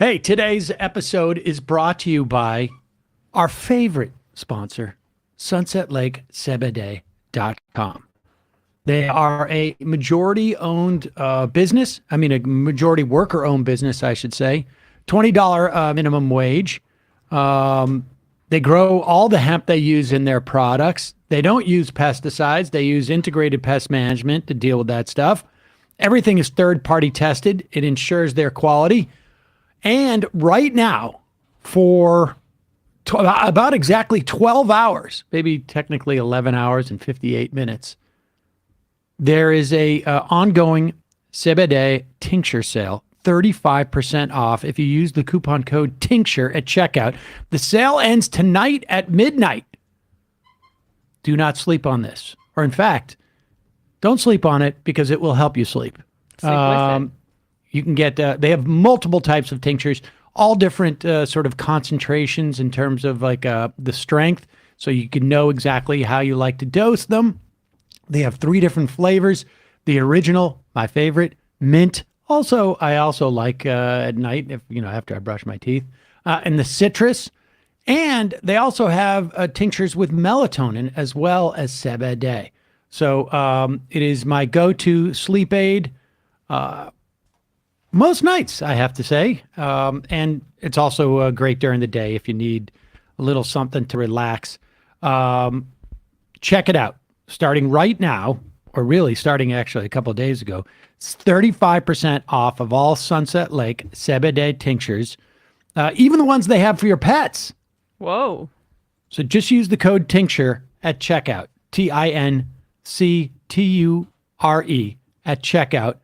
Hey, today's episode is brought to you by our favorite sponsor, sunsetlakesebede.com. They are a majority-owned business. A majority worker-owned business, I should say. $20 minimum wage. They grow all the hemp they use in their products. They don't use pesticides. They use integrated pest management to deal with that stuff. Everything is third-party tested. It ensures their quality. And right now, for about exactly 12 hours, maybe technically 11 hours and 58 minutes, there is a ongoing Sebede tincture sale, 35% off if you use the coupon code tincture at checkout. The sale ends tonight at midnight. Do not sleep on this. Or in fact, don't sleep on it because it will help you sleep. Sleep with it. You can get, they have multiple types of tinctures, all different sort of concentrations in terms of like the strength, so you can know exactly how you like to dose them. They have 3 different flavors. The original, my favorite, mint. I also like at night, if after I brush my teeth, and the citrus. And they also have tinctures with melatonin as well as Sebede. So it is my go-to sleep aid. Most nights, I have to say. And it's also great during the day if you need a little something to relax. Check it out. Starting right now, or really starting actually a couple of days ago, it's 35% off of all Sunset Lake Sebede tinctures, even the ones they have for your pets. Whoa. So just use the code tincture at checkout, TINCTURE at checkout.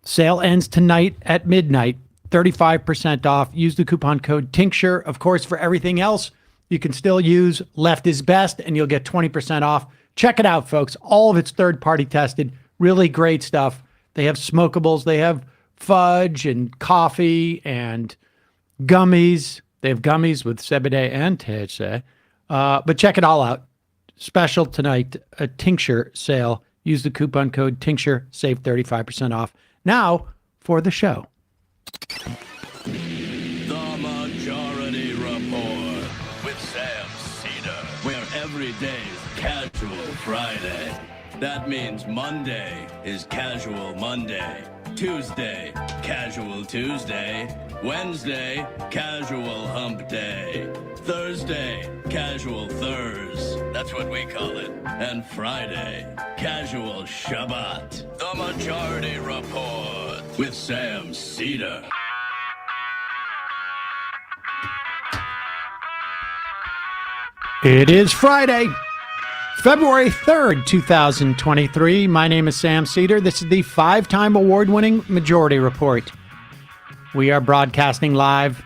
Sale ends tonight at midnight, 35% off. Use the coupon code tincture. Of course, for everything else, you can still use Left is Best, and you'll get 20% off. Check it out, folks. All of it's third-party tested. Really great stuff. They have smokables. They have fudge and coffee and gummies. They have gummies with Sebede and THC. But check it all out. Special tonight, a tincture sale. Use the coupon code tincture. Save 35% off. Now, for the show. The Majority Report with Sam Seder, where every day's Casual Friday. That means Monday is Casual Monday, Tuesday, Casual Tuesday, Wednesday, Casual Hump Day, Thursday, Casual Thurs, that's what we call it, and Friday, Casual Shabbat. The Majority Report with Sam Seder. It is Friday, February 3rd, 2023. My name is Sam Seder. This is the 5-time award-winning Majority Report. We are broadcasting live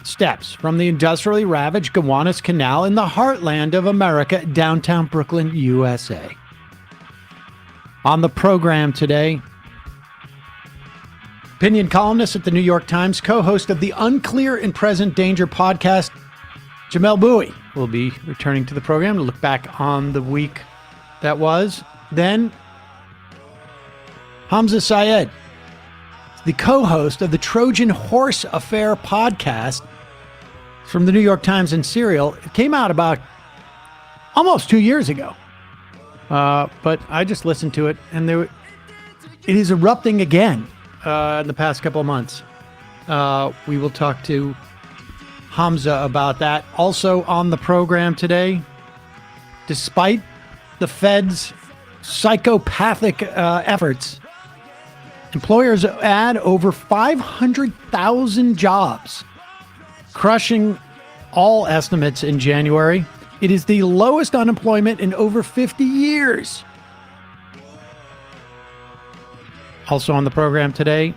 steps from the industrially ravaged Gowanus Canal in the heartland of America, downtown Brooklyn, USA. On the program today, opinion columnist at the New York Times, co-host of the Unclear and Present Danger podcast, Jamelle Bouie, will be returning to the program to look back on the week that was. Then, Hamza Syed, the co-host of the Trojan Horse Affair podcast from the New York Times and Serial. It came out about almost 2 years ago. But I just listened to it, and it is erupting again in the past couple of months. We will talk to Hamza about that. Also on the program today, despite the Fed's psychopathic efforts, employers add over 500,000 jobs, crushing all estimates in January. It is the lowest unemployment in over 50 years. Also on the program today,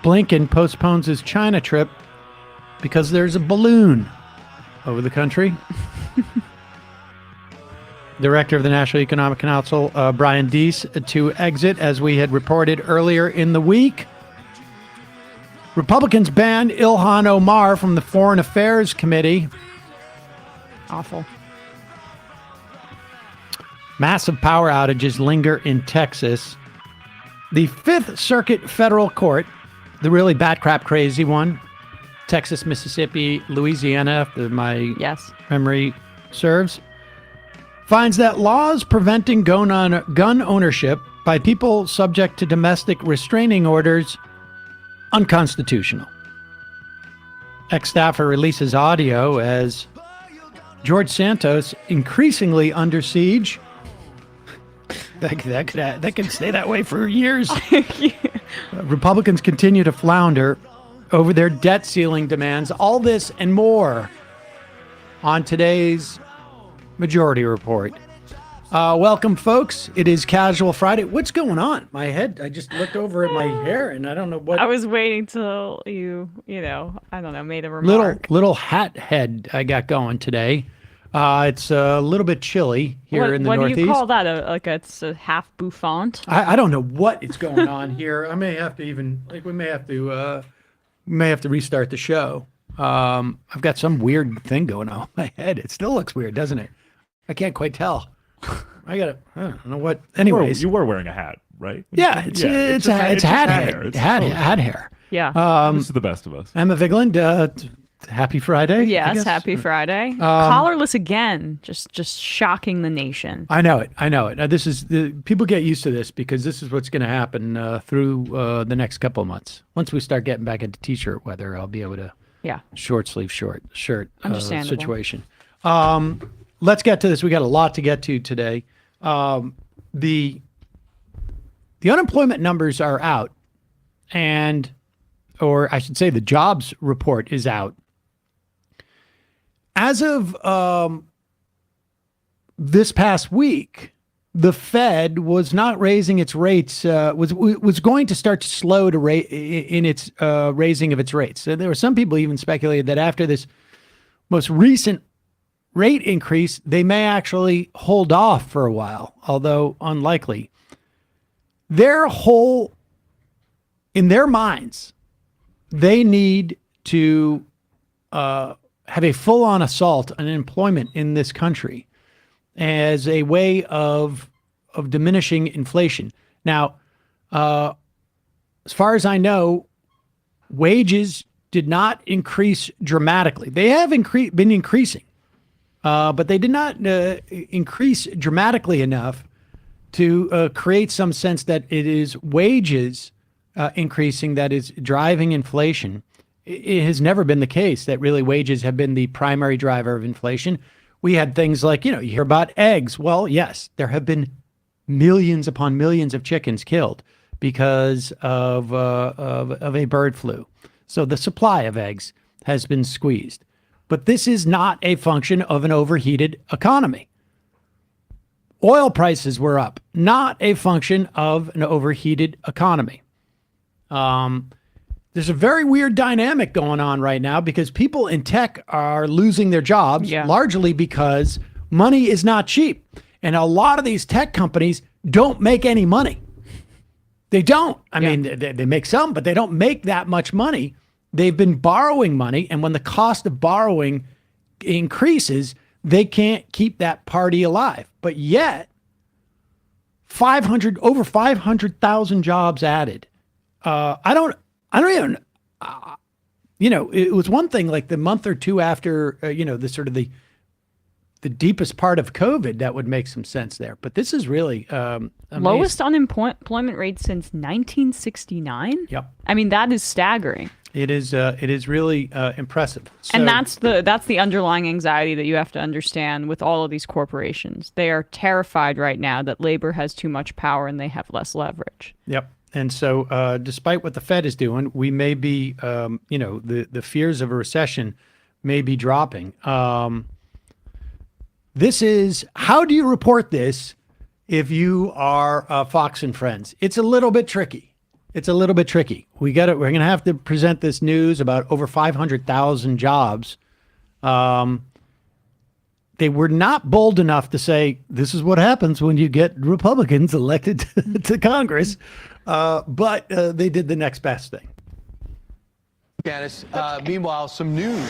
Blinken postpones his China trip because there's a balloon over the country. Director of the National Economic Council, Brian Deese, to exit, as we had reported earlier in the week. Republicans banned Ilhan Omar from the Foreign Affairs Committee. Awful. Massive power outages linger in Texas. The Fifth Circuit Federal Court the really bat crap crazy one, Texas, Mississippi, Louisiana, if my memory serves, finds that laws preventing gun ownership by people subject to domestic restraining orders unconstitutional. Ex-staffer releases audio as George Santos increasingly under siege. That can stay that way for years. Republicans continue to flounder over their debt ceiling demands. All this and more on today's Majority Report. Welcome, folks. It is Casual Friday. What's going on? My head, I just looked over at my hair and I don't know what. I was waiting till you I don't know, made a remark. Little hat head I got going today. It's a little bit chilly here in the Northeast. What do you call that? It's a half bouffant? I don't know what is going on here. I may have to we may have to restart the show. I've got some weird thing going on in my head. It still looks weird, doesn't it? I can't quite tell. I don't know what. Anyways, you were wearing a hat, right? Yeah, it's hat hair. It's hat hair. Yeah. This is the best of us. Emma Vigeland, happy Friday. Yes, happy Friday. Collarless again, just shocking the nation. I know it. This is people get used to this because this is what's going to happen through the next couple of months. Once we start getting back into t-shirt weather, I'll be able to short sleeve shirt situation. Let's get to this. We got a lot to get to today. The unemployment numbers are out, or I should say the jobs report is out. As of this past week, the Fed was not raising its rates, was going to start to slow in its raising of its rates. So there were some people even speculated that after this most recent rate increase, they may actually hold off for a while, although unlikely. In their minds, they need to have a full-on assault on employment in this country as a way of diminishing inflation. Now, as far as I know, wages did not increase dramatically. They have been increasing, but they did not increase dramatically enough to create some sense that it is wages increasing that is driving inflation. It has never been the case that really wages have been the primary driver of inflation. We had things like, you hear about eggs. Well, yes, there have been millions upon millions of chickens killed because of a bird flu. So the supply of eggs has been squeezed. But this is not a function of an overheated economy. Oil prices were up, not a function of an overheated economy. There's a very weird dynamic going on right now because people in tech are losing their jobs largely because money is not cheap. And a lot of these tech companies don't make any money. They don't. I mean, they make some, but they don't make that much money. They've been borrowing money. And when the cost of borrowing increases, they can't keep that party alive. But yet, over 500,000 jobs added. I don't even, it was one thing like the month or two after, the sort of the deepest part of COVID that would make some sense there. But this is really lowest unemployment rate since 1969. Yep. I mean, that is staggering. It is really impressive. So, and that's the underlying anxiety that you have to understand with all of these corporations. They are terrified right now that labor has too much power and they have less leverage. Yep. And so despite what the Fed is doing, we may be, the fears of a recession may be dropping. This is, how do you report this if you are Fox and Friends? It's a little bit tricky. We're going to have to present this news about over 500,000 jobs. They were not bold enough to say, this is what happens when you get Republicans elected to Congress. But they did the next best thing. Janice, meanwhile, some news.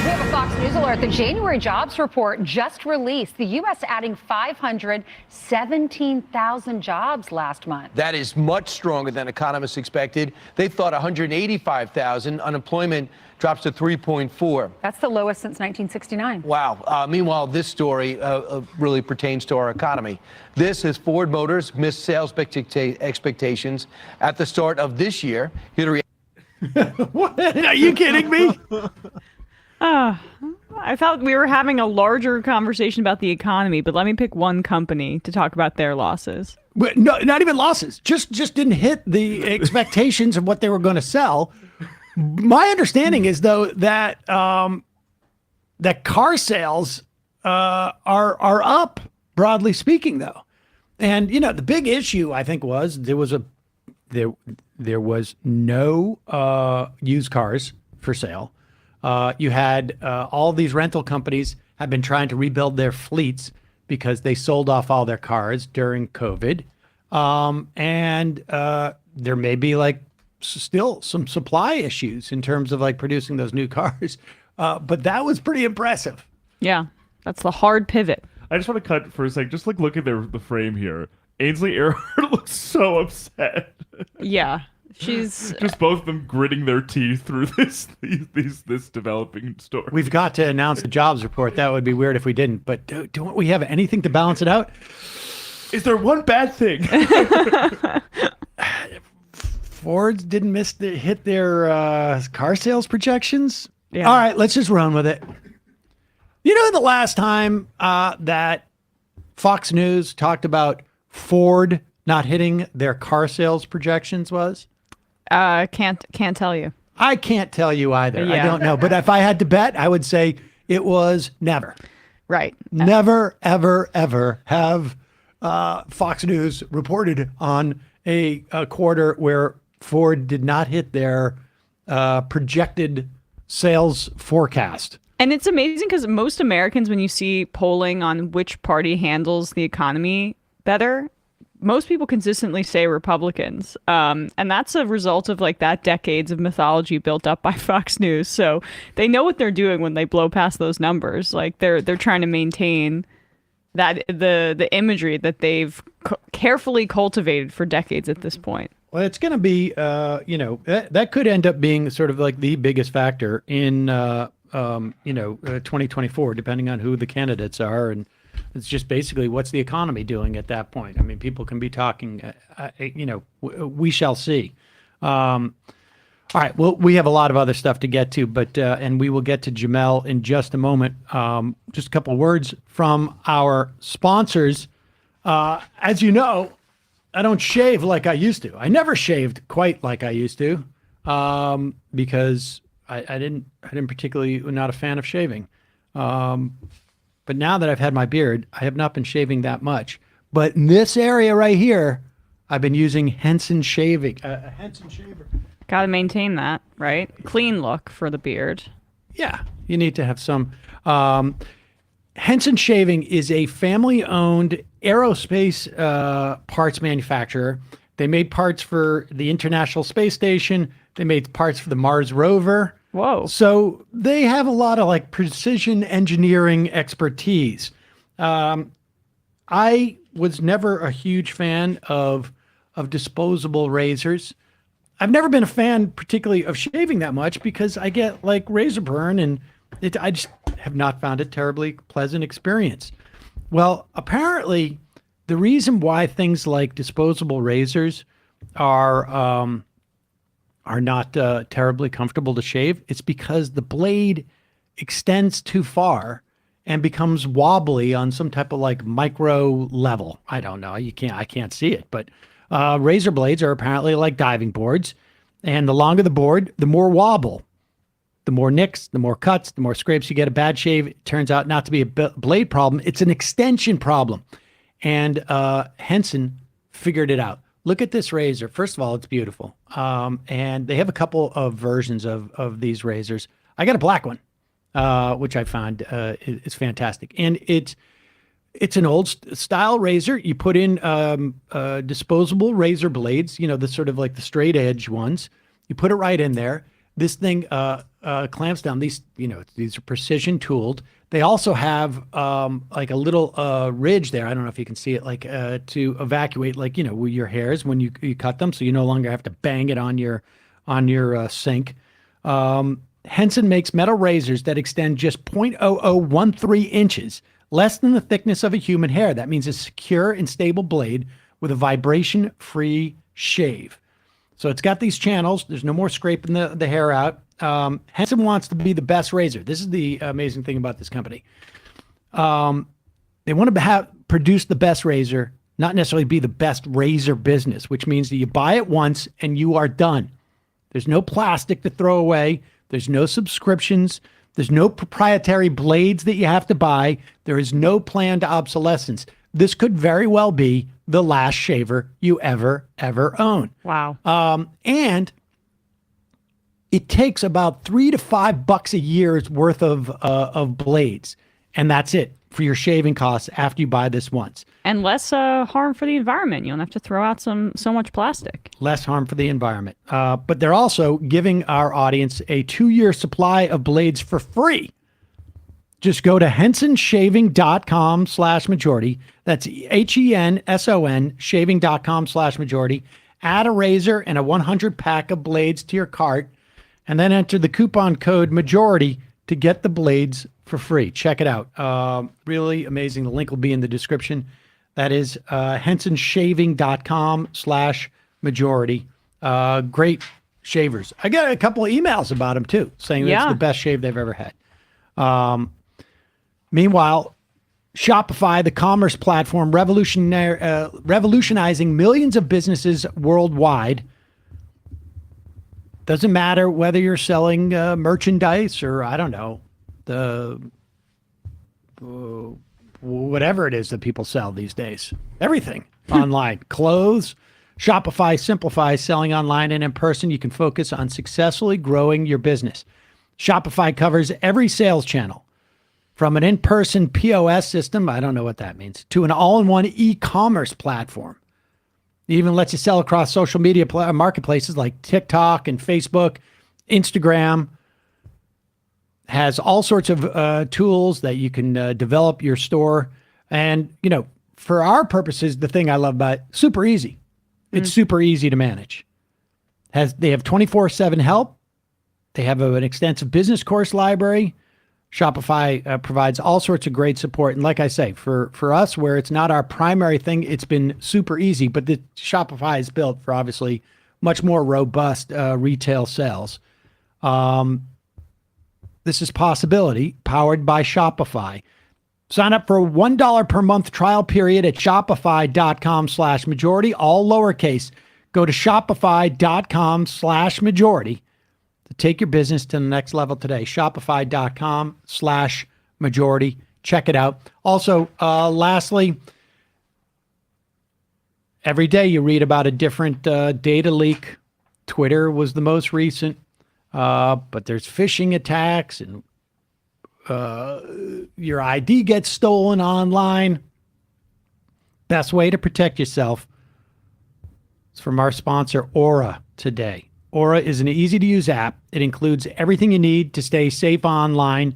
We have a Fox News alert. The January jobs report just released. The U.S. adding 517,000 jobs last month. That is much stronger than economists expected. They thought 185,000. Unemployment drops to 3.4. That's the lowest since 1969. Wow. Meanwhile, this story really pertains to our economy. This is Ford Motors missed sales expectations at the start of this year. Hillary. What? Are you kidding me? I thought we were having a larger conversation about the economy, but let me pick one company to talk about their losses. No, not even losses. Just didn't hit the expectations of what they were going to sell. My understanding is, though, that that car sales are up, broadly speaking, though. And the big issue, I think, was there was no used cars for sale. You had all these rental companies have been trying to rebuild their fleets because they sold off all their cars during COVID. And there may be still some supply issues in terms of producing those new cars. But that was pretty impressive. Yeah, that's the hard pivot. I just want to cut for a sec. Just look at the frame here. Ainsley Earhart looks so upset. Yeah. She's just both of them gritting their teeth through this developing story. We've got to announce the jobs report. That would be weird if we didn't. But don't we have anything to balance it out? Is there one bad thing? Fords didn't hit their car sales projections. Yeah. All right, let's just run with it. The last time that Fox News talked about Ford not hitting their car sales projections was? Can't tell you. I can't tell you either. Yeah. I don't know. But if I had to bet, I would say it was never. Right. Never, ever, ever have Fox News reported on a quarter where Ford did not hit their projected sales forecast. And it's amazing because most Americans, when you see polling on which party handles the economy better, most people consistently say Republicans. And that's a result of that decades of mythology built up by Fox News. So they know what they're doing when they blow past those numbers. They're trying to maintain that the imagery that they've carefully cultivated for decades at this point. Well, it's going to be, that could end up being sort of the biggest factor in, 2024, depending on who the candidates are. And it's just basically what's the economy doing at that point. I mean, people can be talking, we shall see. All right. Well, we have a lot of other stuff to get to, but and we will get to Jamelle in just a moment. Just a couple of words from our sponsors. As you know, I don't shave like I used to. I never shaved quite like I used to because I didn't particularly, not a fan of shaving. But now that I've had my beard, I have not been shaving that much. But in this area right here, I've been using Henson shaving, a Henson shaver. Got to maintain that, right? Clean look for the beard. Yeah, you need to have some. Henson Shaving is a family-owned aerospace parts manufacturer. They made parts for the International Space Station. They made parts for the Mars rover. Whoa. So they have a lot of precision engineering expertise. I was never a huge fan of disposable razors. I've never been a fan particularly of shaving that much because I get razor burn and I just have not found it terribly pleasant experience. Well, apparently the reason why things like disposable razors are not terribly comfortable to shave, it's because the blade extends too far and becomes wobbly on some type of micro level. I don't know. I can't see it, but razor blades are apparently like diving boards, and the longer the board, the more wobble. The more nicks, the more cuts, the more scrapes you get. A bad shave, it turns out not to be a blade problem. It's an extension problem. And Henson figured it out. Look at this razor. First of all, it's beautiful. And they have a couple of versions of these razors. I got a black one, which I found is fantastic. And it's an old style razor. You put in disposable razor blades, the sort of the straight edge ones. You put it right in there. This thing clamps down. These are precision tooled. They also have like a little ridge there. I don't know if you can see it, like to evacuate, like your hairs when you cut them, so you no longer have to bang it on your sink. Henson makes metal razors that extend just 0.0013 inches, less than the thickness of a human hair. That means a secure and stable blade with a vibration-free shave. So it's got these channels. There's no more scraping the hair out. Henson wants to be the best razor. This is the amazing thing about this company. They want to produce the best razor, not necessarily be the best razor business, which means that you buy it once and you are done. There's no plastic to throw away. There's no subscriptions. There's no proprietary blades that you have to buy. There is no planned obsolescence. This could very well be the last shaver you ever own. Wow. And it takes about $3 to $5 a year's worth of blades, and that's it for your shaving costs after you buy this once. And less harm for the environment. You don't have to throw out so much plastic. Less harm for the environment. But they're also giving our audience a 2-year supply of blades for free. Just go to hensonshaving.com/majority. That's HENSON shaving.com/majority. Add a razor and a 100 pack of blades to your cart, and then enter the coupon code majority to get the blades for free. Check it out. Really amazing. The link will be in the description. That is hensonshaving.com/majority. Great shavers. I got a couple of emails about them too, saying it's the best shave they've ever had. Meanwhile, Shopify, the commerce platform revolutionizing millions of businesses worldwide. Doesn't matter whether you're selling merchandise or, I don't know, whatever it is that people sell these days. Everything online. Clothes. Shopify simplifies selling online and in person. You can focus on successfully growing your business. Shopify covers every sales channel, from an in-person POS system, I don't know what that means, to an all-in-one e-commerce platform. It even lets you sell across social media marketplaces like TikTok and Facebook, Instagram. Has all sorts of tools that you can develop your store. And, for our purposes, the thing I love about it, super easy. It's super easy to manage. They have 24/7 help. They have an extensive business course library. Shopify provides all sorts of great support. And like I say, for us, where it's not our primary thing, it's been super easy. But the Shopify is built for obviously much more robust retail sales. This is Possibility, powered by Shopify. Sign up for a $1 per month trial period at shopify.com/majority, all lowercase. Go to shopify.com/majority. to take your business to the next level today. Shopify.com/majority. Check it out. Also, lastly, every day you read about a different data leak. Twitter was the most recent, but there's phishing attacks and your ID gets stolen online. Best way to protect yourself is from our sponsor, Aura, today. Aura is an easy-to-use app. It includes everything you need to stay safe online.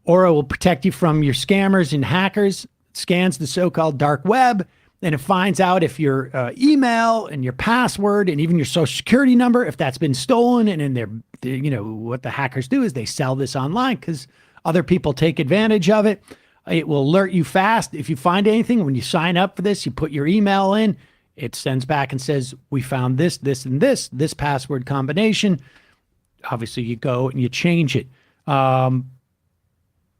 Aura will protect you from your scammers and hackers. It scans the so-called dark web, and it finds out if your email and your password and even your social security number, if that's been stolen. And in their, what the hackers do is they sell this online because other people take advantage of it. It will alert you fast. If you find anything, when you sign up for this, you put your email in, it sends back and says, we found this, and this password combination. Obviously, you go and you change it. When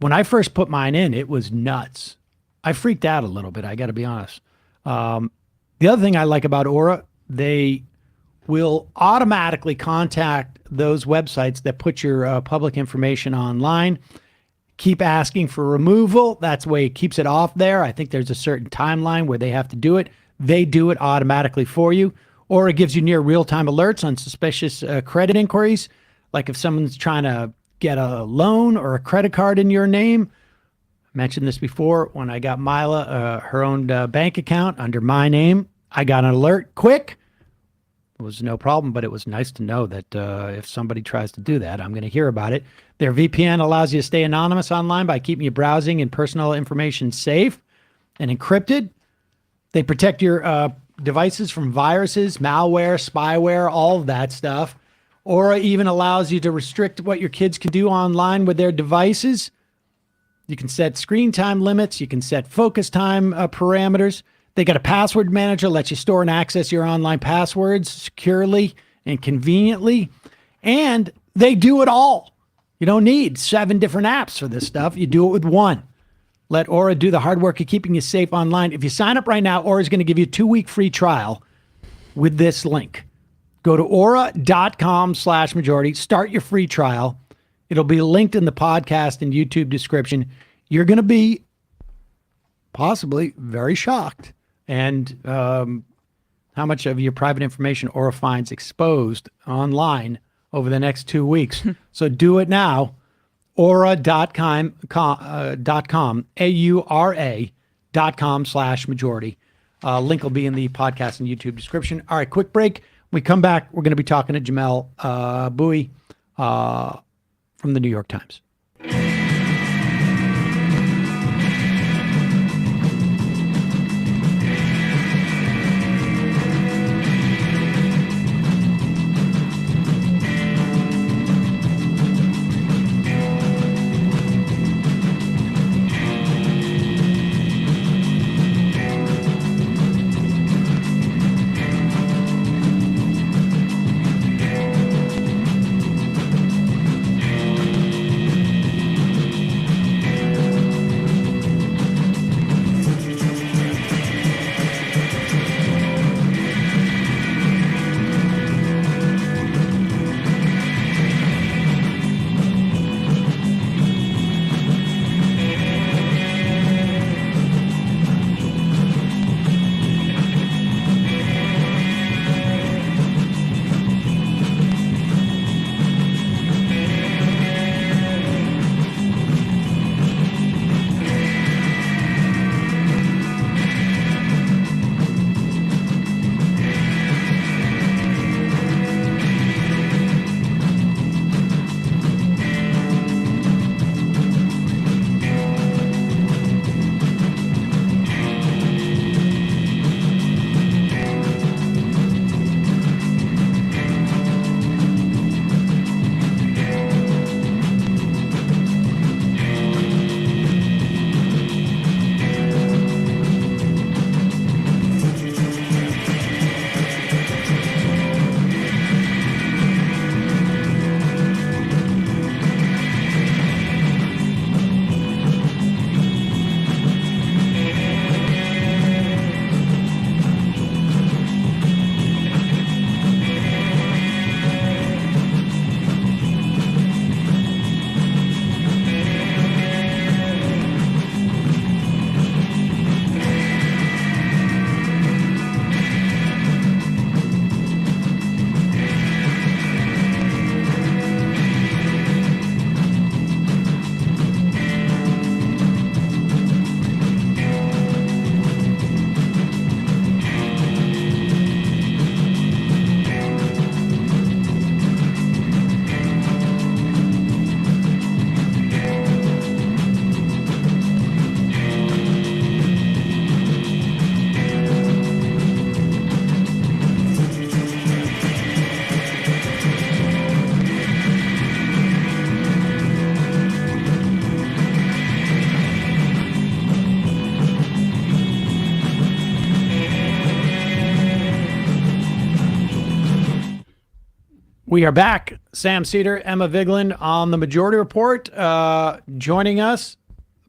I first put mine in, it was nuts. I freaked out a little bit, I got to be honest. The other thing I like about Aura, they will automatically contact those websites that put your public information online. Keep asking for removal. That's the way it keeps it off there. I think there's a certain timeline where they have to do it. They do it automatically for you. Or it gives you near real-time alerts on suspicious credit inquiries. Like if someone's trying to get a loan or a credit card in your name. I mentioned this before. When I got Mila her own bank account under my name, I got an alert quick. was no problem, but it was nice to know that if somebody tries to do that, I'm going to hear about it. Their VPN allows you to stay anonymous online by keeping your browsing and personal information safe and encrypted. They protect your devices from viruses, malware, spyware, all of that stuff. Aura even allows you to restrict what your kids can do online with their devices. You can set screen time limits. You can set focus time parameters. They got a password manager, lets you store and access your online passwords securely and conveniently. And they do it all. You don't need 7 different apps for this stuff. You do it with one. Let Aura do the hard work of keeping you safe online. If you sign up right now, Aura is going to give you a 2-week free trial with this link. Go to aura.com/majority. Start your free trial. It'll be linked in the podcast and YouTube description. You're going to be possibly very shocked and how much of your private information Aura finds exposed online over the next 2 weeks. So do it now. Aura.com, AURA.com/majority. Link will be in the podcast and YouTube description. All right, quick break. When we come back, we're going to be talking to Jamelle Bouie from the New York Times. We are back. Sam Seder, Emma Vigeland on the Majority Report. Joining us,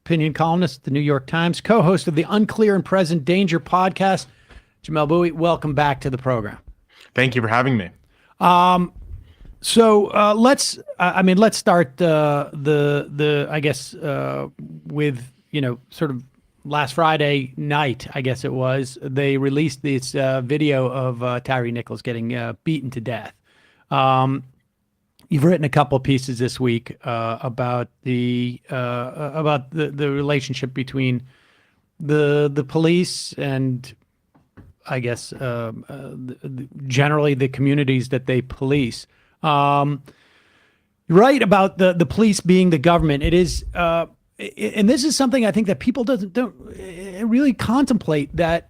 opinion columnist at the New York Times, co-host of the Unclear and Present Danger podcast, Jamelle Bouie. Welcome back to the program. Thank you for having me. So let's start with, sort of last Friday night, I guess it was, they released this video of Tyree Nichols getting beaten to death. You've written a couple of pieces this week about the relationship between the police and I guess, generally the communities that they police. You're right about the police being the government. It is, and this is something I think that people don't really contemplate, that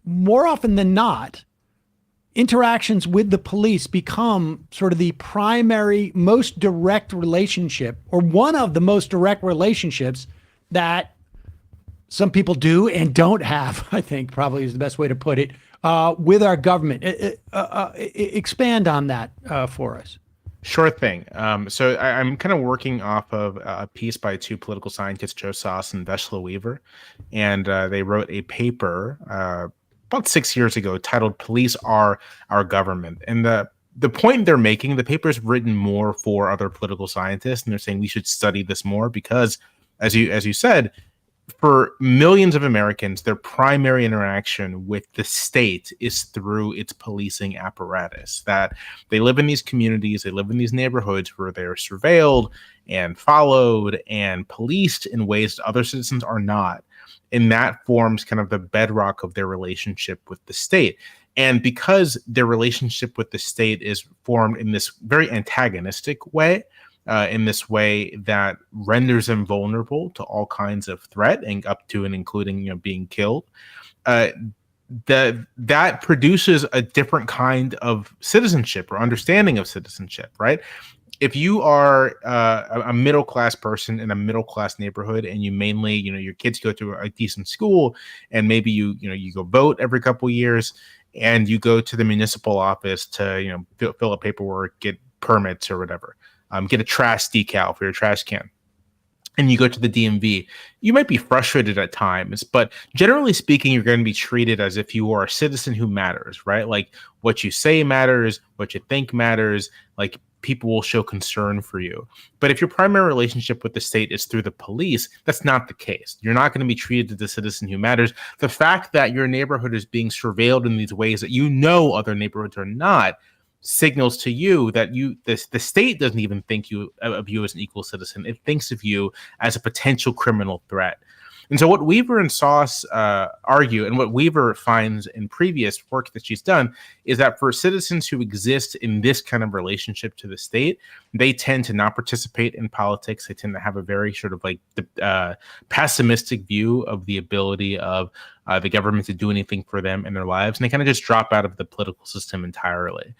more often than not, interactions with the police become sort of the primary, most direct relationship, or one of the most direct relationships that some people do and don't have, I think probably is the best way to put it, with our government. Expand on that for us. Sure thing. So I'm kind of working off of a piece by two political scientists, Joe Soss and Veshla Weaver, and they wrote a paper about 6 years ago titled "Police Are Our Government." And the point they're making, the paper is written more for other political scientists, and they're saying we should study this more because, as you said, for millions of Americans, their primary interaction with the state is through its policing apparatus. That they live in these communities, they live in these neighborhoods where they're surveilled and followed and policed in ways that other citizens are not. And that forms kind of the bedrock of their relationship with the state. And because their relationship with the state is formed in this very antagonistic way, in this way that renders them vulnerable to all kinds of threat, and up to and including being killed, that produces a different kind of citizenship or understanding of citizenship, right? If you are a middle-class person in a middle-class neighborhood, and you mainly, your kids go to a decent school, and maybe you go vote every couple of years, and you go to the municipal office to fill out paperwork, get permits or whatever, get a trash decal for your trash can, and you go to the DMV, you might be frustrated at times, but generally speaking, you're going to be treated as if you are a citizen who matters, right? Like what you say matters, what you think matters, like people will show concern for you. But if your primary relationship with the state is through the police, that's not the case. You're not going to be treated as a citizen who matters. The fact that your neighborhood is being surveilled in these ways that other neighborhoods are not signals to you that the state doesn't even think of you as an equal citizen. It thinks of you as a potential criminal threat. And so what Weaver and Soss argue, and what Weaver finds in previous work that she's done, is that for citizens who exist in this kind of relationship to the state, they tend to not participate in politics. They tend to have a very sort of like pessimistic view of the ability of the government to do anything for them in their lives. And they kind of just drop out of the political system entirely.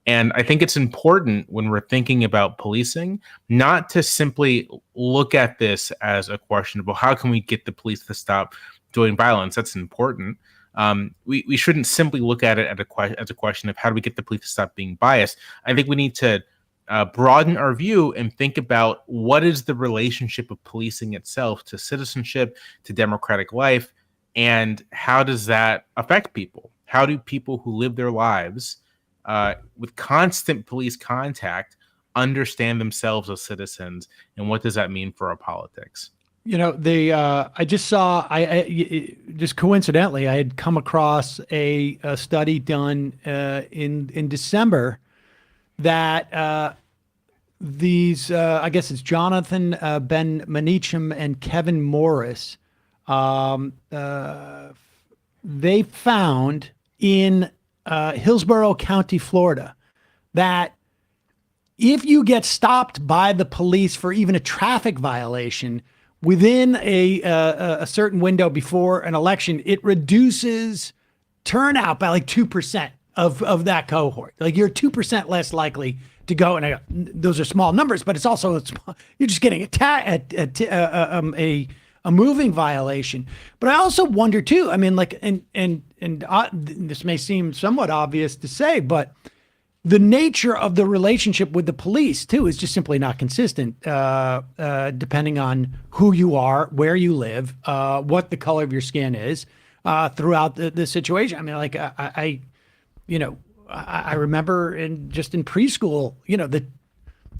And I think it's important when we're thinking about policing, not to simply look at this as a question of, well, how can we get the police to stop doing violence? That's important. We shouldn't simply look at it as a question of how do we get the police to stop being biased. I think we need to broaden our view and think about what is the relationship of policing itself to citizenship, to democratic life, and how does that affect people? How do people who live their lives with constant police contact understand themselves as citizens, and what does that mean for our politics? I just saw, just coincidentally, I had come across a study done in December that these, I guess it's Jonathan Ben Manicham and Kevin Morris, they found in Hillsborough County, Florida, that if you get stopped by the police for even a traffic violation within a certain window before an election, it reduces turnout by like 2% of that cohort. Like you're 2% less likely to go, and those are small numbers, but it's also you're just getting a moving violation. But I also wonder too, I mean, like, and this may seem somewhat obvious to say, but the nature of the relationship with the police too is just simply not consistent, depending on who you are, where you live, what the color of your skin is, throughout the situation. I mean, like I remember in preschool,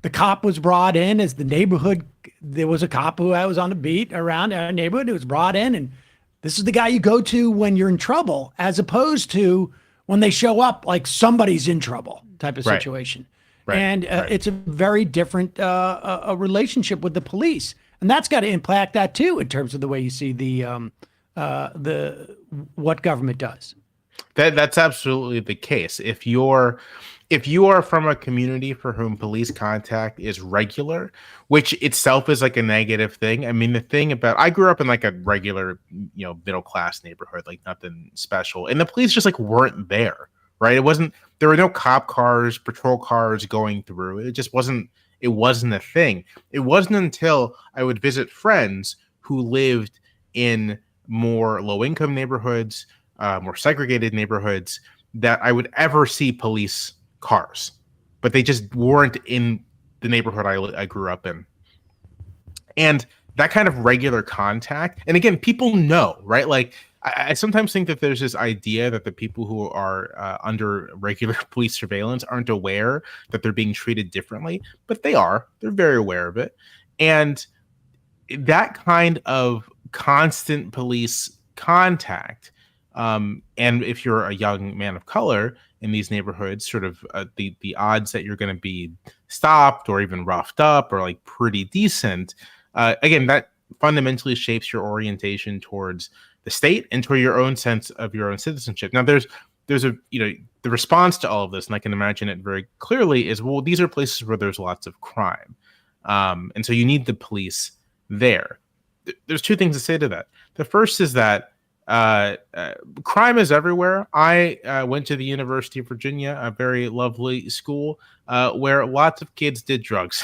the cop was brought in as the neighborhood. There was a cop who I was on the beat around our neighborhood who was brought in, and this is the guy you go to when you're in trouble, as opposed to when they show up like somebody's in trouble type of situation. Right. And it's a very different a relationship with the police, and that's got to impact that too in terms of the way you see the what government does. That's absolutely the case. If you are from a community for whom police contact is regular, which itself is like a negative thing. I mean, the thing about I grew up in like a regular, middle class neighborhood, like nothing special, and the police just like weren't there, right? There were no cop cars, patrol cars going through. It wasn't a thing. It wasn't until I would visit friends who lived in more low income neighborhoods, more segregated neighborhoods, that I would ever see police cars, but they just weren't in the neighborhood I grew up in. And that kind of regular contact, and again, people know, right? Like I sometimes think that there's this idea that the people who are under regular police surveillance aren't aware that they're being treated differently, but they are. They're very aware of it. And that kind of constant police contact, and if you're a young man of color in these neighborhoods, sort of the odds that you're going to be stopped or even roughed up are like pretty decent. Again, that fundamentally shapes your orientation towards the state and to your own sense of your own citizenship. Now, there's a the response to all of this, and I can imagine it very clearly, is, well, these are places where there's lots of crime, and so you need the police there. There's two things to say to that. The first is that crime is everywhere. I went to the University of Virginia, a very lovely school, where lots of kids did drugs,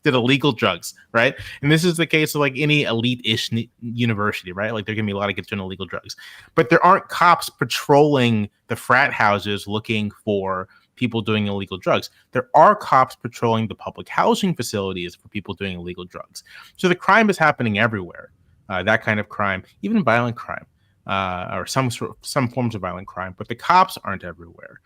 did illegal drugs, right? And this is the case of like any elite-ish university, right? Like there can be a lot of kids doing illegal drugs, but there aren't cops patrolling the frat houses looking for people doing illegal drugs. There are cops patrolling the public housing facilities for people doing illegal drugs. So the crime is happening everywhere. That kind of crime, even violent crime, or some forms of violent crime, but the cops aren't everywhere.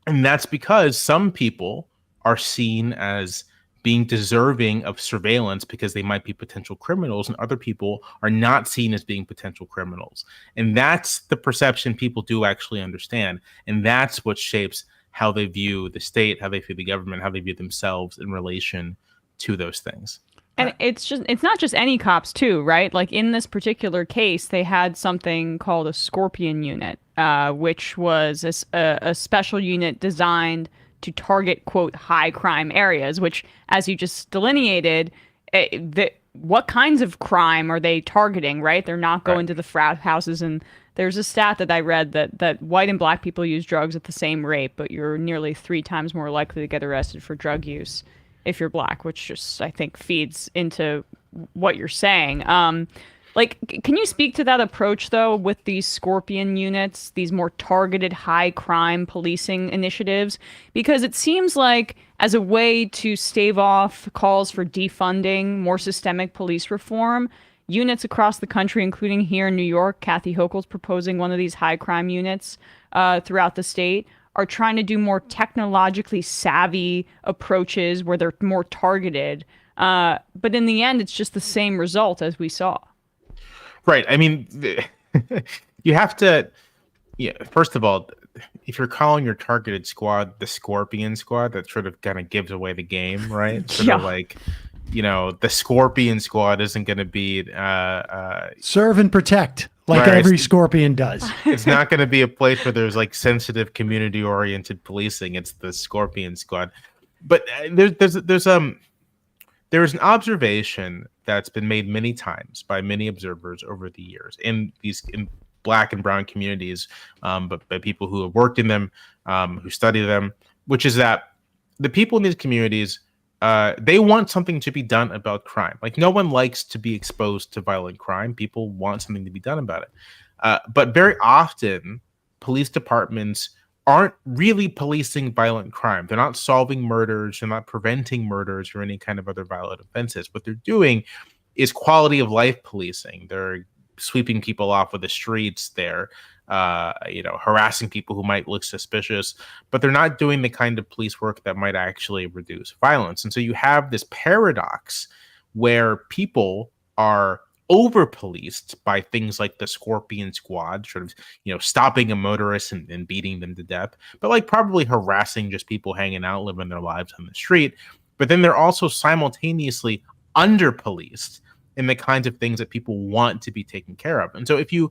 And that's because some people are seen as being deserving of surveillance because they might be potential criminals, and other people are not seen as being potential criminals. And that's the perception people do actually understand. And that's what shapes how they view the state, how they view the government, how they view themselves in relation to those things. And it's not just any cops too, right? Like in this particular case, they had something called a Scorpion unit, which was a special unit designed to target, quote, high crime areas, which, as you just delineated, what kinds of crime are they targeting, right? They're not going to the frat houses. And there's a stat that I read that white and black people use drugs at the same rate, but you're nearly 3 times more likely to get arrested for drug use if you're black, which just, I think, feeds into what you're saying. Can you speak to that approach, though, with these Scorpion units, these more targeted high crime policing initiatives? Because it seems like as a way to stave off calls for defunding more systemic police reform, units across the country, including here in New York, Kathy Hochul's proposing one of these high crime units throughout the state, are trying to do more technologically savvy approaches where they're more targeted. But in the end, it's just the same result as we saw. Right. I mean, you have to, first of all, if you're calling your targeted squad the Scorpion Squad, that sort of kind of gives away the game, right? Sort of like, the Scorpion Squad isn't going to be serve and protect like every Scorpion does. It's not going to be a place where there's like sensitive community oriented policing. It's the Scorpion Squad. But there's an observation that's been made many times by many observers over the years in black and brown communities, but by people who have worked in them, who study them, which is that the people in these communities, they want something to be done about crime. Like, no one likes to be exposed to violent crime. People want something to be done about it. But very often, police departments aren't really policing violent crime. They're not solving murders. They're not preventing murders or any kind of other violent offenses. What they're doing is quality of life policing. They're sweeping people off of the streets. They're harassing people who might look suspicious, but they're not doing the kind of police work that might actually reduce violence. And so you have this paradox where people are over-policed by things like the Scorpion Squad, sort of, stopping a motorist and beating them to death, but like probably harassing just people hanging out, living their lives on the street. But then they're also simultaneously under-policed in the kinds of things that people want to be taken care of. And so if you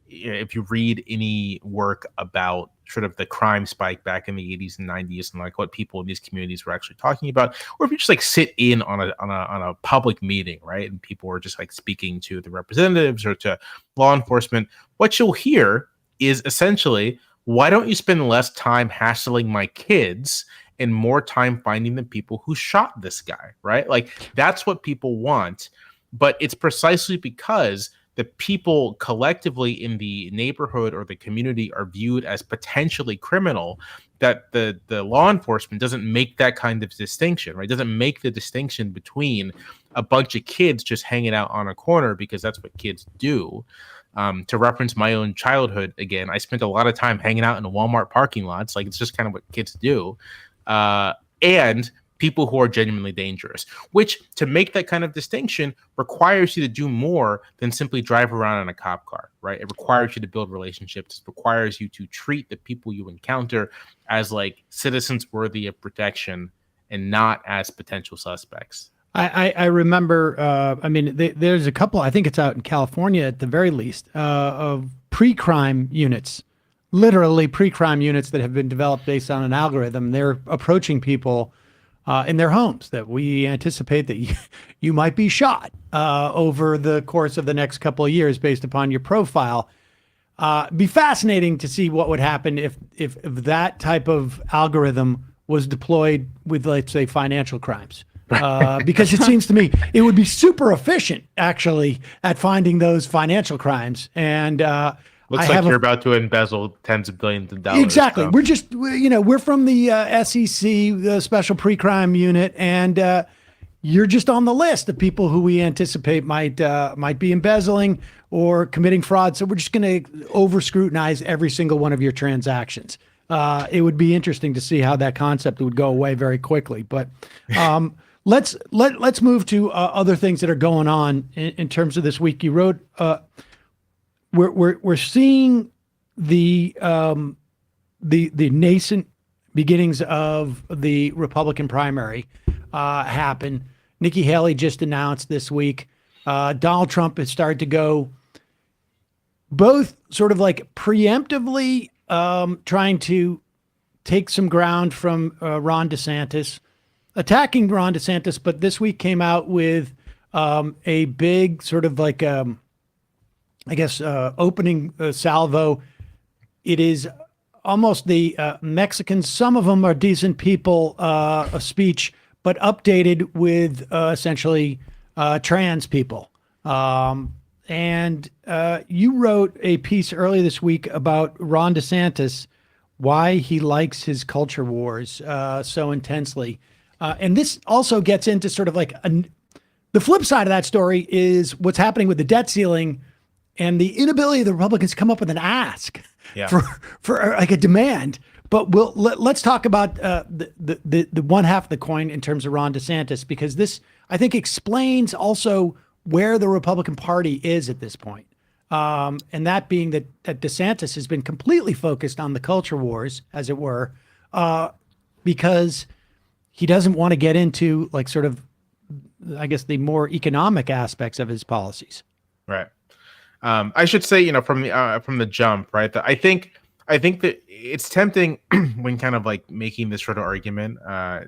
if you read any work about sort of the crime spike back in the 80s and 90s and like what people in these communities were actually talking about, or if you just like sit in on a public meeting, right, and people are just like speaking to the representatives or to law enforcement, what you'll hear is essentially, why don't you spend less time hassling my kids and more time finding the people who shot this guy, right? Like that's what people want. But it's precisely because the people collectively in the neighborhood or the community are viewed as potentially criminal that the law enforcement doesn't make that kind of distinction, right? Doesn't make the distinction between a bunch of kids just hanging out on a corner because that's what kids do. To reference my own childhood again, I spent a lot of time hanging out in Walmart parking lots. Like it's just kind of what kids do. And people who are genuinely dangerous, which to make that kind of distinction requires you to do more than simply drive around in a cop car, right? It requires you to build relationships. It requires you to treat the people you encounter as like citizens worthy of protection and not as potential suspects. I remember, there's a couple, I think it's out in California at the very least, of pre-crime units, literally pre-crime units that have been developed based on an algorithm. They're approaching people in their homes that we anticipate that you might be shot over the course of the next couple of years based upon your profile. Be fascinating to see what would happen if that type of algorithm was deployed with, let's say, financial crimes. Because it seems to me it would be super efficient, actually, at finding those financial crimes. And looks like you're about to embezzle tens of billions of dollars. Exactly. So. We're from the SEC, the Special Pre-Crime Unit, and you're just on the list of people who we anticipate might be embezzling or committing fraud. So we're just going to over-scrutinize every single one of your transactions. It would be interesting to see how that concept would go away very quickly. But let's move to other things that are going on in terms of this week. You wrote. We're seeing the nascent beginnings of the Republican primary happen. Nikki Haley just announced this week. Donald Trump has started to go both sort of like preemptively trying to take some ground from Ron DeSantis, attacking Ron DeSantis, but this week came out with a big sort of like opening salvo. It is almost the Mexicans, some of them are decent people, a speech, but updated with essentially trans people. And you wrote a piece earlier this week about Ron DeSantis, why he likes his culture wars so intensely. And this also gets into sort of like the flip side of that story is what's happening with the debt ceiling and the inability of the Republicans to come up with an ask for like a demand. But let's talk about the one half of the coin in terms of Ron DeSantis, because this, I think, explains also where the Republican Party is at this point. And that being that DeSantis has been completely focused on the culture wars, as it were, because he doesn't want to get into like sort of, I guess, the more economic aspects of his policies. Right. I should say, from the jump, right, that I think that it's tempting when kind of like making this sort of argument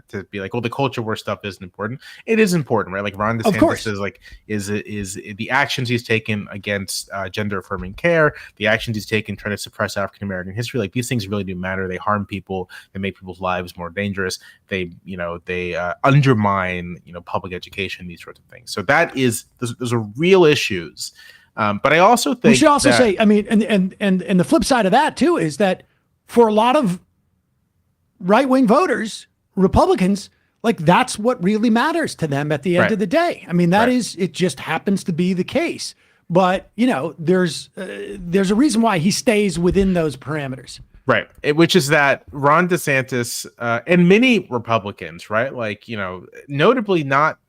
to be like, well, the culture war stuff isn't important. It is important, right? Like Ron DeSantis is the actions he's taken against gender affirming care, the actions he's taken trying to suppress African American history. Like these things really do matter. They harm people. They make people's lives more dangerous. They undermine public education, these sorts of things. So those are real issues. But I also think we should also say, I mean, and the flip side of that too is that for a lot of right-wing voters, Republicans, like that's what really matters to them at the end of the day. I mean, it just happens to be the case. But there's a reason why he stays within those parameters. Right. Which is that Ron DeSantis and many Republicans, right? Like, notably not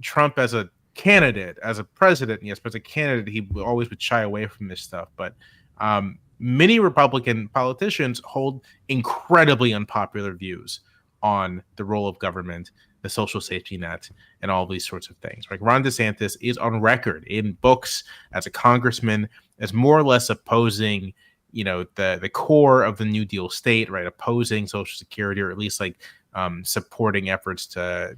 Trump as a candidate, as a president, yes, but as a candidate, he always would shy away from this stuff. But many Republican politicians hold incredibly unpopular views on the role of government, the social safety net, and all these sorts of things. Like Ron DeSantis is on record in books as a congressman as more or less opposing, the core of the New Deal state, right? Opposing Social Security, or at least like supporting efforts to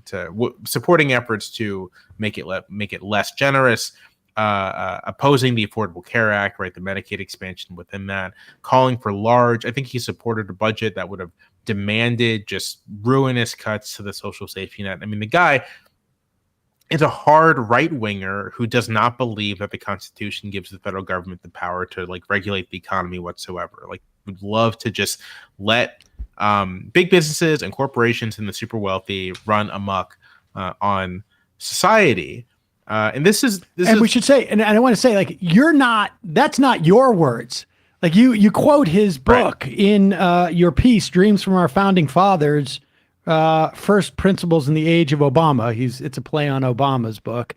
make it less generous. Opposing the Affordable Care Act, right? The Medicaid expansion within that, calling for I think he supported a budget that would have demanded just ruinous cuts to the social safety net. I mean, the guy is a hard right winger who does not believe that the Constitution gives the federal government the power to like regulate the economy whatsoever. Like, would love to just let big businesses and corporations and the super wealthy run amok on society. And we should say, and I want to say, like, that's not your words. Like, you quote his book in your piece, Dreams from Our Founding Fathers, First Principles in the Age of Obama. It's a play on Obama's book.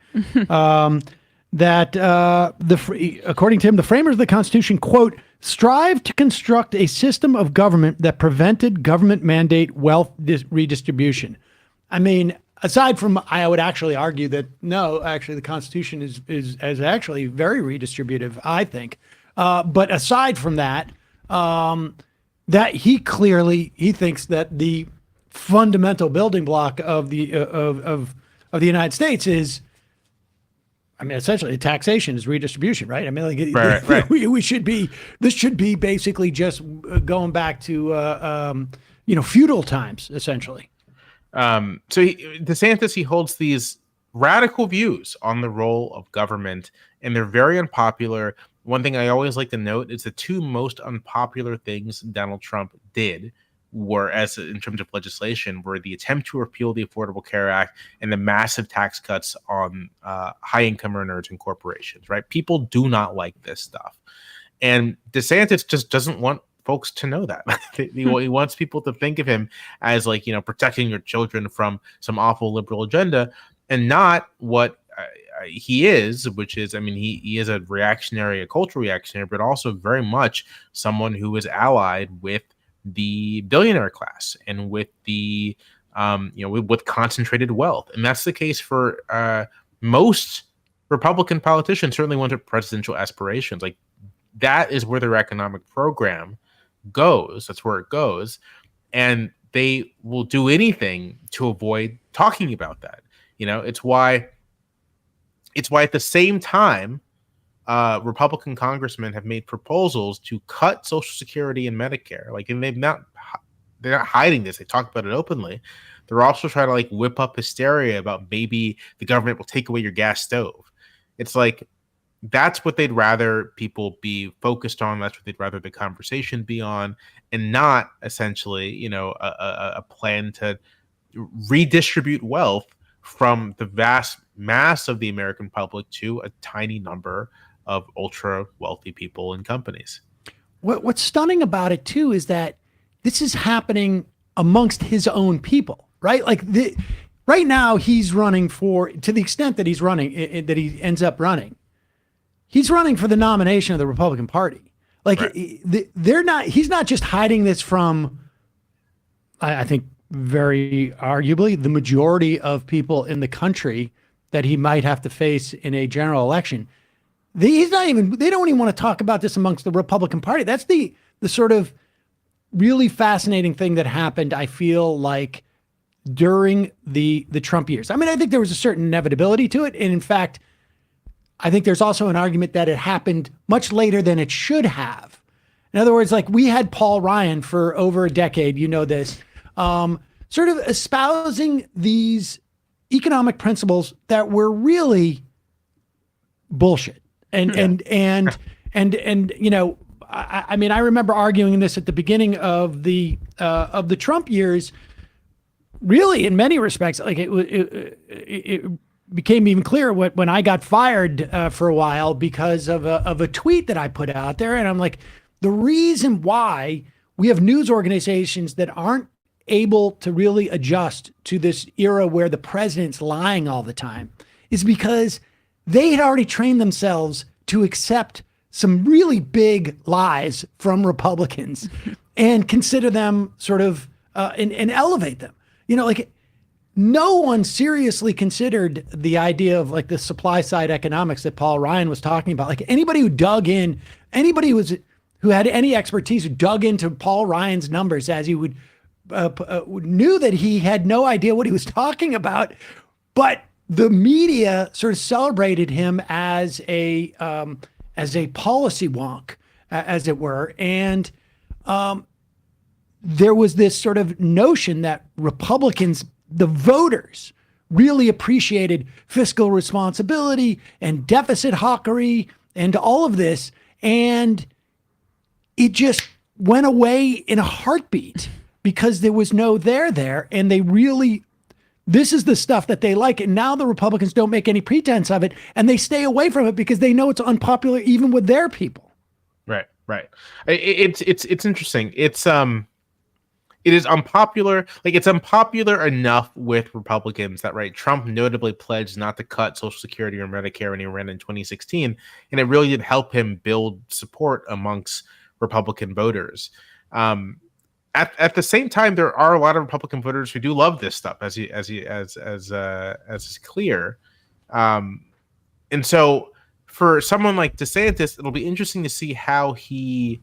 According to him, the framers of the Constitution, quote, strive to construct a system of government that prevented government mandate wealth redistribution. I mean, aside from, I would actually argue that no, actually the Constitution is actually very redistributive, I think. But aside from that, that he thinks that the fundamental building block of the United States is, I mean, essentially taxation is redistribution, right? I mean, like, right. This should be basically just going back to feudal times, essentially. DeSantis, he holds these radical views on the role of government, and they're very unpopular. One thing I always like to note is the two most unpopular things Donald Trump did in terms of legislation, were the attempt to repeal the Affordable Care Act and the massive tax cuts on high income earners and corporations, right? People do not like this stuff. And DeSantis just doesn't want folks to know that. He wants people to think of him as like, protecting your children from some awful liberal agenda, and not what he is, which is, I mean, he is a cultural reactionary, but also very much someone who is allied with the billionaire class and with the, with concentrated wealth. And that's the case for most Republican politicians, certainly ones with presidential aspirations. Like, that is where their economic program goes. That's where it goes. And they will do anything to avoid talking about that. It's why at the same time, Republican congressmen have made proposals to cut Social Security and Medicare. Like, and they're not hiding this. They talk about it openly. They're also trying to like whip up hysteria about maybe the government will take away your gas stove. It's like, that's what they'd rather people be focused on. That's what they'd rather the conversation be on, and not essentially, a plan to redistribute wealth from the vast mass of the American public to a tiny number of ultra wealthy people and companies. What's stunning about it too is that this is happening amongst his own people, right? Like, right now he's running to the extent that he's running, that he ends up running. He's running for the nomination of the Republican Party. Like, right. He's not just hiding this from, I think, very arguably the majority of people in the country that he might have to face in a general election. They don't even want to talk about this amongst the Republican Party. That's the sort of really fascinating thing that happened, I feel like, during the Trump years. I mean, I think there was a certain inevitability to it. And in fact, I think there's also an argument that it happened much later than it should have. In other words, like, we had Paul Ryan for over a decade, this, sort of espousing these economic principles that were really bullshit. I mean, I remember arguing this at the beginning of the Trump years. Really, in many respects, like, it became even clearer when I got fired for a while because of a tweet that I put out there. And I'm like, the reason why we have news organizations that aren't able to really adjust to this era where the president's lying all the time is because they had already trained themselves to accept some really big lies from Republicans and consider them sort of and elevate them. Like, no one seriously considered the idea of like the supply side economics that Paul Ryan was talking about. Like anybody who dug in, who had any expertise who dug into Paul Ryan's numbers as he would knew that he had no idea what he was talking about, but the media sort of celebrated him as a policy wonk, as it were, and there was this sort of notion that Republicans, the voters, really appreciated fiscal responsibility and deficit hawkery and all of this, and it just went away in a heartbeat because there was no there, and they really, this is the stuff that they like, and now the Republicans don't make any pretense of it, and they stay away from it because they know it's unpopular even with their people. Right. It's interesting. It is unpopular. Like it's unpopular enough with Republicans that, right, Trump notably pledged not to cut Social Security or Medicare when he ran in 2016, and it really did help him build support amongst Republican voters. At the same time, there are a lot of Republican voters who do love this stuff, as is clear. And so, for someone like DeSantis, it'll be interesting to see how he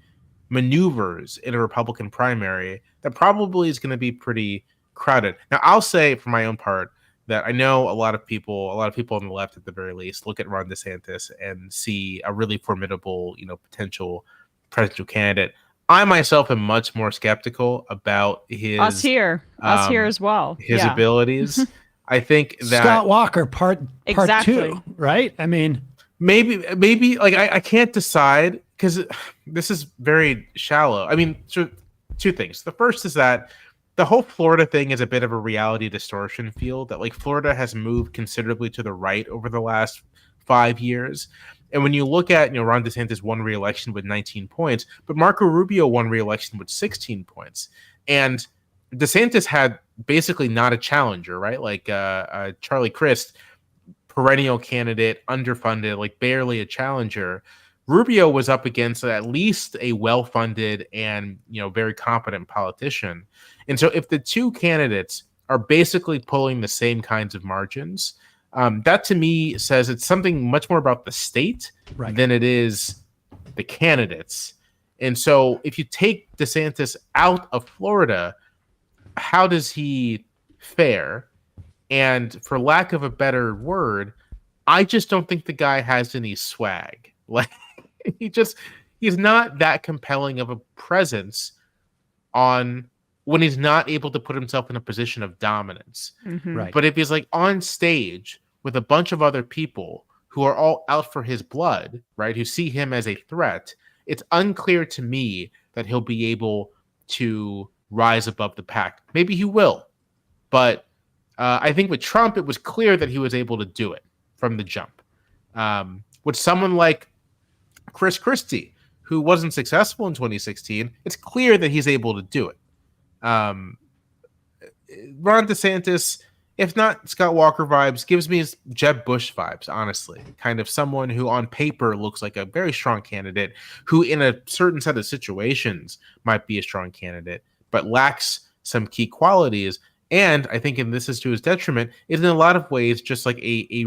maneuvers in a Republican primary that probably is going to be pretty crowded. Now, I'll say for my own part that I know a lot of people on the left at the very least look at Ron DeSantis and see a really formidable, potential presidential candidate. I myself am much more skeptical about his us here as well. His abilities. I think that Scott Walker part Exactly. 2, right? I mean, maybe like I can't decide because this is very shallow. I mean, so two things. The first is that the whole Florida thing is a bit of a reality distortion field, that like Florida has moved considerably to the right over the last 5 years. And when you look at, Ron DeSantis won re-election with 19 points, but Marco Rubio won re-election with 16 points. And DeSantis had basically not a challenger, right? Like Charlie Crist, perennial candidate, underfunded, like barely a challenger. Rubio was up against at least a well-funded and, very competent politician. And so if the two candidates are basically pulling the same kinds of margins, that to me says it's something much more about the state than it is the candidates. And so if you take DeSantis out of Florida, how does he fare? And for lack of a better word, I just don't think the guy has any swag. Like he's not that compelling of a presence when he's not able to put himself in a position of dominance. Mm-hmm. Right. But if he's like on stage with a bunch of other people who are all out for his blood, right, who see him as a threat, it's unclear to me that he'll be able to rise above the pack. Maybe he will, but I think with Trump, it was clear that he was able to do it from the jump. With someone like Chris Christie, who wasn't successful in 2016, it's clear that he's able to do it. Ron DeSantis, if not Scott Walker vibes, gives me Jeb Bush vibes, honestly. Kind of someone who on paper looks like a very strong candidate, who in a certain set of situations might be a strong candidate, but lacks some key qualities. And I think, and this is to his detriment, is in a lot of ways just like a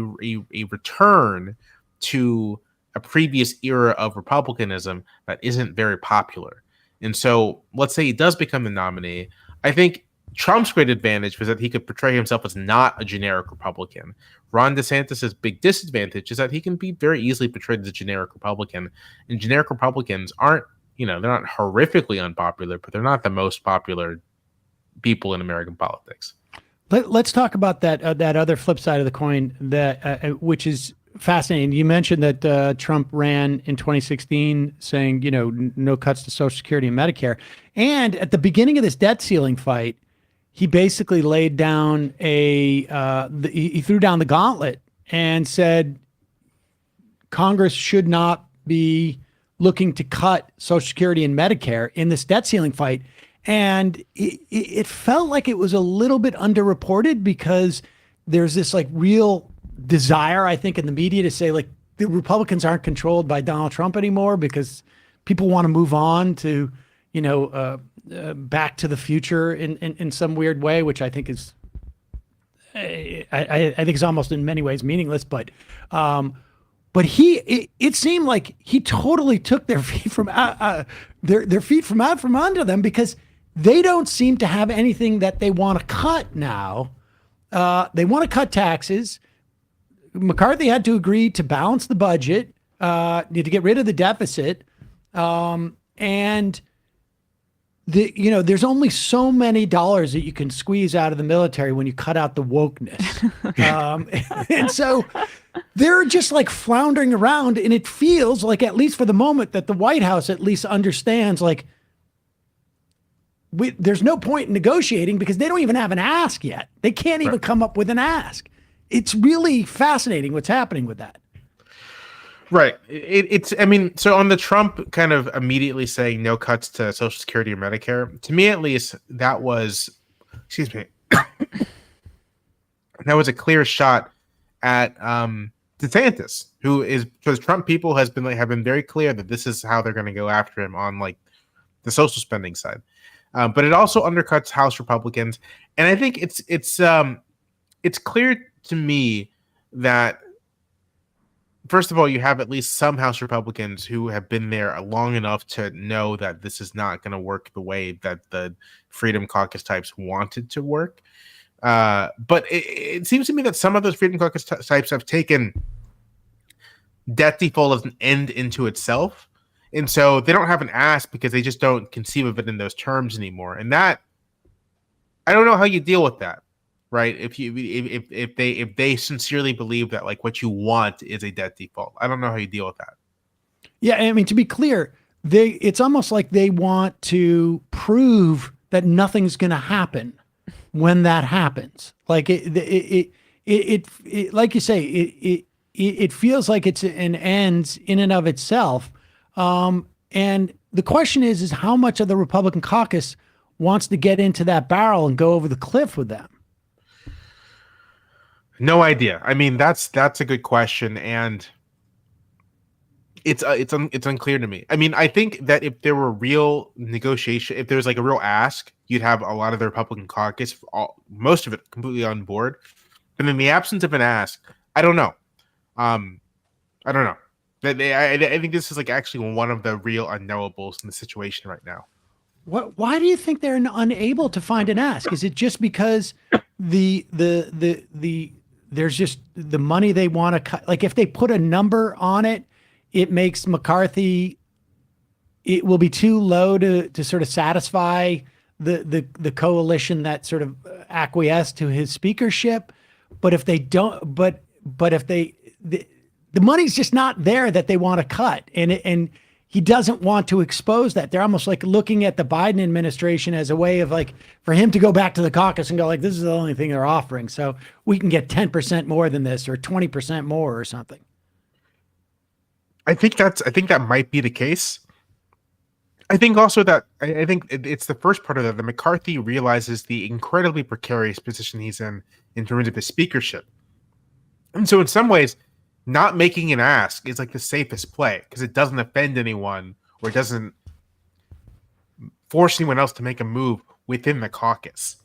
return to a previous era of republicanism that isn't very popular. And so let's say he does become the nominee. I think Trump's great advantage was that he could portray himself as not a generic Republican. Ron DeSantis' big disadvantage is that he can be very easily portrayed as a generic Republican. And generic Republicans aren't, they're not horrifically unpopular, but they're not the most popular people in American politics. Let's talk about that other flip side of the coin, which is fascinating. You mentioned that Trump ran in 2016 saying, no cuts to Social Security and Medicare. And at the beginning of this debt ceiling fight, he basically laid down he threw down the gauntlet and said Congress should not be looking to cut Social Security and Medicare in this debt ceiling fight. And it felt like it was a little bit underreported because there's this like real desire, I think, in the media to say like the Republicans aren't controlled by Donald Trump anymore because people want to move on to, Back to the Future in some weird way, which I think is I think it's almost in many ways meaningless, but it seemed like he totally took their feet from their feet from out from under them, because they don't seem to have anything that they want to cut now. They want to cut taxes. McCarthy had to agree to balance the budget, to get rid of the deficit, and there's only so many dollars that you can squeeze out of the military when you cut out the wokeness. And so they're just like floundering around, and it feels like, at least for the moment, that the White House at least understands, like, there's no point in negotiating because they don't even have an ask yet. They can't even come up with an ask. It's really fascinating what's happening with that. Right. So on the Trump kind of immediately saying no cuts to Social Security or Medicare, to me at least, that was, that was a clear shot at DeSantis, because Trump people have been very clear that this is how they're going to go after him on like the social spending side. But it also undercuts House Republicans, and I think it's clear to me that, first of all, you have at least some House Republicans who have been there long enough to know that this is not going to work the way that the Freedom Caucus types wanted to work. But it seems to me that some of those Freedom Caucus types have taken debt default as an end into itself. And so they don't have an ask because they just don't conceive of it in those terms anymore. And that, I don't know how you deal with that, right? If they sincerely believe that like what you want is a debt default, I don't know how you deal with that. Yeah, I mean, to be clear, it's almost like they want to prove that nothing's going to happen when that happens. Like it like you say, it feels like it's an end in and of itself. And the question is how much of the Republican caucus wants to get into that barrel and go over the cliff with them? No idea. I mean, that's a good question, and it's unclear to me. I mean, I think that if there were real negotiation, if there was like a real ask, you'd have a lot of the Republican caucus, most of it completely on board. And in the absence of an ask, I don't know. I don't know. I think this is like actually one of the real unknowables in the situation right now. Why do you think they're unable to find an ask? Is it just because there's just the money they want to cut? Like if they put a number on it, it makes McCarthy, it will be too low to sort of satisfy the coalition that sort of acquiesced to his speakership. But if they don't, but if the money's just not there that they want to cut, and he doesn't want to expose that. They're almost like looking at the Biden administration as a way of like for him to go back to the caucus and go like, this is the only thing they're offering, so we can get 10% more than this or 20% more or something. I think that might be the case. I think also that I think it's the first part of that. The McCarthy realizes the incredibly precarious position he's in terms of his speakership, and so in some ways, not making an ask is like the safest play because it doesn't offend anyone or it doesn't force anyone else to make a move within the caucus.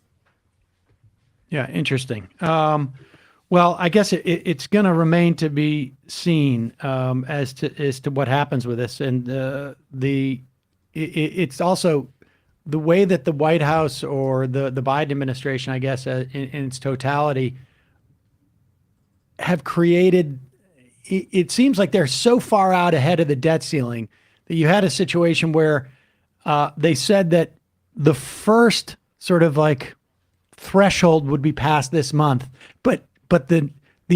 Yeah, interesting. Well, I guess it's going to remain to be seen as to what happens with this, and it's also the way that the White House or the Biden administration, I guess, in its totality, have created. It seems like they're so far out ahead of the debt ceiling that you had a situation where they said that the first sort of like threshold would be passed this month, but the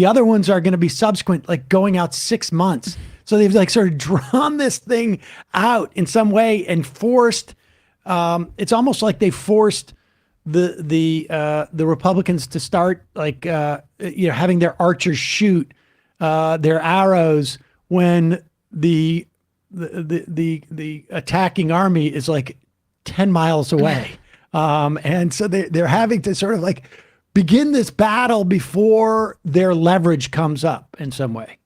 other ones are going to be subsequent, like going out 6 months. So they've like sort of drawn this thing out in some way and forced. It's almost like they forced the Republicans to start like having their archers shoot their arrows when the attacking army is like 10 miles away. And so they're having to sort of like begin this battle before their leverage comes up in some way.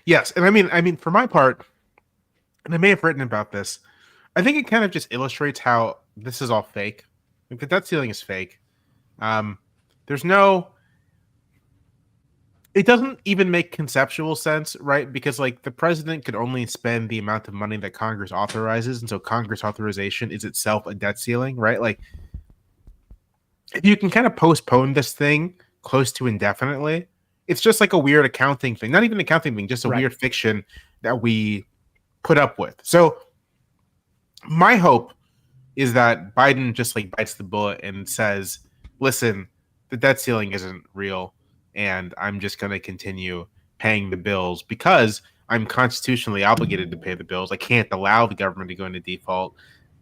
Yes. And I mean, for my part, and I may have written about this, I think it kind of just illustrates how this is all fake. Like the debt ceiling is fake. There's no It doesn't even make conceptual sense, right? Because like the president could only spend the amount of money that Congress authorizes, and so Congress authorization is itself a debt ceiling, right? Like if you can kind of postpone this thing close to indefinitely, it's just like a weird accounting thing. Not even an accounting thing, just a weird fiction that we put up with. So my hope is that Biden just like bites the bullet and says, listen, the debt ceiling isn't real, and I'm just going to continue paying the bills because I'm constitutionally obligated to pay the bills. I can't allow the government to go into default.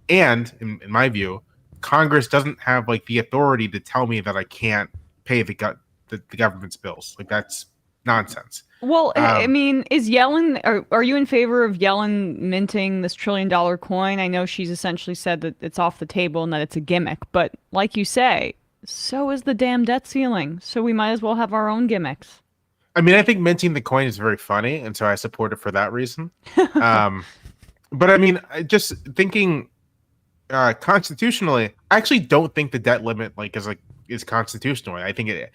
And in my view, Congress doesn't have like the authority to tell me that I can't pay the government's bills. Like that's nonsense. Well, I mean, is Yellen, are you in favor of Yellen minting this $1 trillion coin? I know she's essentially said that it's off the table and that it's a gimmick, but like you say, so is the damn debt ceiling. So we might as well have our own gimmicks. I mean, I think minting the coin is very funny, and so I support it for that reason. But I mean, just thinking constitutionally, I actually don't think the debt limit is constitutional. I think it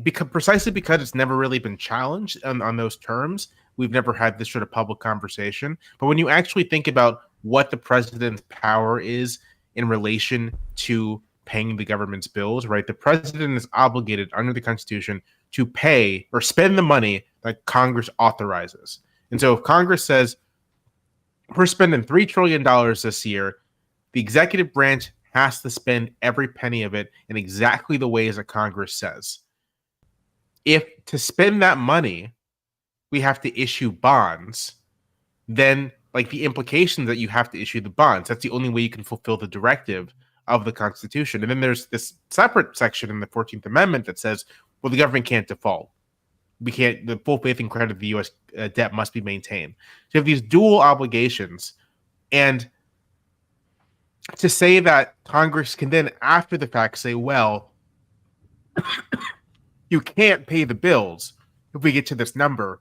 because precisely because it's never really been challenged on those terms. We've never had this sort of public conversation. But when you actually think about what the president's power is in relation to paying the government's bills, right? The president is obligated under the Constitution to pay or spend the money that Congress authorizes. And so if Congress says we're spending $3 trillion this year, the executive branch has to spend every penny of it in exactly the ways that Congress says. If to spend that money, we have to issue bonds, then like the implication that you have to issue the bonds, that's the only way you can fulfill the directive of the Constitution. And then there's this separate section in the 14th Amendment that says, well, the government can't default. The full faith and credit of the U.S. Debt must be maintained. So you have these dual obligations. And to say that Congress can then, after the fact, say, well, you can't pay the bills if we get to this number,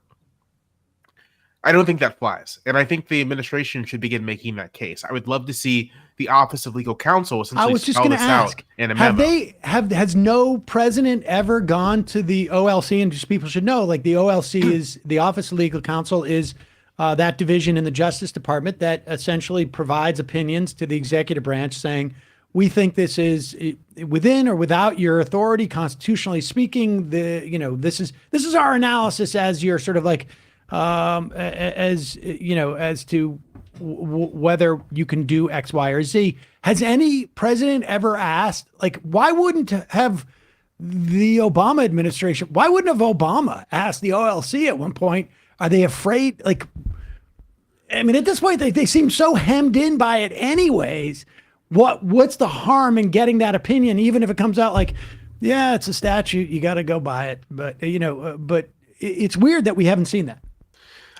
I don't think that flies. And I think the administration should begin making that case. I would love to see the Office of Legal Counsel essentially spell this out in a memo. Has no president ever gone to the OLC? And just people should know, like the OLC is the Office of Legal Counsel is that division in the Justice Department that essentially provides opinions to the executive branch saying, we think this is within or without your authority, constitutionally speaking. This is our analysis as your sort of like as to whether you can do X, Y, or Z. Has any president ever asked, like, why wouldn't have the Obama administration? Why wouldn't have Obama asked the OLC at one point? Are they afraid? Like, I mean, at this point, they seem so hemmed in by it anyways. What's the harm in getting that opinion, even if it comes out like, yeah, it's a statute, you got to go by it. But, but it's weird that we haven't seen that.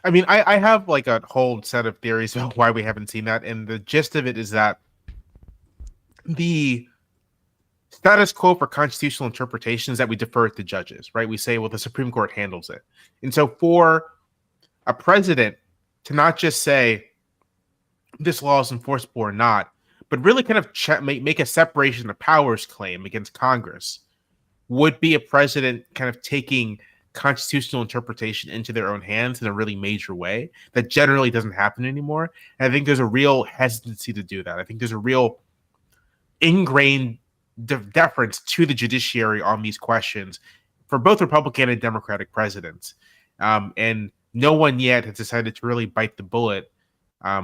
I mean, I have like a whole set of theories about why we haven't seen that. And the gist of it is that the status quo for constitutional interpretation is that we defer it to judges, right? We say, well, the Supreme Court handles it. And so for a president to not just say this law is enforceable or not, but really kind of make a separation of powers claim against Congress would be a president kind of taking constitutional interpretation into their own hands in a really major way that generally doesn't happen anymore. And I think there's a real hesitancy to do that. I think there's a real ingrained deference to the judiciary on these questions for both Republican and Democratic presidents. And no one yet has decided to really bite the bullet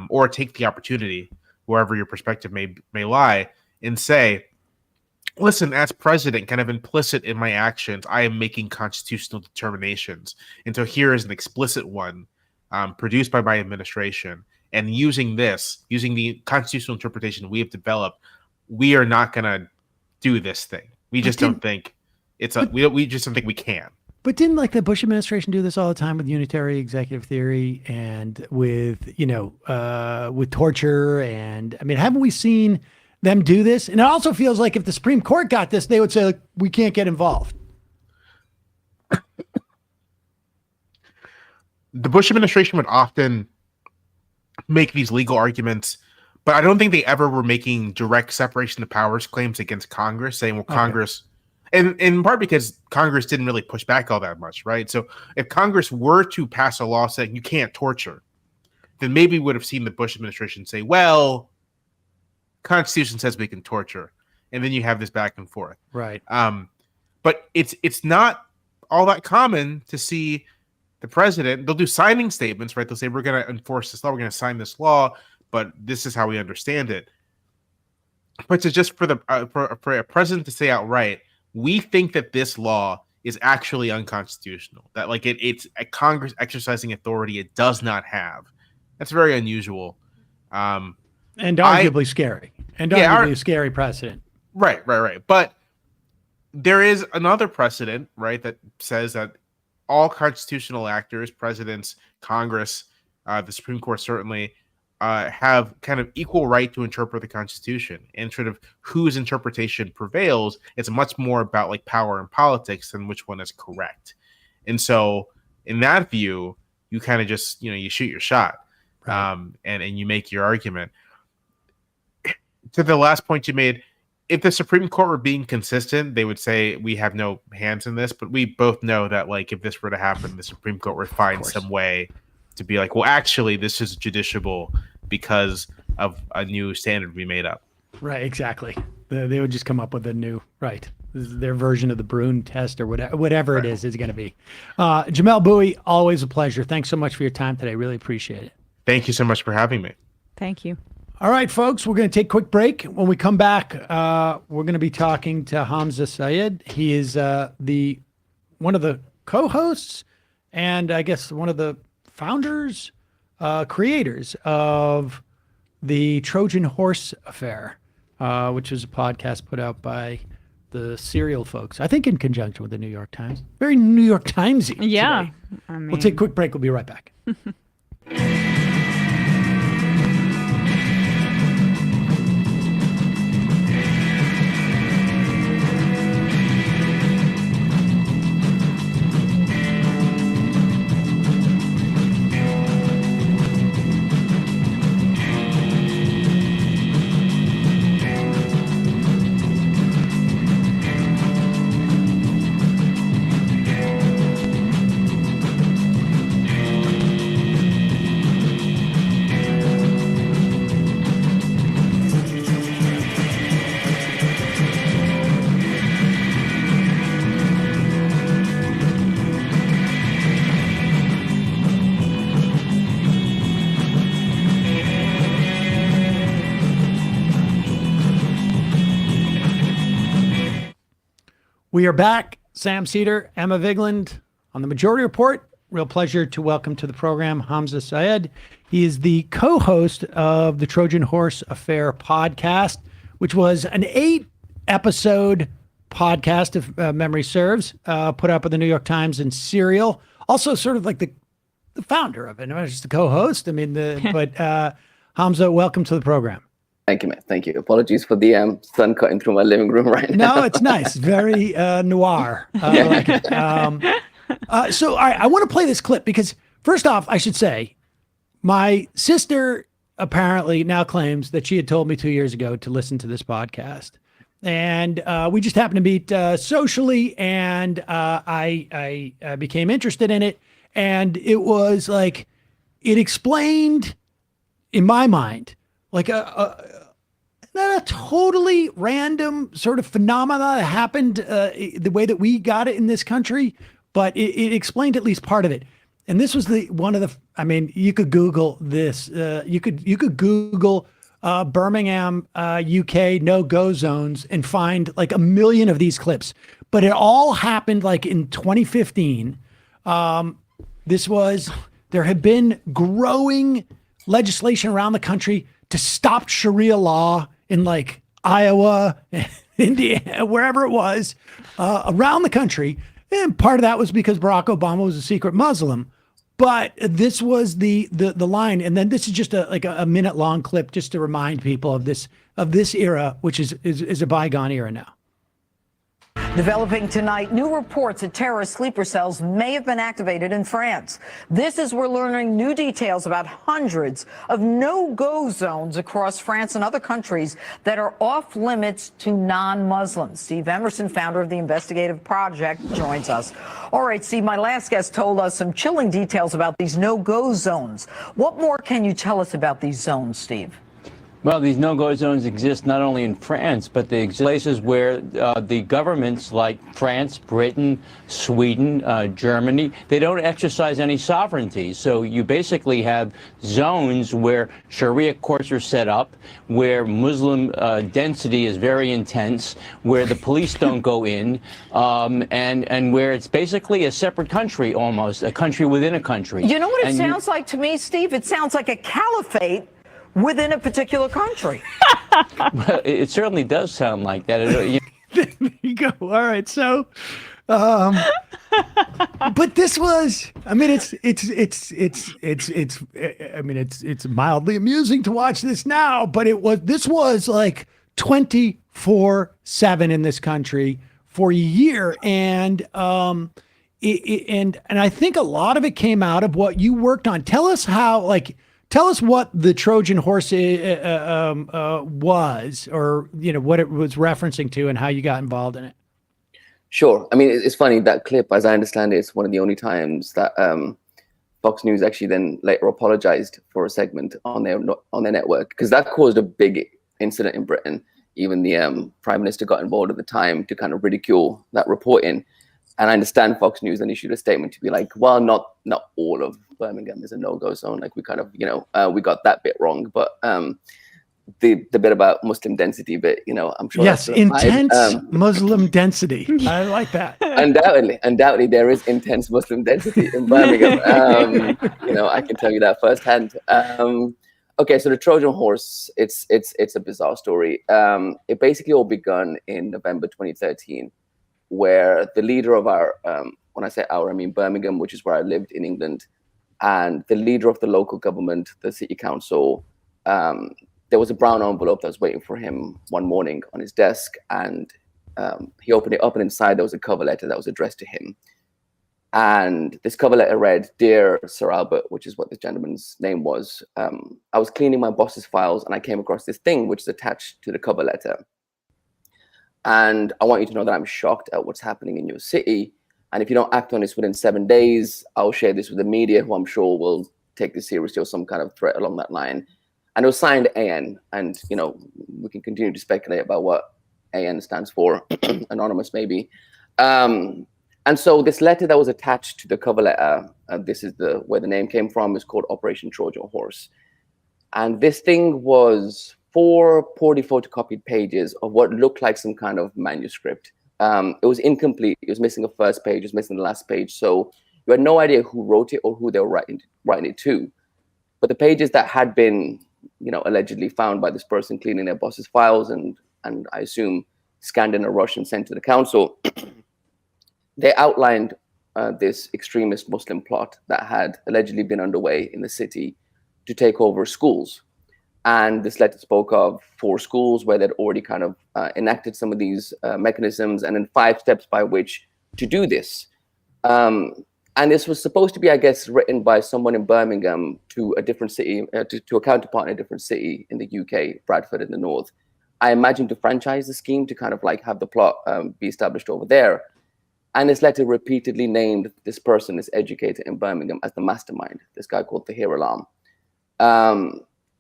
or take the opportunity, wherever your perspective may lie, and say, listen, as president, kind of implicit in my actions, I am making constitutional determinations. And so here is an explicit one produced by my administration. And using the constitutional interpretation we have developed, we are not going to do this thing. We just don't think we just don't think we can. But didn't like the Bush administration do this all the time with unitary executive theory and with torture? And I mean, haven't we seen them do this? And it also feels like if the Supreme Court got this, they would say, like, we can't get involved. The Bush administration would often make these legal arguments, but I don't think they ever were making direct separation of powers claims against Congress, saying, well, Congress, And in part because Congress didn't really push back all that much, right? So if Congress were to pass a law saying you can't torture, then maybe we would have seen the Bush administration say, well, Constitution says we can torture. And then you have this back and forth. Right. But it's not all that common to see the president. They'll do signing statements, right? They'll say, we're going to enforce this law. We're going to sign this law, but this is how we understand it. But to just for a president to say outright, we think that this law is actually unconstitutional, that like it's a Congress exercising authority it does not have. That's very unusual. And arguably scary. And arguably a scary precedent. Right. But there is another precedent, right, that says that all constitutional actors, presidents, Congress, the Supreme Court certainly, have kind of equal right to interpret the Constitution, and sort of whose interpretation prevails. It's much more about like power and politics than which one is correct. And so in that view, you kind of just, you shoot your shot, right. And you make your argument. To the last point you made, if the Supreme Court were being consistent, they would say we have no hands in this, but we both know that like if this were to happen, the Supreme Court would find some way to be like, well, actually, this is judiciable because of a new standard we made up. Right, exactly. They would just come up with a new, right. This is their version of the Brune test or whatever it is going to be. Jamelle Bouie, always a pleasure. Thanks so much for your time today. Really appreciate it. Thank you so much for having me. Thank you. All right, folks, we're going to take a quick break. When we come back, we're going to be talking to Hamza Syed. He is one of the co-hosts and I guess one of the founders, creators of the Trojan Horse Affair, which is a podcast put out by the Serial folks, I think in conjunction with the New York Times. Very New York Timesy. Yeah. Today. We'll take a quick break. We'll be right back. We are back. Sam Seder, Emma Vigland on the Majority Report. Real pleasure to welcome to the program Hamza Syed. He is the co-host of the Trojan Horse Affair podcast, which was an 8-episode podcast, if memory serves, put up by the New York Times and Serial. Also sort of like the founder of it, not just the co-host. I mean, but Hamza, welcome to the program. Thank you, man. Thank you. Apologies for the sun cutting through my living room right now. No, it's nice. Very noir. I like it. So I want to play this clip because, first off, I should say, my sister apparently now claims that she had told me 2 years ago to listen to this podcast. And we just happened to meet socially, and I became interested in it. And it was like, it explained, in my mind, like not a totally random sort of phenomena that happened the way that we got it in this country, but it explained at least part of it. And this was I mean, you could Google this. You could Google Birmingham, UK no-go zones and find like 1 million of these clips. But it all happened like in 2015. There had been growing legislation around the country to stop Sharia law in like Iowa, Indiana, wherever it was, around the country. And part of that was because Barack Obama was a secret Muslim. But this was the line. And then this is just a minute long clip just to remind people of this era, which is a bygone era now. Developing tonight, new reports that terrorist sleeper cells may have been activated in France. This is we're learning new details about hundreds of no-go zones across France and other countries that are off limits to non-Muslims. Steve Emerson, founder of the investigative project, joins us. All right, Steve, my last guest told us some chilling details about these no-go zones. What more can you tell us about these zones, Steve? Well, these no-go zones exist not only in France, but they exist places where the governments like France, Britain, Sweden, Germany, they don't exercise any sovereignty. So you basically have zones where Sharia courts are set up, where Muslim density is very intense, where the police don't go in, and where it's basically a separate country almost, a country within a country. You know what it sounds like to me, Steve? It sounds like a caliphate within a particular country. Well, it certainly does sound like that. There you go. All right. So, but this was, I mean, it's mildly amusing to watch this now, but this was like 24/7 in this country for a year. And, and I think a lot of it came out of what you worked on. Tell us what the Trojan Horse was, or what it was referencing to, and how you got involved in it. Sure. I mean, it's funny, that clip, as I understand it, it's one of the only times that Fox News actually then later apologized for a segment on their network, because that caused a big incident in Britain. Even the Prime Minister got involved at the time to kind of ridicule that reporting. And I understand Fox News then issued a statement to be like, well, not all of Birmingham is a no-go zone. Like, we kind of, we got that bit wrong. But the bit about Muslim density bit, I'm sure. Yes, intense Muslim density. I like that. Undoubtedly, there is intense Muslim density in Birmingham. I can tell you that firsthand. Okay, so the Trojan Horse, it's a bizarre story. It basically all begun in November 2013. Where the leader of our, when I say our, I mean Birmingham, which is where I lived in England, and the leader of the local government, the city council, there was a brown envelope that was waiting for him one morning on his desk, and he opened it up, and inside there was a cover letter that was addressed to him. And this cover letter read, "Dear Sir Albert," which is what this gentleman's name was. I was cleaning my boss's files, and I came across this thing which is attached to the cover letter. And I want you to know that I'm shocked at what's happening in your city. And if you don't act on this within 7 days, I'll share this with the media, who I'm sure will take this seriously, or some kind of threat along that line. And it was signed AN. And, we can continue to speculate about what AN stands for, anonymous maybe. And so this letter that was attached to the cover letter, this is where the name came from, is called Operation Trojan Horse. And this thing was 4 poorly photocopied pages of what looked like some kind of manuscript. It was incomplete. It was missing a first page. It was missing the last page. So you had no idea who wrote it or who they were writing it to. But the pages that had been, allegedly found by this person cleaning their boss's files and I assume scanned in a rush and sent to the council, they outlined this extremist Muslim plot that had allegedly been underway in the city to take over schools. And this letter spoke of 4 schools where they'd already kind of enacted some of these mechanisms, and then 5 steps by which to do this. And this was supposed to be, I guess, written by someone in Birmingham to a different city, to a counterpart in a different city in the UK, Bradford in the north. I imagine to franchise the scheme, to kind of like have the plot be established over there. And this letter repeatedly named this person, this educator in Birmingham, as the mastermind, this guy called Tahir Alam.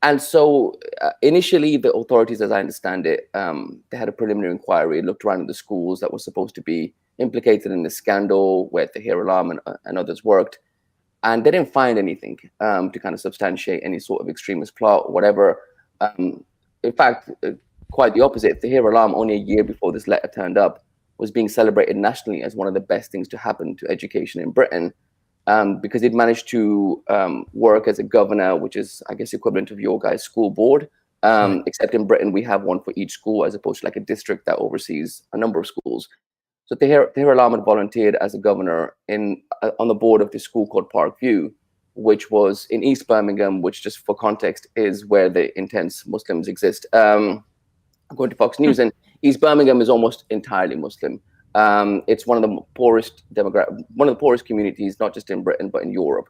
And so initially, the authorities, as I understand it, they had a preliminary inquiry, looked around at the schools that were supposed to be implicated in the scandal where Tahir Alam and others worked. And they didn't find anything to kind of substantiate any sort of extremist plot or whatever. In fact, quite the opposite. Tahir Alam, only a year before this letter turned up, was being celebrated nationally as one of the best things to happen to education in Britain. Because he'd managed to work as a governor, which is, I guess, equivalent of your guys' school board. Except in Britain, we have one for each school, as opposed to like a district that oversees a number of schools. So Tahir Alam had volunteered as a governor on the board of this school called Parkview, which was in East Birmingham, which, just for context, is where the intense Muslims exist. According to Fox News, and East Birmingham is almost entirely Muslim. It's one of the poorest communities, not just in Britain but in Europe,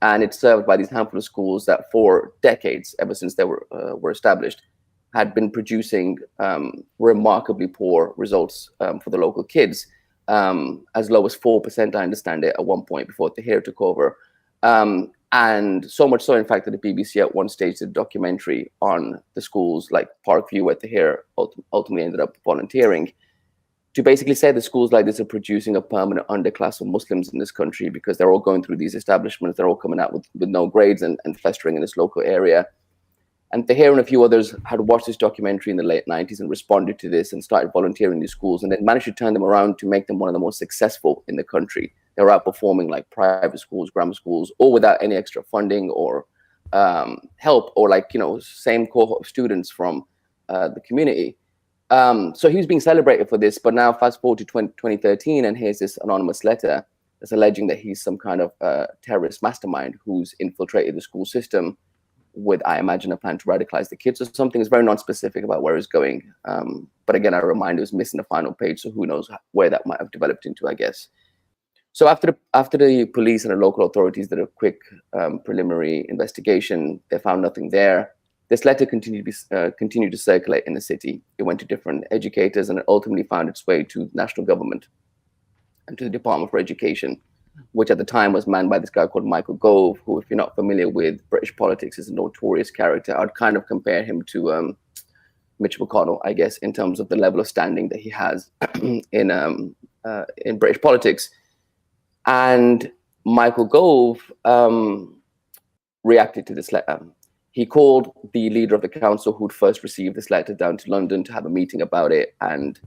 and it's served by these handful of schools that, for decades, ever since they were established, had been producing remarkably poor results for the local kids, as low as 4%, I understand it, at one point before Tahir took over. And so much so, in fact, that the BBC at one stage did a documentary on the schools like Parkview, where Tahir ultimately ended up volunteering, to basically say that schools like this are producing a permanent underclass of Muslims in this country because they're all going through these establishments, they're all coming out with no grades and festering in this local area. And Tahir and a few others had watched this documentary in the late 90s and responded to this and started volunteering in these schools, and then managed to turn them around to make them one of the most successful in the country. They were outperforming like private schools, grammar schools, all without any extra funding or help, or like, same cohort of students from the community. So he was being celebrated for this, but now fast forward to 2013, and here's this anonymous letter that's alleging that he's some kind of terrorist mastermind who's infiltrated the school system with, I imagine, a plan to radicalize the kids or something. It's very non-specific about where it's going. But again, I remind, it was missing the final page, so who knows where that might have developed into, I guess. So after the police and the local authorities did a quick preliminary investigation, they found nothing there. This letter continued to circulate in the city. It went to different educators, and it ultimately found its way to the national government and to the Department for Education, which at the time was manned by this guy called Michael Gove, who, if you're not familiar with British politics, is a notorious character. I'd kind of compare him to Mitch McConnell, I guess, in terms of the level of standing that he has in British politics. And Michael Gove reacted to this letter. He called the leader of the council who'd first received this letter down to London to have a meeting about it. And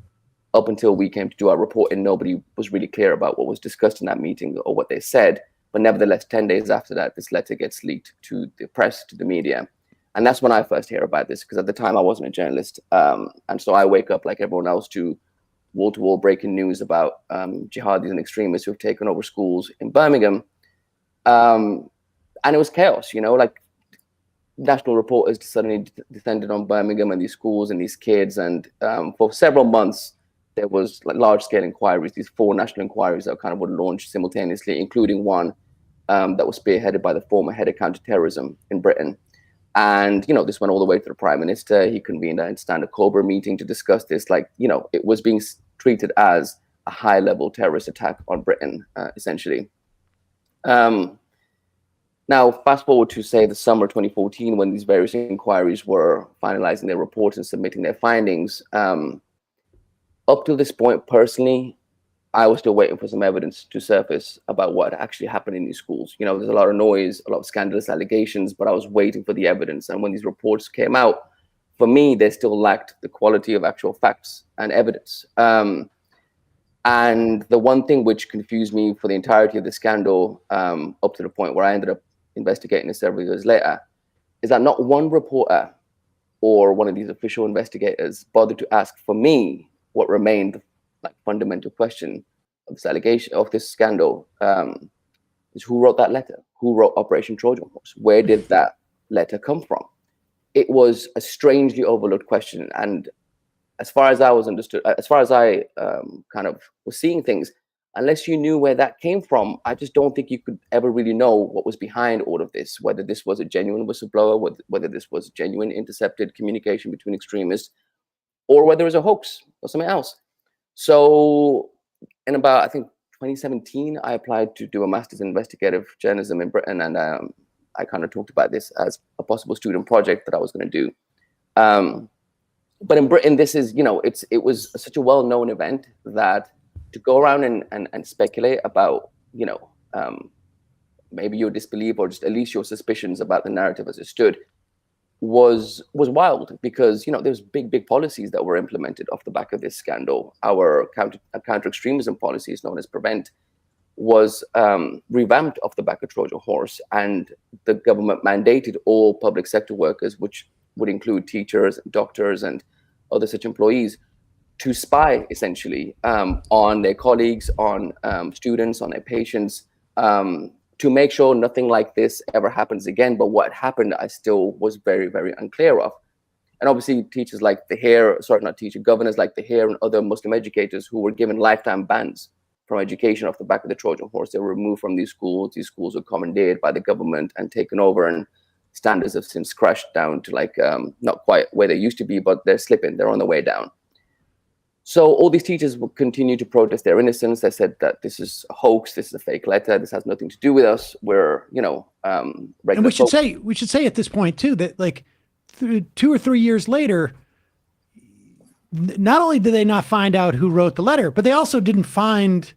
up until we came to do our reporting, nobody was really clear about what was discussed in that meeting or what they said. But nevertheless, 10 days after that, this letter gets leaked to the press, to the media. And that's when I first hear about this, because at the time I wasn't a journalist. And so I wake up like everyone else to wall-to-wall breaking news about jihadis and extremists who've taken over schools in Birmingham. And it was chaos, like national reporters suddenly descended on Birmingham and these schools and these kids. And for several months, there was like large-scale inquiries, these 4 national inquiries that kind of would launch simultaneously, including one that was spearheaded by the former head of counterterrorism in Britain. And, this went all the way to the Prime Minister. He convened a Standard Cobra meeting to discuss this. It was being treated as a high-level terrorist attack on Britain, essentially. Now, fast forward to, say, the summer 2014, when these various inquiries were finalizing their reports and submitting their findings. Up to this point, personally, I was still waiting for some evidence to surface about what actually happened in these schools. There's a lot of noise, a lot of scandalous allegations, but I was waiting for the evidence. And when these reports came out, for me, they still lacked the quality of actual facts and evidence. And the one thing which confused me for the entirety of the scandal, up to the point where I ended up investigating it several years later, is that not one reporter or one of these official investigators bothered to ask for me what remained like fundamental question of this allegation, of this scandal, is who wrote that letter? Who wrote Operation Trojan Horse? Where did that letter come from? It was a strangely overlooked question. And as far as I was understood, as far as I kind of was seeing things, unless you knew where that came from, I just don't think you could ever really know what was behind all of this, whether this was a genuine whistleblower, whether this was genuine intercepted communication between extremists, or whether it was a hoax or something else. So in about, I think, 2017, I applied to do a master's in investigative journalism in Britain, and I kind of talked about this as a possible student project that I was going to do. But in Britain, this is, it was such a well-known event that to go around and speculate about, maybe your disbelief or just at least your suspicions about the narrative as it stood was wild, because there's big policies that were implemented off the back of this scandal. Our counter extremism policies, known as Prevent, was revamped off the back of Trojan Horse, and the government mandated all public sector workers, which would include teachers, doctors, and other such employees, to spy essentially on their colleagues, on students, on their patients, to make sure nothing like this ever happens again. But what happened, I still was very, very unclear of. And obviously teachers like governors like the Hair and other Muslim educators who were given lifetime bans from education off the back of the Trojan Horse. They were removed from these schools. These schools were commandeered by the government and taken over, and standards have since crashed down to like not quite where they used to be, but they're slipping. They're on the way down. So all these teachers will continue to protest their innocence. They said that this is a hoax, this is a fake letter, this has nothing to do with us. We're, and we should say at this point too that like 2 or 3 years later, not only did they not find out who wrote the letter, but they also didn't find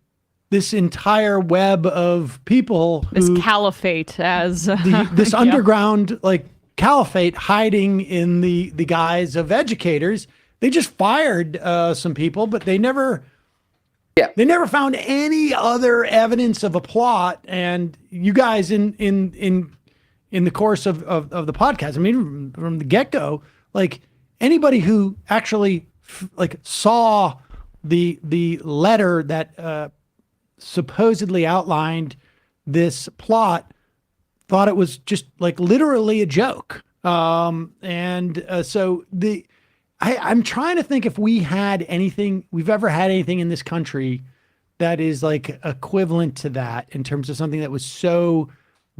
this entire web of people, this caliphate, as this underground like caliphate hiding in the guise of educators. They just fired some people, but they never found any other evidence of a plot. And you guys in the course of the podcast, I mean, from the get-go, like anybody who actually saw the letter that supposedly outlined this plot thought it was just like literally a joke. So I'm trying to think if we've ever had anything in this country that is like equivalent to that in terms of something that was so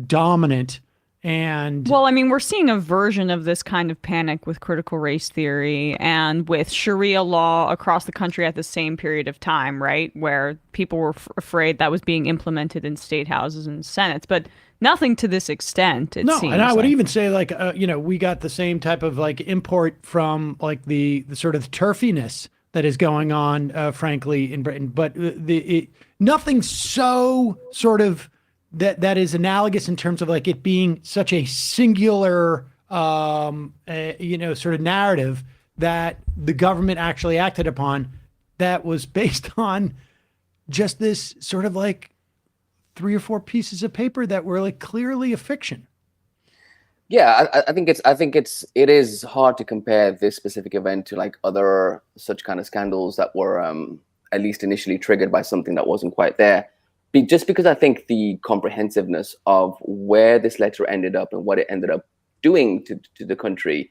dominant. And well, I mean, we're seeing a version of this kind of panic with critical race theory and with Sharia law across the country at the same period of time, right? Where people were afraid that was being implemented in state houses and senates, but nothing to this extent. It seems and I would even say like, we got the same type of like import from like the sort of turfiness that is going on, frankly, in Britain, but nothing so sort of that is analogous in terms of like it being such a singular, sort of narrative that the government actually acted upon that was based on just this sort of like 3 or 4 pieces of paper that were like clearly a fiction. Yeah, I think it is hard to compare this specific event to like other such kind of scandals that were at least initially triggered by something that wasn't quite there. Just because I think the comprehensiveness of where this letter ended up and what it ended up doing to the country,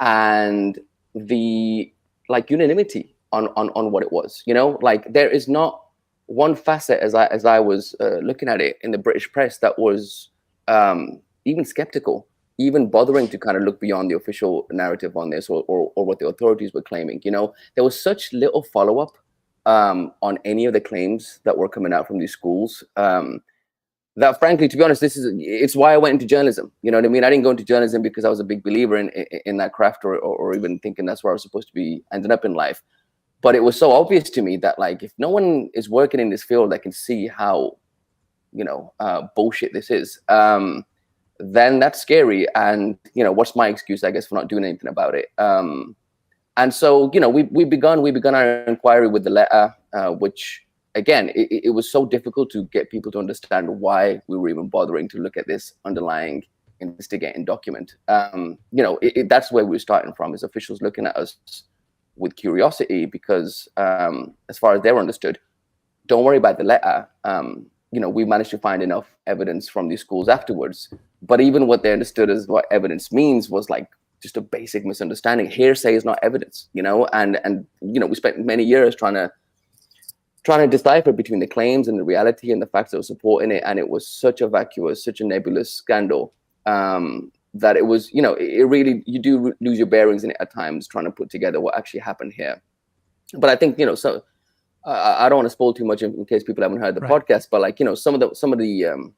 and the like unanimity on what it was, like there is not one facet as I was looking at it in the British press that was even skeptical, even bothering to kind of look beyond the official narrative on this or what the authorities were claiming. There was such little follow-up on any of the claims that were coming out from these schools, that frankly, to be honest, it's why I went into journalism. You know what I mean? I didn't go into journalism because I was a big believer in that craft or even thinking that's where I was supposed to be ending up in life. But it was so obvious to me that like, if no one is working in this field that can see how, bullshit this is, then that's scary. And, what's my excuse, I guess, for not doing anything about it? And so, we begun our inquiry with the letter, which, again, it was so difficult to get people to understand why we were even bothering to look at this underlying investigating document. That's where we were starting from, is officials looking at us with curiosity because, as far as they're understood, don't worry about the letter. We managed to find enough evidence from these schools afterwards. But even what they understood as what evidence means was like, just a basic misunderstanding. Hearsay is not evidence, and we spent many years trying to decipher between the claims and the reality and the facts that were supporting it. And it was such a vacuous, such a nebulous scandal that it was, it really, you do lose your bearings in it at times trying to put together what actually happened here. But I think, so I don't want to spoil too much in case people haven't heard the podcast, but like, some of the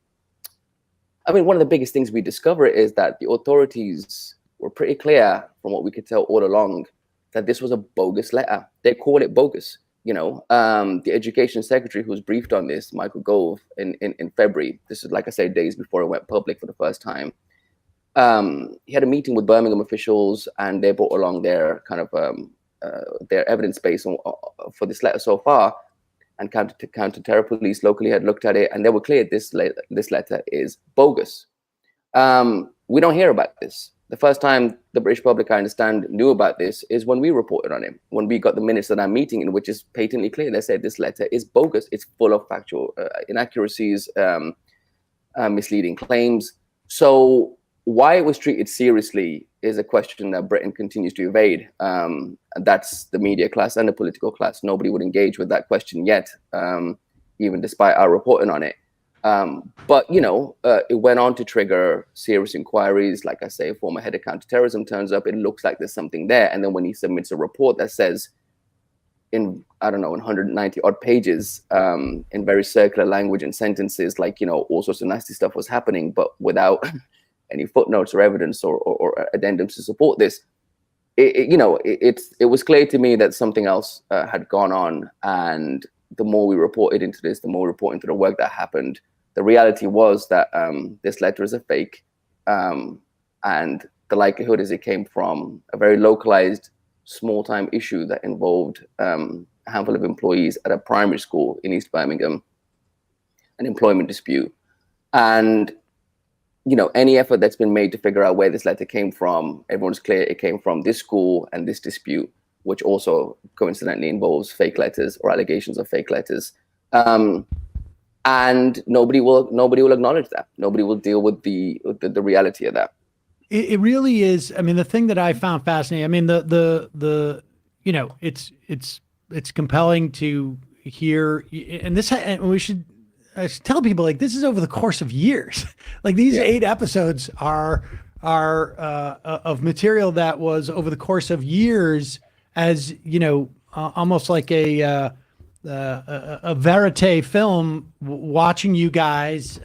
one of the biggest things we discover is that the authorities were pretty clear from what we could tell all along that this was a bogus letter. They call it bogus. The education secretary who was briefed on this, Michael Gove, in February, this is, like I say, days before it went public for the first time. He had a meeting with Birmingham officials and they brought along their kind of their evidence base for this letter so far. And counter-terror police locally had looked at it and they were clear this letter is bogus. We don't hear about this. The first time the British public, I understand, knew about this is when we reported on it, when we got the minutes of that meeting, in which is patently clear. They said this letter is bogus. It's full of factual inaccuracies, misleading claims. So why it was treated seriously is a question that Britain continues to evade. And that's the media class and the political class. Nobody would engage with that question yet, even despite our reporting on it. But, it went on to trigger serious inquiries. Like I say, a former head of counterterrorism turns up. It looks like there's something there. And then when he submits a report that says in 190 odd pages, in very circular language and sentences, like, all sorts of nasty stuff was happening, but without any footnotes or evidence or addendums to support this, it was clear to me that something else had gone on. And the more we reported into this, the more we reported into the work that happened. The reality was that this letter is a fake, and the likelihood is it came from a very localized, small-time issue that involved a handful of employees at a primary school in East Birmingham, an employment dispute. And any effort that's been made to figure out where this letter came from, everyone's clear it came from this school and this dispute, which also coincidentally involves fake letters or allegations of fake letters. And nobody will acknowledge that. Nobody will deal with the reality of that. It really is. I mean, the thing that I found fascinating, I mean, it's compelling to hear, and we should tell people, like, this is over the course of years. Like, these 8 episodes are of material that was over the course of years, as almost like a verite film, watching you guys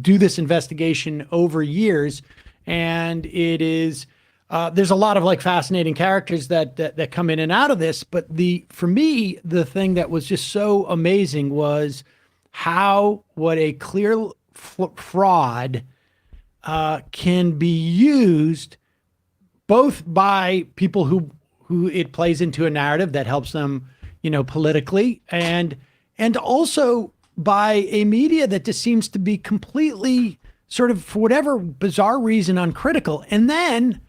do this investigation over years. And it is there's a lot of like fascinating characters that come in and out of this, but for me the thing that was just so amazing was what a clear fraud can be used both by people who it plays into a narrative that helps them politically, and also by a media that just seems to be completely sort of, for whatever bizarre reason, uncritical. And then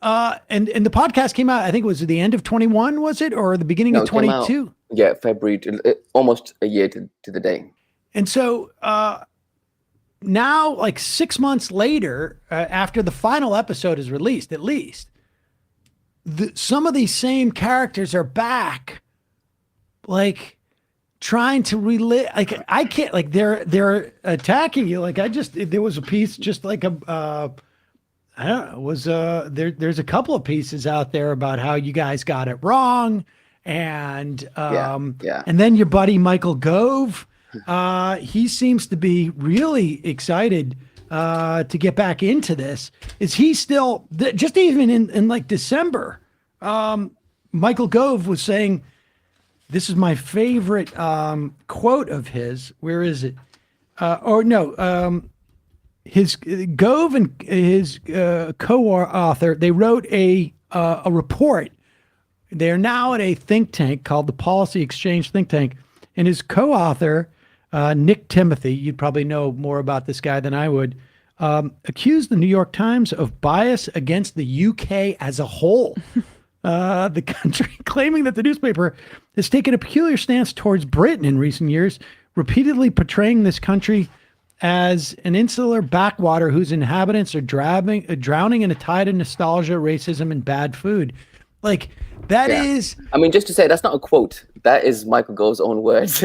and the podcast came out, I think it was at the end of 21, was it, or the beginning of 22? Yeah, February, almost a year to the day. And so now, like 6 months later, after the final episode is released, at least, some of these same characters are back, like trying to relive. Like, I can't, like, they're attacking you. Like, there was a piece just like I don't know, it was there's a couple of pieces out there about how you guys got it wrong, and and then your buddy Michael Gove, he seems to be really excited to get back into this. Is he still just even in like December? Michael Gove was saying, this is my favorite quote of his. Where is it? His Gove and his co-author, they wrote a report. They're now at a think tank called the Policy Exchange Think Tank, and his co-author, Nick Timothy, you'd probably know more about this guy than I would, accused the New York Times of bias against the UK as a whole. The country, claiming that the newspaper has taken a peculiar stance towards Britain in recent years, repeatedly portraying this country as an insular backwater whose inhabitants are drowning in a tide of nostalgia, racism, and bad food. Like, that is... I mean, just to say, that's not a quote. That is Michael Gove's own words.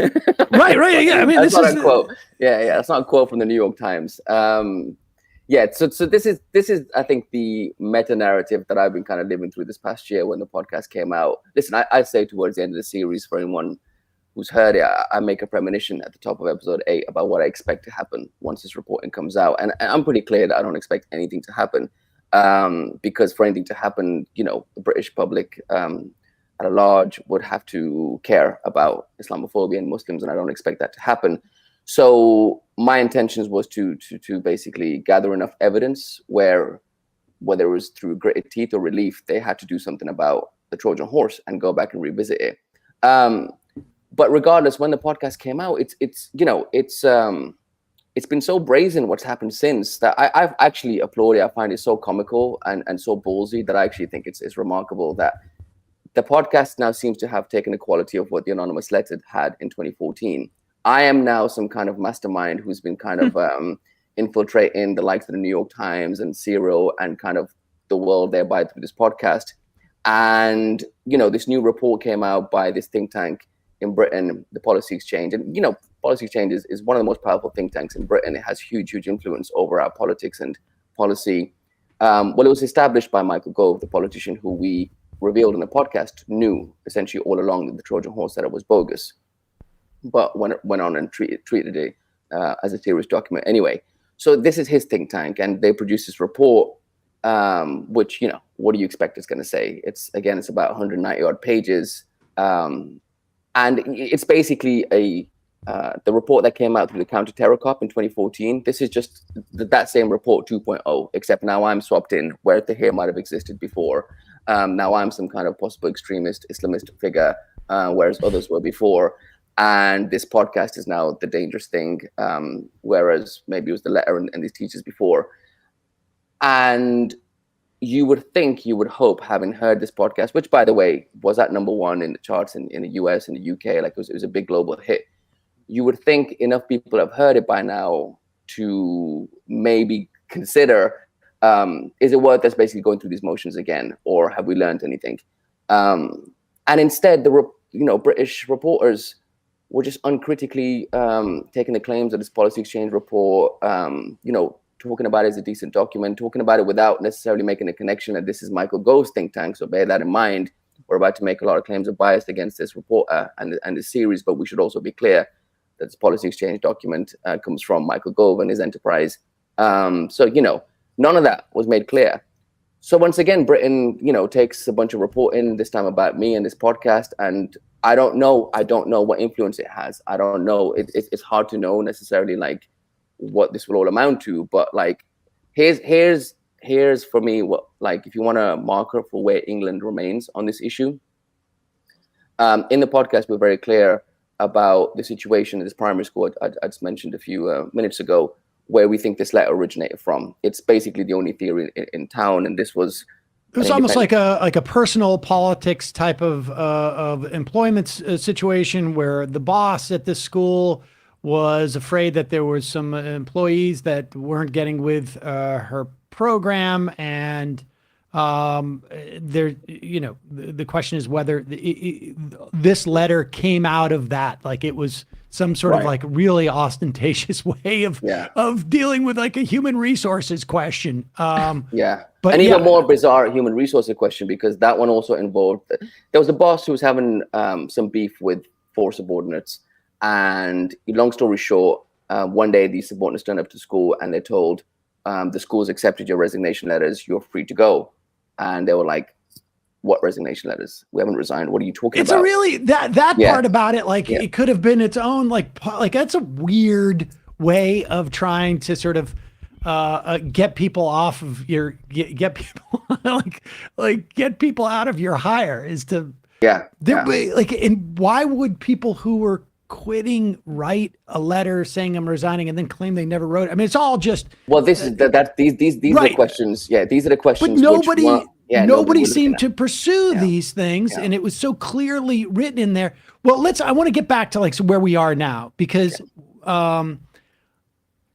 Right, yeah. I mean, that's not a quote. Yeah, that's not a quote from the New York Times. So this is, I think, the meta-narrative that I've been kind of living through this past year when the podcast came out. Listen, I say towards the end of the series, for anyone who's heard it, I make a premonition at the top of episode 8 about what I expect to happen once this reporting comes out. And I'm pretty clear that I don't expect anything to happen, because for anything to happen, the British public at a large would have to care about Islamophobia and Muslims, and I don't expect that to happen. So my intentions was to basically gather enough evidence where, whether it was through gritted teeth or relief, they had to do something about the Trojan Horse and go back and revisit it. But regardless, when the podcast came out, it's been so brazen what's happened since that I've actually applauded. I find it so comical and so ballsy that I actually think it's remarkable that the podcast now seems to have taken the quality of what the anonymous letter had in 2014. I am now some kind of mastermind who's been kind of infiltrating the likes of the New York Times and Serial and kind of the world thereby through this podcast. And, this new report came out by this think tank in Britain, the Policy Exchange. And, Policy Exchange is one of the most powerful think tanks in Britain. It has huge influence over our politics and policy. Well, it was established by Michael Gove, the politician who we revealed in the podcast knew essentially all along that the Trojan Horse Setup was bogus, but went on and treated it as a serious document anyway. So this is his think tank, and they produced this report, which, what do you expect it's going to say? It's about 190 odd pages. And it's basically the report that came out through the Counter-Terror Cop in 2014. This is just that same report 2.0, except now I'm swapped in where the hair might have existed before. Now I'm some kind of possible extremist Islamist figure, whereas others were before. And this podcast is now the dangerous thing, whereas maybe it was the letter and these teachers before. And you would hope, having heard this podcast, which, by the way, was at #1 in the charts in the US and the UK, like it was a big global hit. You would think enough people have heard it by now to maybe consider, is it worth us basically going through these motions again, or have we learned anything? And instead, British reporters were just uncritically taking the claims of this Policy Exchange report, talking about it as a decent document, talking about it without necessarily making a connection that this is Michael Gove's think tank. So bear that in mind. We're about to make a lot of claims of bias against this reporter and the series, but we should also be clear that this Policy Exchange document comes from Michael Gove and his enterprise. So, none of that was made clear. So once again, Britain, takes a bunch of reporting, this time about me and this podcast, and I don't know what influence it has. I don't know. It's hard to know necessarily like what this will all amount to, but like here's for me what, like, if you want a marker for where England remains on this issue. In the podcast, we're very clear about the situation at this primary school I just mentioned a few minutes ago, where we think this letter originated from. It's basically the only theory in town, and this was. It was almost like a personal politics type of employment situation where the boss at this school was afraid that there was some employees that weren't getting with her program, and there, the question is whether this letter came out of that, like it was some sort of like really ostentatious way of dealing with like a human resources question. But and even more bizarre human resources question, because that one also involved, there was a boss who was having some beef with 4 subordinates. And long story short, one day these subordinates turned up to school and they told, the school's accepted your resignation letters, you're free to go. And they were like, what resignation letters? We haven't resigned. What are you talking about? It's a really, that part about it, like it could have been its own, like that's a weird way of trying to sort of get people off of your, get people get people out of your hire, is to, like, and why would people who were quitting write a letter saying I'm resigning and then claim they never wrote it? I mean, it's all just, well, this is these are the questions. Yeah, these are the questions. But nobody seemed to pursue these things, and it was so clearly written in there. Well, I want to get back to like where we are now, because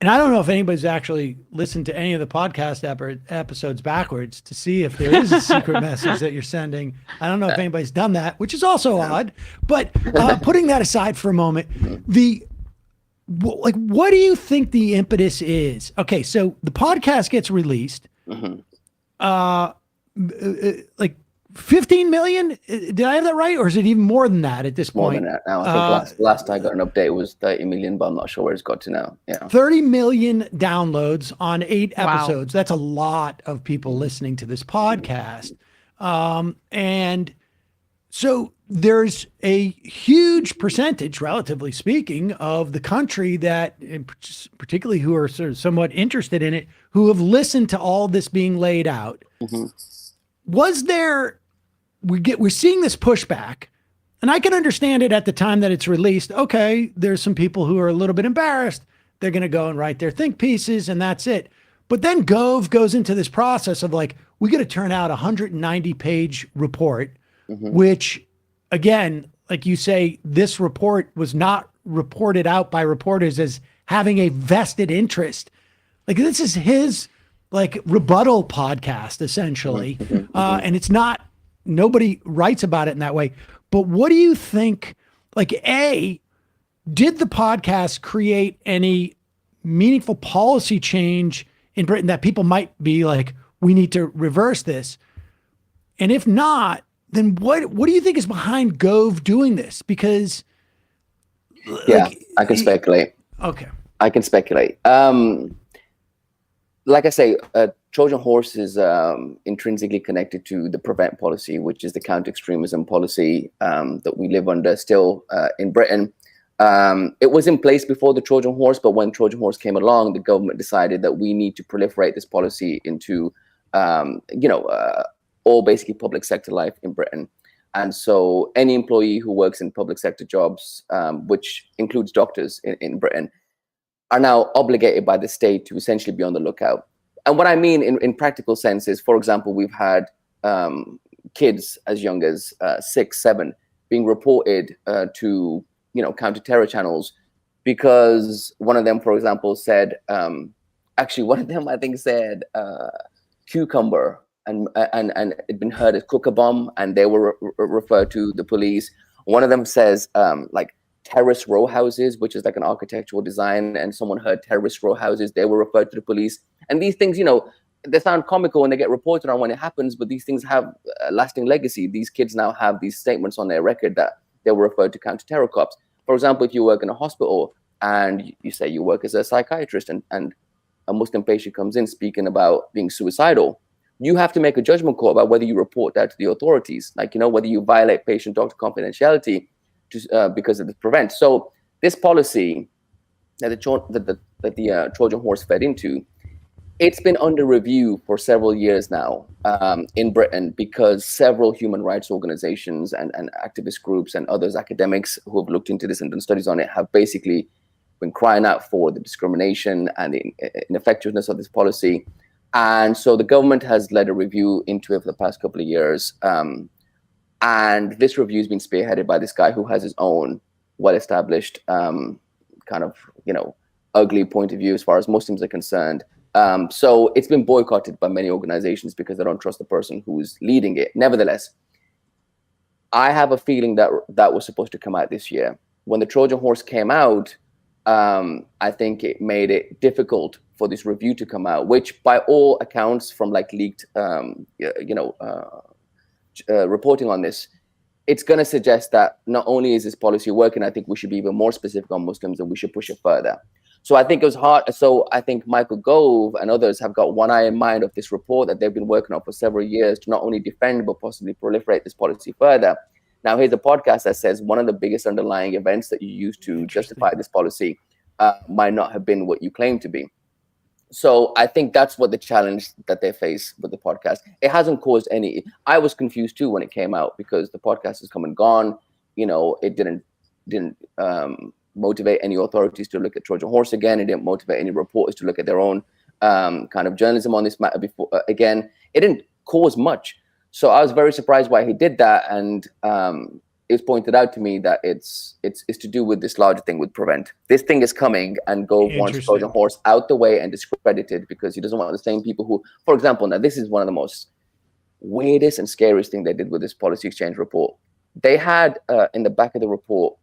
and I don't know if anybody's actually listened to any of the podcast episodes backwards to see if there is a secret message that you're sending. I don't know if anybody's done that, which is also odd. But putting that aside for a moment, what do you think the impetus is? Okay, so the podcast gets released. Like 15 million? Did I have that right? Or is it even more than that at this point? More than that now. I think last I got an update was 30 million, but I'm not sure where it's got to now. Yeah. 30 million downloads on 8 episodes. That's a lot of people listening to this podcast. And so there's a huge percentage, relatively speaking, of the country that, particularly who are sort of somewhat interested in it, who have listened to all this being laid out. Was there, we're seeing this pushback, and I can understand it at the time that it's released. Okay, there's some people who are a little bit embarrassed. They're going to go and write their think pieces, and that's it. But then Gove goes into this process of like, we got to turn out a 190-page report, which, again, like you say, this report was not reported out by reporters as having a vested interest. Like this is his like rebuttal podcast essentially. And it's not, nobody writes about it in that way. But what do you think, like, did the podcast create any meaningful policy change in Britain that people might be like, we need to reverse this? And if not, then what do you think is behind Gov't doing this? Because I can speculate. Okay. I can speculate. Like I say, Trojan Horse is intrinsically connected to the Prevent policy, which is the counter-extremism policy that we live under still in Britain. It was in place before the Trojan Horse, but when Trojan Horse came along, the government decided that we need to proliferate this policy into, all basically public sector life in Britain. And so any employee who works in public sector jobs, which includes doctors in Britain, are now obligated by the state to essentially be on the lookout. And what I mean in practical sense is, for example, we've had kids as young as 6, 7 being reported to counter-terror channels because one of them, for example, said, one of them I think said cucumber and it'd been heard as cooker bomb, and they were referred to the police. One of them says like terrace row houses, which is like an architectural design, and someone heard terrace row houses, they were referred to the police. And these things, they sound comical when they get reported on when it happens, but these things have a lasting legacy. These kids now have these statements on their record that they were referred to counter-terror cops. For example, if you work in a hospital and you say you work as a psychiatrist and a Muslim patient comes in speaking about being suicidal, you have to make a judgment call about whether you report that to the authorities, whether you violate patient-doctor confidentiality because of the Prevent. So this policy that the Trojan Horse fed into, it's been under review for several years now in Britain because several human rights organizations and activist groups and others, academics who have looked into this and done studies on it, have basically been crying out for the discrimination and the ineffectiveness of this policy. And so the government has led a review into it for the past couple of years. And this review has been spearheaded by this guy who has his own well-established ugly point of view as far as Muslims are concerned. So it's been boycotted by many organizations because they don't trust the person who's leading it. Nevertheless, I have a feeling that was supposed to come out this year. When the Trojan Horse came out, I think it made it difficult for this review to come out, which by all accounts from leaked, reporting on this, it's going to suggest that not only is this policy working, I think we should be even more specific on Muslims and we should push it further. So I think it was hard. So I think Michael Gove and others have got one eye in mind of this report that they've been working on for several years to not only defend, but possibly proliferate this policy further. Now, here's a podcast that says one of the biggest underlying events that you use to justify this policy might not have been what you claim to be. So I think that's what the challenge that they face with the podcast. It hasn't caused any. I was confused too when it came out because the podcast has come and gone. It didn't motivate any authorities to look at Trojan Horse again. It didn't motivate any reporters to look at their own kind of journalism on this matter before. Again, it didn't cause much. So I was very surprised why he did that, and it was pointed out to me that it's to do with this larger thing with Prevent. This thing is coming, and Gov't wants Trojan Horse out the way and discredited because he doesn't want the same people who, for example, now this is one of the most weirdest and scariest thing they did with this policy exchange report. They had in the back of the report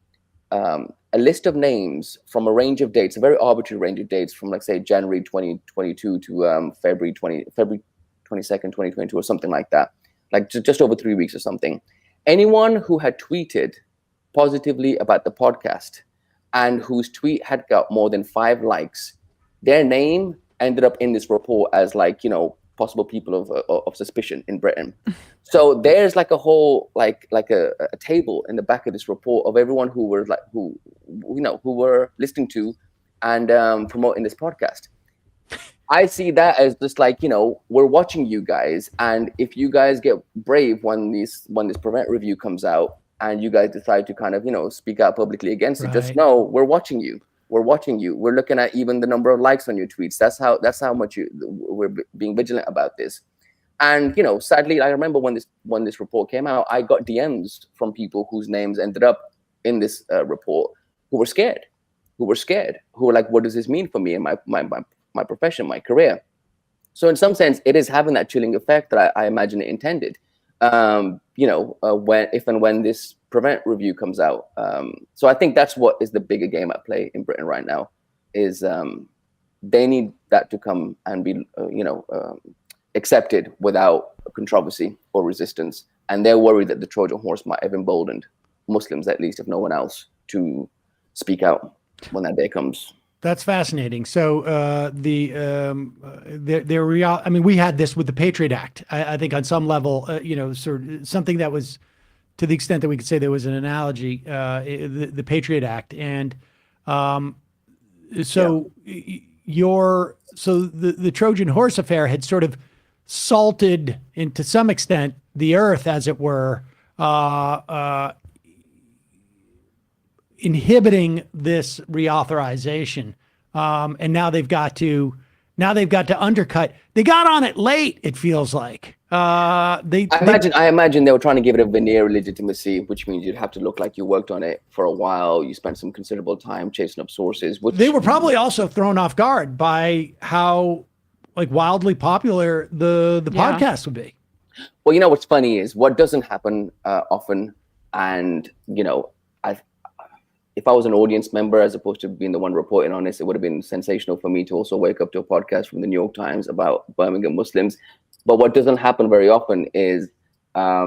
a list of names from a range of dates, a very arbitrary range of dates from, like, say, January 2022 to February 22nd, 2022, or something like that, like just over 3 weeks or something. Anyone who had tweeted positively about the podcast and whose tweet had got more than 5 likes, their name ended up in this report as, possible people of suspicion in Britain. So there's like a whole like a table in the back of this report of everyone who were who were listening to and promoting this podcast. I see that as just we're watching you guys, and if you guys get brave when this Prevent review comes out and you guys decide to kind of speak out publicly against it, just know we're watching you. We're watching you. We're looking at even the number of likes on your tweets. That's how much we're being vigilant about this. And sadly, I remember when this report came out, I got DMs from people whose names ended up in this report who were scared, who were like, what does this mean for me and my profession, my career. So in some sense, it is having that chilling effect that I imagine it intended. If and when this Prevent review comes out. So I think that's what is the bigger game at play in Britain right now, is they need that to come and be, accepted without controversy or resistance. And they're worried that the Trojan horse might have emboldened Muslims, at least, if no one else, to speak out when that day comes. That's fascinating. So we had this with the Patriot Act. I think on some level, sort of something that was, to the extent that we could say there was an analogy, the Patriot Act. And the Trojan Horse Affair had sort of salted, to some extent, the earth, as it were, inhibiting this reauthorization, and now they've got to undercut. They got on it late. It feels like I imagine they were trying to give it a veneer of legitimacy, which means you'd have to look like you worked on it for a while. You spent some considerable time chasing up sources. They were probably also thrown off guard by how wildly popular the podcast would be. Well, what's funny is what doesn't happen often, and if I was an audience member as opposed to being the one reporting on this, it would have been sensational for me to also wake up to a podcast from the New York Times about Birmingham Muslims. But what doesn't happen very often is a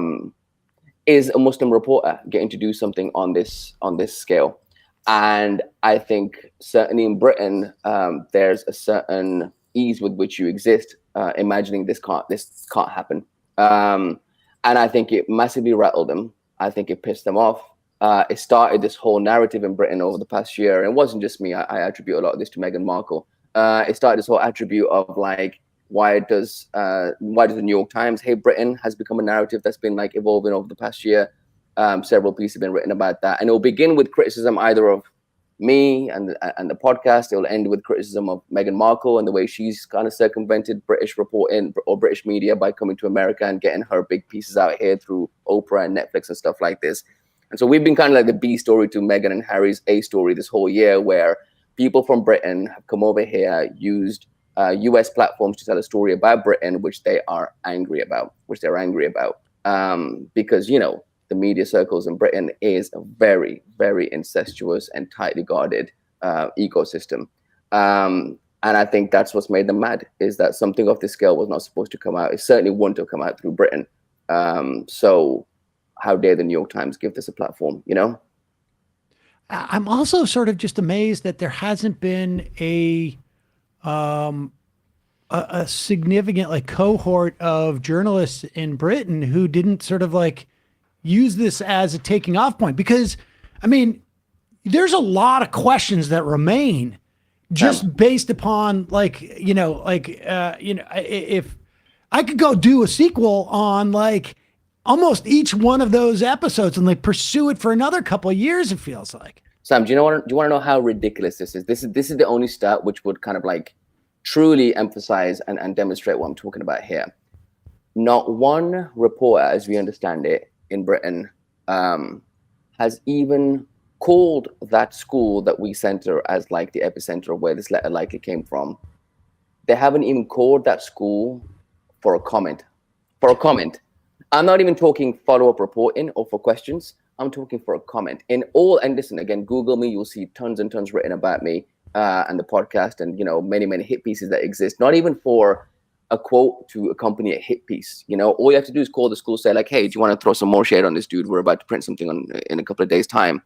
Muslim reporter getting to do something on this scale. And I think certainly in Britain, there's a certain ease with which you exist, imagining this can't happen. And I think it massively rattled them. I think it pissed them off. It started this whole narrative in Britain over the past year. And it wasn't just me. I attribute a lot of this to Meghan Markle. It started this whole attribute of why does the New York Times hate Britain has become a narrative that's been evolving over the past year. Several pieces have been written about that. And it will begin with criticism either of me and the podcast. It will end with criticism of Meghan Markle and the way she's kind of circumvented British reporting or British media by coming to America and getting her big pieces out here through Oprah and Netflix and stuff like this. And so we've been kind of like the B story to Meghan and Harry's A story this whole year, where people from Britain have come over here, used US platforms to tell a story about Britain, which they're angry about, because, the media circles in Britain is a very, very incestuous and tightly guarded ecosystem. And I think that's what's made them mad, is that something of this scale was not supposed to come out. It certainly wouldn't have come out through Britain. So how dare the New York Times give this a platform, I'm also sort of just amazed that there hasn't been a significant cohort of journalists in Britain who didn't sort of use this as a taking off point, because there's a lot of questions that remain just based upon if I could go do a sequel on almost each one of those episodes and pursue it for another couple of years, it feels like. Sam, do you want to know how ridiculous this is? This is the only stat which would kind of truly emphasize and demonstrate what I'm talking about here. Not one reporter, as we understand it, in Britain has even called that school that we center as the epicenter of where this letter likely came from. They haven't even called that school for a comment. I'm not even talking follow-up reporting or for questions. I'm talking for a comment. And listen, again, Google me, you'll see tons and tons written about me and the podcast and, many, many hit pieces that exist, not even for a quote to accompany a hit piece. All you have to do is call the school, say hey, do you want to throw some more shade on this dude? We're about to print something in a couple of days' time.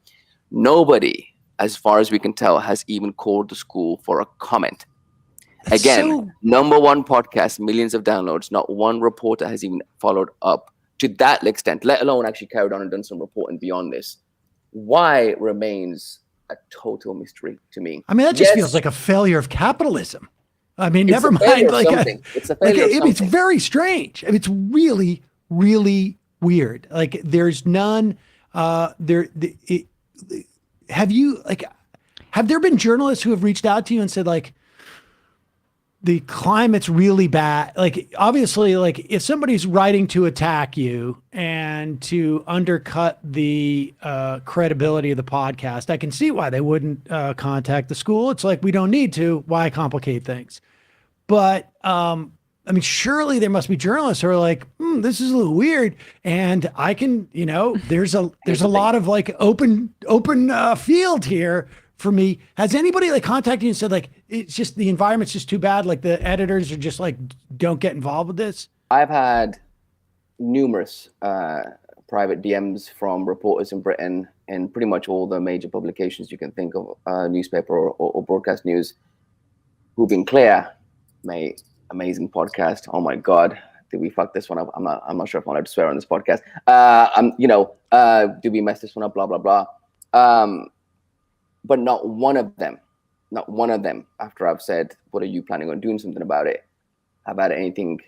Nobody, as far as we can tell, has even called the school for a comment. Again, number one podcast, millions of downloads. Not one reporter has even followed up to that extent, let alone actually carried on and done some reporting beyond this. Why remains a total mystery to me. That just feels like a failure of capitalism. Never mind. It's a failure of something. It's very strange. It's really, really weird. There's none. Have there been journalists who have reached out to you and said the climate's really bad? Obviously, if somebody's writing to attack you and to undercut the credibility of the podcast, I can see why they wouldn't contact the school. It's we don't need to. Why complicate things? But I mean, surely there must be journalists who are like, this is a little weird, and I can, there's a lot of like open field here for me. Has anybody like contacted you and said like it's just the environment's just too bad, like the editors are just like don't get involved with this? I've had numerous private DMs from reporters in Britain and pretty much all the major publications you can think of, newspaper or broadcast news, who've been clear, mate. Amazing podcast. Oh my God, did we fuck this one up? I'm not sure if I'm allowed to swear on this podcast. Did we mess this one up? Blah blah blah. But not one of them, after I've said, "What are you planning on doing something about it?" Have had anything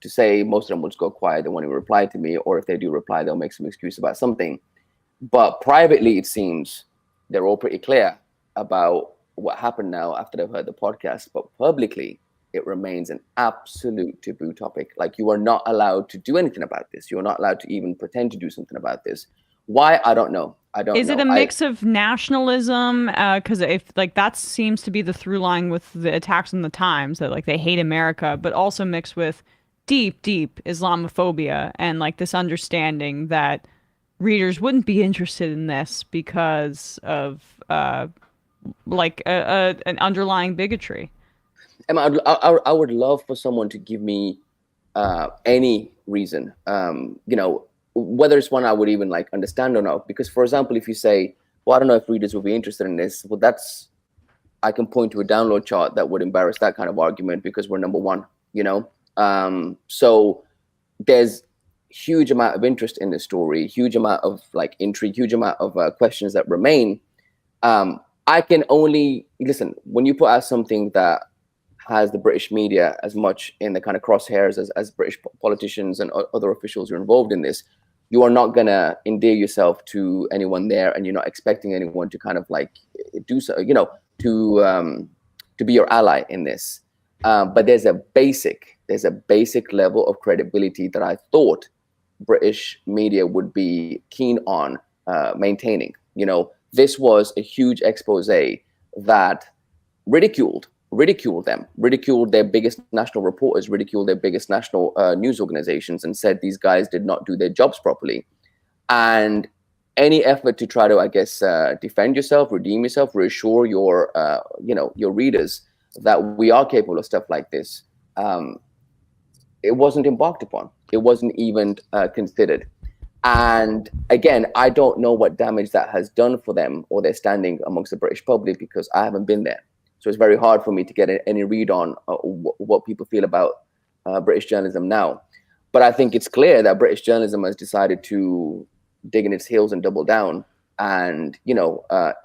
to say. Most of them will just go quiet. They won't even reply to me, or if they do reply, they'll make some excuse about something. But privately, it seems they're all pretty clear about what happened now after they've heard the podcast. But publicly, it remains an absolute taboo topic. Like, you are not allowed to do anything about this. You are not allowed to even pretend to do something about this. Why? I don't know. Is it a mix of nationalism? Because if like that seems to be the through line with the attacks on the Times, that like they hate America, but also mixed with deep Islamophobia and like this understanding that readers wouldn't be interested in this because of like an underlying bigotry. I would love for someone to give me any reason, whether it's one I would even like understand or not. Because, for example, if you say, well, I don't know if readers will be interested in this, well, I can point to a download chart that would embarrass that kind of argument because we're number one, So there's huge amount of interest in this story, huge amount of like intrigue, huge amount of questions that remain. I can only listen when you put out something that has the British media as much in the kind of crosshairs as British politicians and other officials who are involved in this. You are not going to endear yourself to anyone there, and you're not expecting anyone to kind of like do so, to be your ally in this. But there's a basic level of credibility that I thought British media would be keen on maintaining. This was a huge expose that ridiculed them, ridiculed their biggest national reporters, ridiculed their biggest national news organizations, and said these guys did not do their jobs properly. And any effort to try to, I guess, defend yourself, redeem yourself, reassure your readers that we are capable of stuff like this, it wasn't embarked upon. It wasn't even considered. And again, I don't know what damage that has done for them or their standing amongst the British public because I haven't been there. So it's very hard for me to get any read on what people feel about British journalism now. But I think it's clear that British journalism has decided to dig in its heels and double down. And,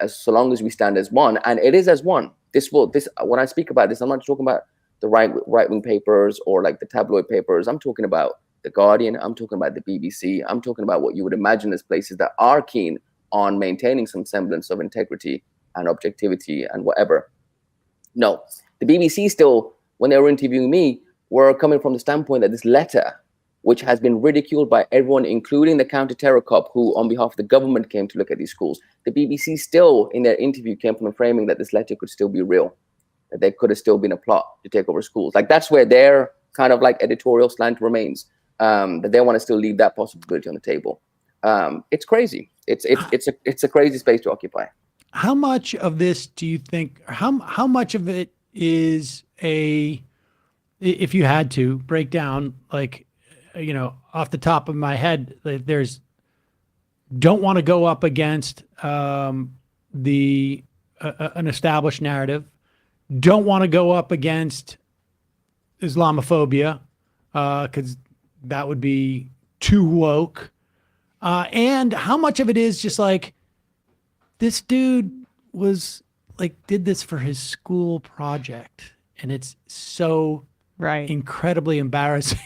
so long as we stand as one, and it is as one, when I speak about this, I'm not talking about the right-wing papers or like the tabloid papers. I'm talking about The Guardian. I'm talking about the BBC. I'm talking about what you would imagine as places that are keen on maintaining some semblance of integrity and objectivity and whatever. No, the BBC still, when they were interviewing me, were coming from the standpoint that this letter, which has been ridiculed by everyone, including the counter-terror cop who, on behalf of the government, came to look at these schools, the BBC still, in their interview, came from the framing that this letter could still be real, that there could have still been a plot to take over schools. Like, that's where their kind of like editorial slant remains, that they want to still leave that possibility on the table. It's crazy. It's a crazy space to occupy. How much of this do you think, how much of it is if you had to break down, like, off the top of my head, there's don't want to go up against an established narrative, don't want to go up against Islamophobia, because that would be too woke, and how much of it is just like, this dude was like, did this for his school project. And it's so incredibly embarrassing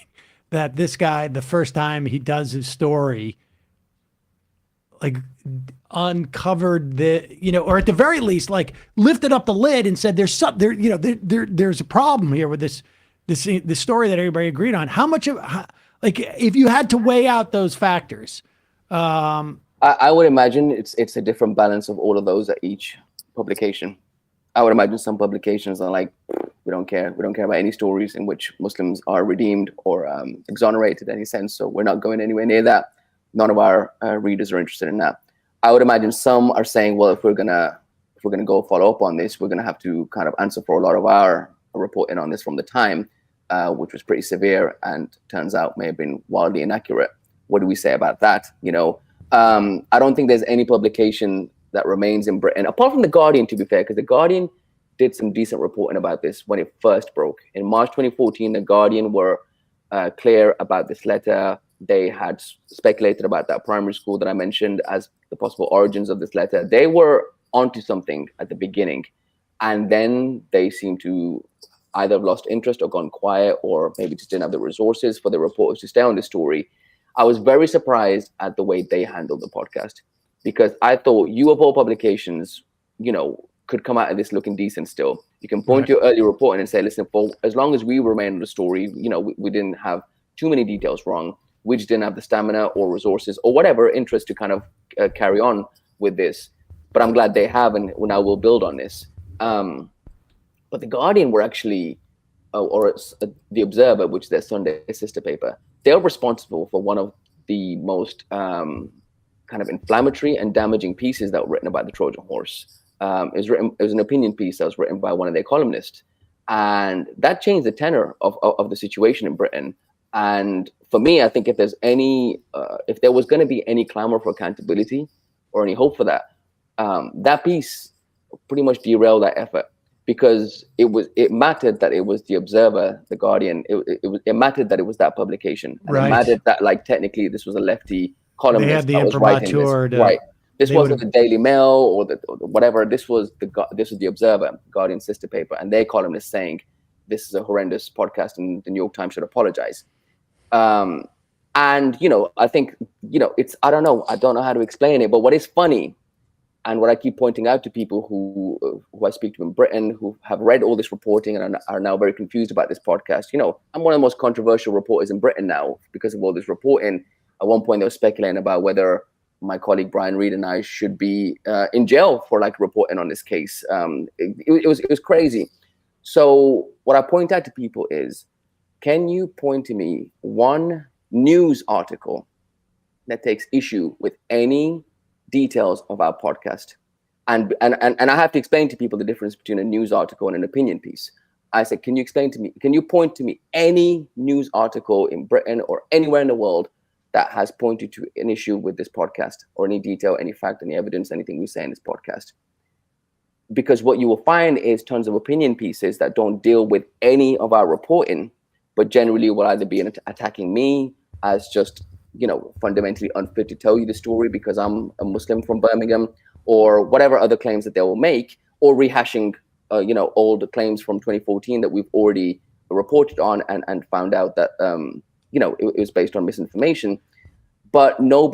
that this guy, the first time he does his story, like uncovered or at the very least, like lifted up the lid and said, there's a problem here with this story that everybody agreed on. How much of, like, if you had to weigh out those factors, I would imagine it's a different balance of all of those at each publication. I would imagine some publications are like We don't care. We don't care about any stories in which Muslims are redeemed or exonerated in any sense. So we're not going anywhere near that. None of our readers are interested in that. I would imagine some are saying, well, if we're gonna go follow up on this, we're gonna have to kind of answer for a lot of our reporting on this from the time, which was pretty severe and turns out may have been wildly inaccurate. What do we say about that? I don't think there's any publication that remains in Britain, apart from The Guardian, to be fair, because The Guardian did some decent reporting about this when it first broke. In March 2014, The Guardian were clear about this letter. They had speculated about that primary school that I mentioned as the possible origins of this letter. They were onto something at the beginning, and then they seemed to either have lost interest or gone quiet, or maybe just didn't have the resources for the reporters to stay on the story. I was very surprised at the way they handled the podcast, because I thought you of all publications, could come out of this looking decent still. You can point to your early reporting and say, listen, for as long as we remain on the story, we didn't have too many details wrong. We just didn't have the stamina or resources or whatever interest to kind of carry on with this. But I'm glad they have, and now we'll build on this. But The Guardian were actually, or The Observer, which is their Sunday sister paper, they're responsible for one of the most kind of inflammatory and damaging pieces that were written about the Trojan Horse. It was an opinion piece that was written by one of their columnists, and that changed the tenor of the situation in Britain. And for me, I think if there was going to be any clamor for accountability or any hope for that, that piece pretty much derailed that effort, because it mattered that it was The Observer, The Guardian. It mattered that it was that publication, and it mattered that technically this was a lefty columnist that was writing this. Right. This wasn't the Daily Mail or whatever. This was the Observer, Guardian's sister paper, and their columnist saying this is a horrendous podcast and the New York Times should apologize. And I think I don't know how to explain it, but what is funny, and what I keep pointing out to people who I speak to in Britain who have read all this reporting and are now very confused about this podcast. I'm one of the most controversial reporters in Britain now because of all this reporting. At one point, they were speculating about whether my colleague Brian Reed and I should be in jail for reporting on this case. It was crazy. So what I point out to people is, can you point to me one news article that takes issue with any details of our podcast? And I have to explain to people the difference between a news article and an opinion piece. I said, can you point to me any news article in Britain or anywhere in the world that has pointed to an issue with this podcast, or any detail, any fact, any evidence, anything we say in this podcast? Because what you will find is tons of opinion pieces that don't deal with any of our reporting, but generally will either be attacking me as just, fundamentally unfit to tell you the story because I'm a Muslim from Birmingham, or whatever other claims that they will make, or rehashing, old claims from 2014 that we've already reported on and found out that, it was based on misinformation. But no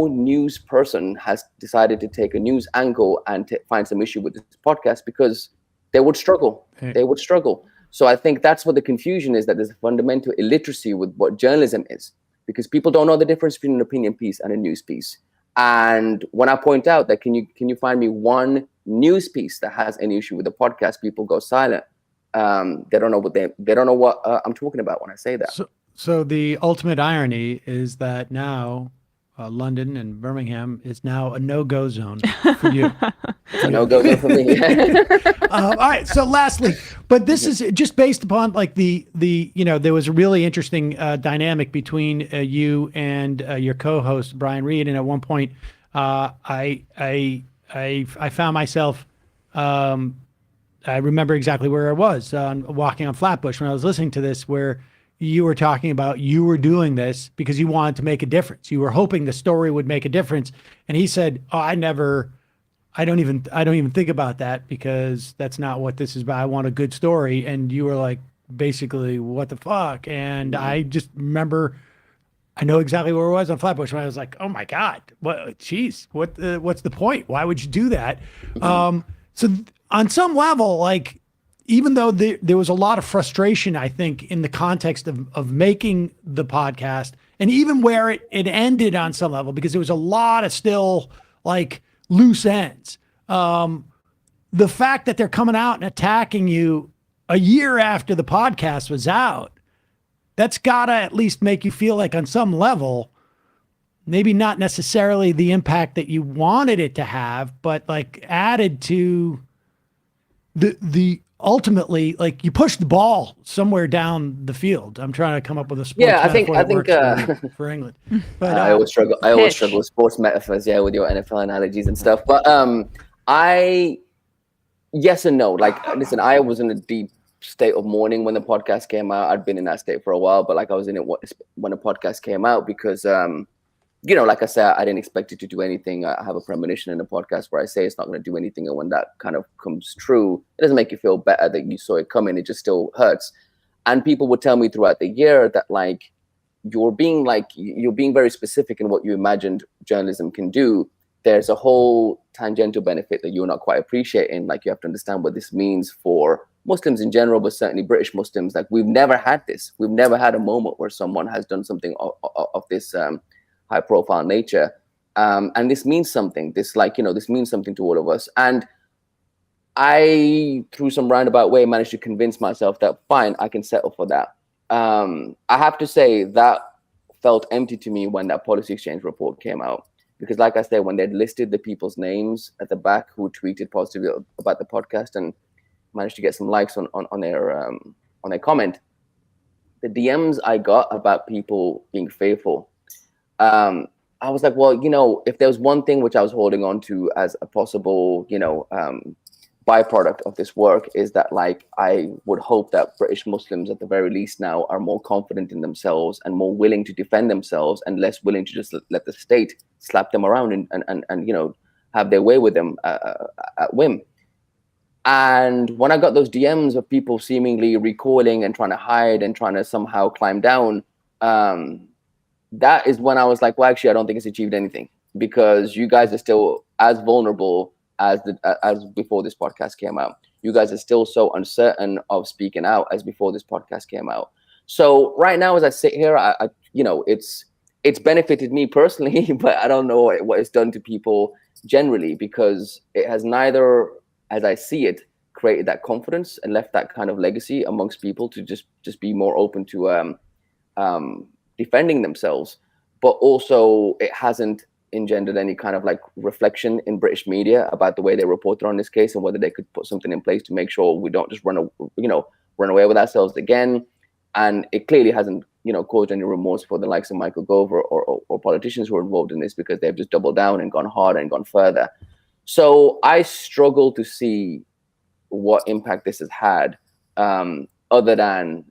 news person has decided to take a news angle and find some issue with this podcast, because they would struggle. They would struggle. So I think that's what the confusion is, that there's a fundamental illiteracy with what journalism is, because people don't know the difference between an opinion piece and a news piece. And when I point out that, can you find me one news piece that has any issue with the podcast, people go silent. They don't know what I'm talking about when I say that. So the ultimate irony is that now London and Birmingham is now a no-go zone for you. A no-go zone for me. All right. So lastly, but this is just based upon there was a really interesting dynamic between you and your co-host Brian Reed, and at one point, I found myself. I remember exactly where I was walking on Flatbush when I was listening to this, where you were talking about you were doing this because you wanted to make a difference. You were hoping the story would make a difference. And he said, "Oh, I don't even think about that, because that's not what this is about. I want a good story." And you were like, basically, what the fuck? And I just remember, I know exactly where I was on Flatbush when I was like, oh my God, what's the point? Why would you do that? So on some level, even though there was a lot of frustration, I think, in the context of making the podcast, and even where it ended on some level, because there was a lot of still loose ends. The fact that they're coming out and attacking you a year after the podcast was out, that's got to at least make you feel like on some level, maybe not necessarily the impact that you wanted it to have, but like added to the ultimately, like you pushed the ball somewhere down the field. I'm trying to come up with a sports metaphor that works for England. But I always struggle with sports metaphors, with your NFL analogies and stuff. But yes and no. Like, listen, I was in a deep state of mourning when the podcast came out. I'd been in that state for a while, but like I was in it when the podcast came out because like I said, I didn't expect it to do anything. I have a premonition in the podcast where I say it's not going to do anything. And when that kind of comes true, it doesn't make you feel better that you saw it coming. It just still hurts. And people would tell me throughout the year that like, you're being very specific in what you imagined journalism can do. There's a whole tangential benefit that you're not quite appreciating. Like you have to understand what this means for Muslims in general, but certainly British Muslims. Like we've never had this. We've never had a moment where someone has done something of this high profile nature. And this means something. This means something to all of us. And I, through some roundabout way, managed to convince myself that fine, I can settle for that. I have to say that felt empty to me when that policy exchange report came out. Because like I said, when they'd listed the people's names at the back who tweeted positively about the podcast and managed to get some likes on their comment, the DMs I got about people being faithful, I was like, well, if there was one thing which I was holding on to as a possible, byproduct of this work is that like I would hope that British Muslims at the very least now are more confident in themselves and more willing to defend themselves and less willing to just let the state slap them around and have their way with them at whim. And when I got those DMs of people seemingly recoiling and trying to hide and trying to somehow climb down, that is when I was like, well, actually, I don't think it's achieved anything because you guys are still as vulnerable as before this podcast came out. You guys are still so uncertain of speaking out as before this podcast came out. So right now, as I sit here, it's benefited me personally, but I don't know what it's done to people generally because it has neither, as I see it, created that confidence and left that kind of legacy amongst people to just be more open to defending themselves, but also it hasn't engendered any kind of like reflection in British media about the way they reported on this case and whether they could put something in place to make sure we don't just run away with ourselves again. And it clearly hasn't, caused any remorse for the likes of Michael Gove or politicians who are involved in this because they've just doubled down and gone harder and gone further. So I struggle to see what impact this has had, other than,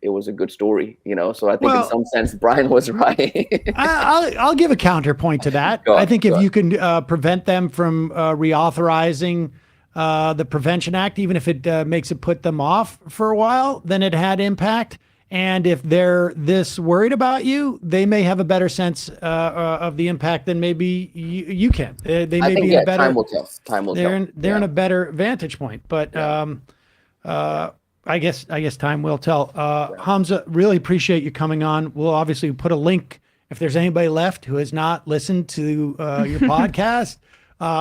it was a good story, So I think in some sense, Brian was right. I'll give a counterpoint to that. I think if you can prevent them from reauthorizing the Prevention Act, even if it makes it put them off for a while, then it had impact. And if they're this worried about you, they may have a better sense of the impact than maybe you can. They may be in a better. Time will tell. They're in a better vantage point, but. I guess time will tell. Hamza, really appreciate you coming on. We'll obviously put a link if there's anybody left who has not listened to your podcast.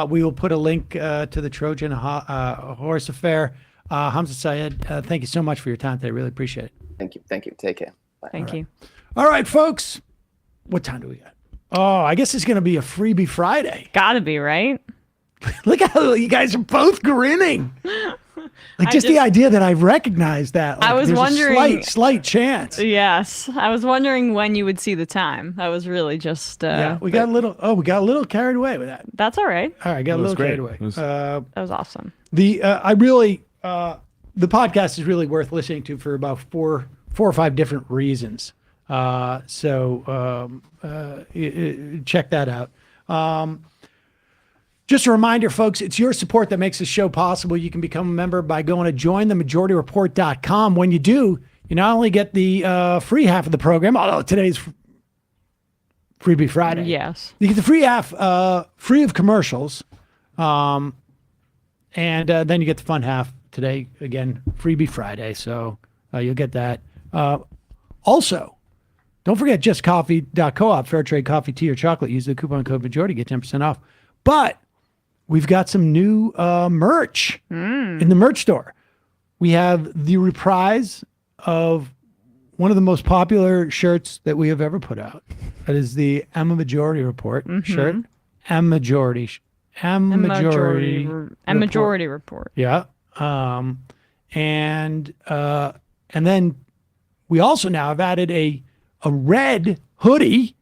We will put a link to the Trojan Horse Affair. Hamza Syed, thank you so much for your time today. Really appreciate it. Thank you. Take care. Bye. Thank you. All right, folks. What time do we got? Oh, I guess it's going to be a freebie Friday. Gotta be, right? Look how you guys are both grinning. Like just the idea that I recognized that. Like, I was wondering. A slight chance. Yes, I was wondering when you would see the time. I was really just. We got a little carried away with that. That's all right. All right, got a little carried away. That was awesome. The podcast is really worth listening to for about four or five different reasons. So check that out. Just a reminder, folks, it's your support that makes this show possible. You can become a member by going to jointhemajority.report.com. When you do, you not only get the free half of the program, although today's Freebie Friday. Yes. You get the free half, free of commercials. And then you get the fun half today. Again, Freebie Friday. So you'll get that. Also, don't forget justcoffee.coop, fair trade coffee, tea, or chocolate. Use the coupon code majority, get 10% off. But we've got some new merch in the merch store. We have the reprise of one of the most popular shirts that we have ever put out. That is the M Majority Report shirt. M Majority. M Majority Report. Yeah. And then we also now have added a red hoodie.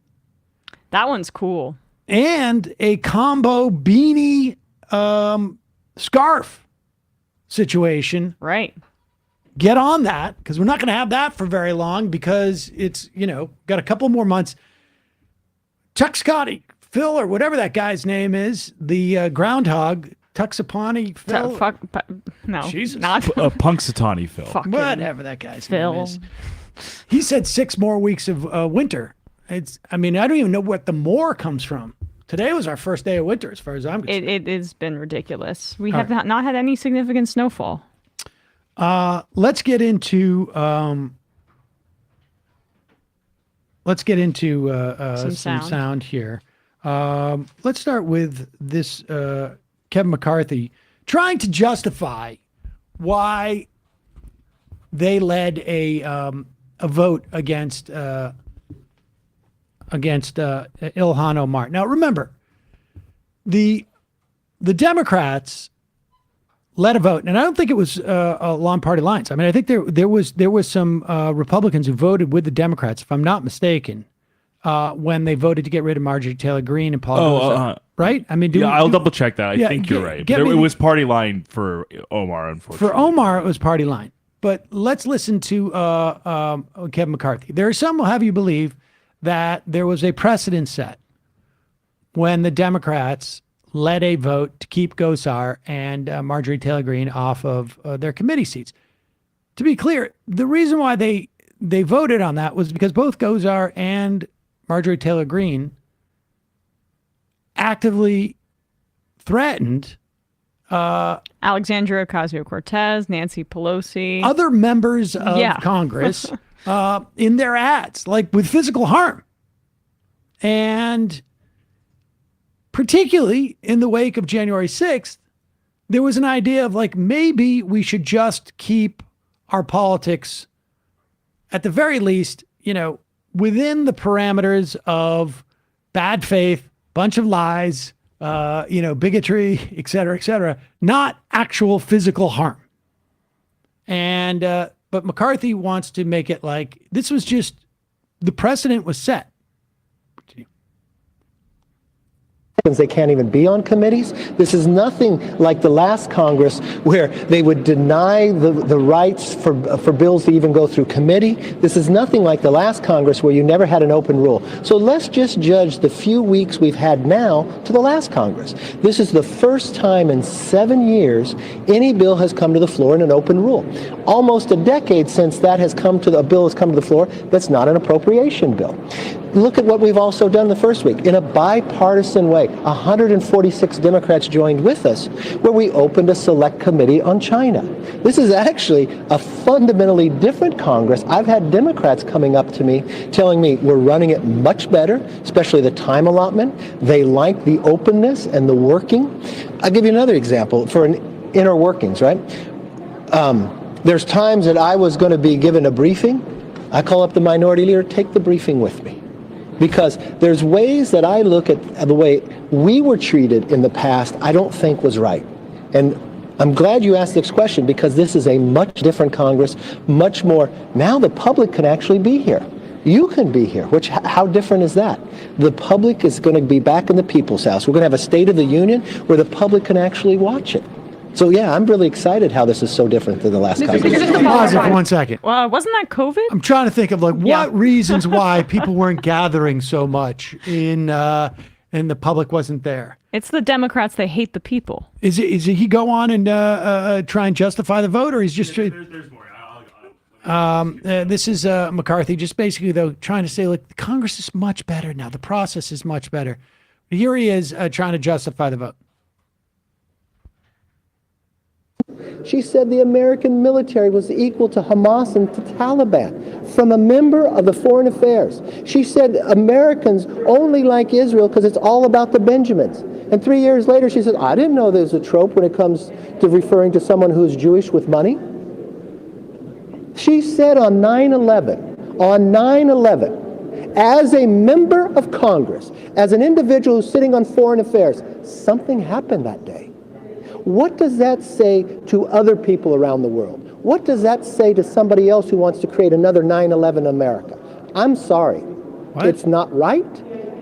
That one's cool. And a combo beanie scarf situation. Right. Get on that, because we're not going to have that for very long, because it's, got a couple more months. Chuck Scotty, Phil, or whatever that guy's name is, the groundhog, Tuxapani Phil. No, Jesus. not Punxsutawney Phil. Whatever that guy's Phil. name is. He said 6 more weeks of winter. I don't even know what the more comes from. Today was our first day of winter, as far as I'm concerned. It has been ridiculous. We have not had any significant snowfall. Let's get into some sound here. Let's start with this Kevin McCarthy trying to justify why they led a vote against Ilhan Omar. Now, remember, the Democrats led a vote, and I don't think it was along party lines. I mean, I think there was some Republicans who voted with the Democrats, if I'm not mistaken, when they voted to get rid of Marjorie Taylor Greene and Paul Gosar, right? I mean, I'll double check that. I think you're right. But it was party line for Omar, unfortunately. For Omar, it was party line. But let's listen to Kevin McCarthy. There are some who have you believe that there was a precedent set when the Democrats led a vote to keep Gosar and Marjorie Taylor Greene off of their committee seats. To be clear, the reason why they voted on that was because both Gosar and Marjorie Taylor Greene actively threatened Alexandria Ocasio-Cortez, Nancy Pelosi, other members of Congress in their ads, like with physical harm. And particularly in the wake of January 6th, there was an idea of maybe we should just keep our politics, at the very least, within the parameters of bad faith, bunch of lies, bigotry, et cetera, not actual physical harm. And, but McCarthy wants to make it like this was just, the precedent was set. They can't even be on committees. This is nothing like the last Congress where they would deny the rights for bills to even go through committee. This is nothing like the last Congress where you never had an open rule. So let's just judge the few weeks we've had now to the last Congress. This is the first time in 7 years any bill has come to the floor in an open rule. Almost a decade since a bill has come to the floor that's not an appropriation bill. Look at what we've also done the first week. In a bipartisan way, 146 Democrats joined with us, where we opened a select committee on China. This is actually a fundamentally different Congress. I've had Democrats coming up to me telling me we're running it much better, especially the time allotment. They like the openness and the working. I'll give you another example for an inner workings, right? There's times that I was going to be given a briefing. I call up the minority leader, take the briefing with me. Because there's ways that I look at the way we were treated in the past, I don't think was right. And I'm glad you asked this question, because this is a much different Congress, much more. Now the public can actually be here. You can be here, how different is that? The public is going to be back in the people's house. We're going to have a State of the Union where the public can actually watch it. So yeah, I'm really excited how this is so different than the last Congress. Pause it for 1 second. Well, wasn't that COVID? I'm trying to think of what reasons why people weren't gathering so much and the public wasn't there. It's the Democrats. They hate the people. Is he go on and try and justify the vote, or he's just? There's more. This is McCarthy just basically though trying to say the Congress is much better now. The process is much better. Here he is trying to justify the vote. She said the American military was equal to Hamas and to Taliban, from a member of the Foreign Affairs. She said Americans only like Israel because it's all about the Benjamins. And 3 years later, she said, I didn't know there's a trope when it comes to referring to someone who's Jewish with money. She said on 9/11, as a member of Congress, as an individual who's sitting on foreign affairs, something happened that day. What does that say to other people around the world? What does that say to somebody else who wants to create another 9/11 America? I'm sorry. What? It's not right.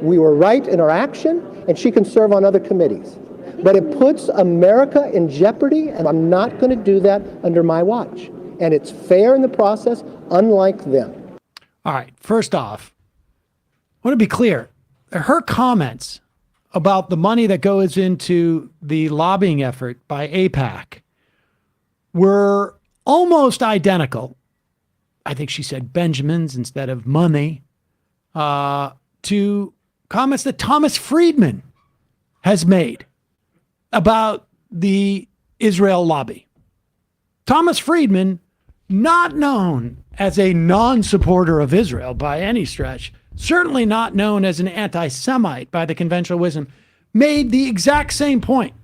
We were right in our action, and she can serve on other committees. But it puts America in jeopardy, and I'm not going to do that under my watch. And it's fair in the process, unlike them. All right. First off, I want to be clear. Her comments about the money that goes into the lobbying effort by AIPAC were almost identical. I think she said Benjamins instead of money, to comments that Thomas Friedman has made about the Israel lobby. Thomas Friedman, not known as a non-supporter of Israel by any stretch, certainly not known as an anti-Semite by the conventional wisdom, made the exact same point,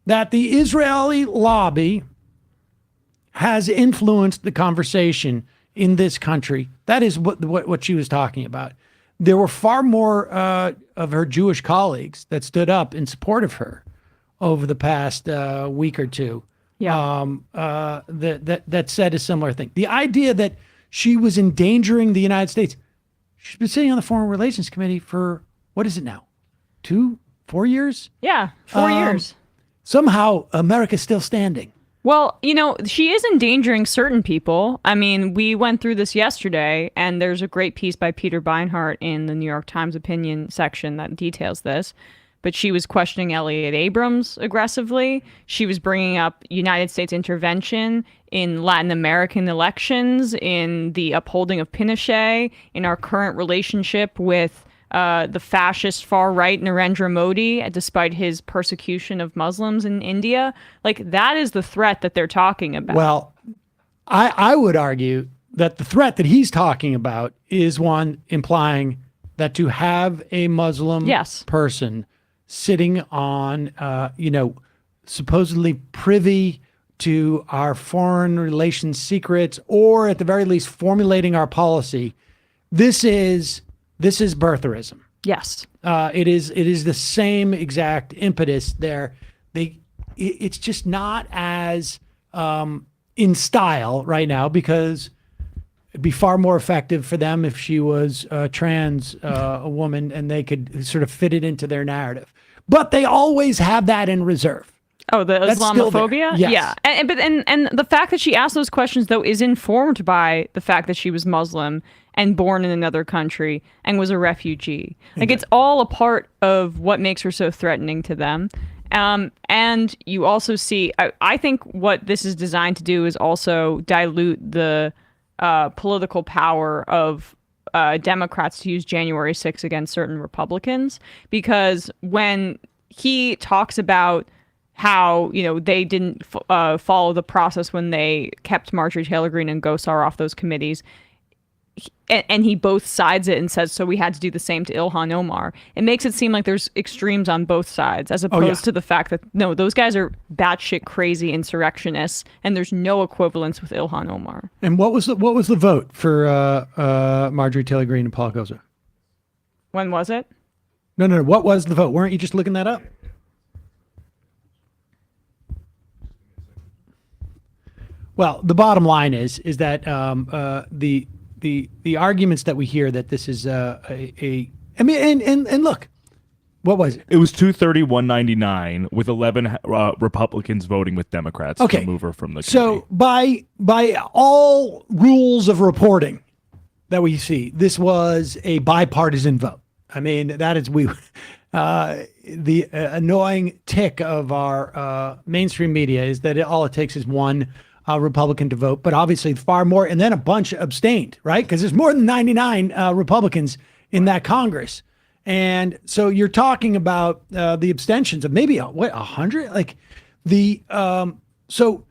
that the Israeli lobby has influenced the conversation in this country. That is what she was talking about. There were far more of her Jewish colleagues that stood up in support of her over the past week or two. Yeah. That said a similar thing. The idea that she was endangering the United States. She's been sitting on the Foreign Relations Committee for, what is it now? 4 years? Yeah, 4 years. Somehow America's still standing. Well, she is endangering certain people. I mean, we went through this yesterday, and there's a great piece by Peter Beinart in the New York Times opinion section that details this. But she was questioning Elliott Abrams aggressively. She was bringing up United States intervention in Latin American elections, in the upholding of Pinochet, in our current relationship with the fascist far right Narendra Modi, despite his persecution of Muslims in India. Like, that is the threat that they're talking about. Well, I would argue that the threat that he's talking about is one implying that to have a Muslim person sitting on, supposedly privy to our foreign relations secrets, or at the very least formulating our policy, this is birtherism. Yes. It is the same exact impetus there. It's just not as in style right now, because it'd be far more effective for them if she was trans, a woman, and they could sort of fit it into their narrative. But they always have that in reserve. Oh, the That's still there. Islamophobia? Yes. Yeah. And the fact that she asked those questions, though, is informed by the fact that she was Muslim and born in another country and was a refugee. Like, it's all a part of what makes her so threatening to them. And you also see, I think what this is designed to do is also dilute the political power of Democrats to use January 6th against certain Republicans, because when he talks about how, they didn't follow the process when they kept Marjorie Taylor Greene and Gosar off those committees, and he both sides it and says, so we had to do the same to Ilhan Omar. It makes it seem like there's extremes on both sides, as opposed to the fact that, no, those guys are batshit crazy insurrectionists, and there's no equivalence with Ilhan Omar. And what was the vote for Marjorie Taylor Greene and Paul Gosar? When was it? No. What was the vote? Weren't you just looking that up? Well, the bottom line is that the arguments that we hear that this is and look, what was it? It was 230-199 with 11 Republicans voting with Democrats to move her from the committee. So by all rules of reporting that we see, this was a bipartisan vote. I mean, that is the annoying tick of our mainstream media is that all it takes is one Republican to vote, but obviously far more, and then a bunch abstained, right? Because there's more than 99 Republicans in that Congress. And so you're talking about the abstentions of maybe 100? Like so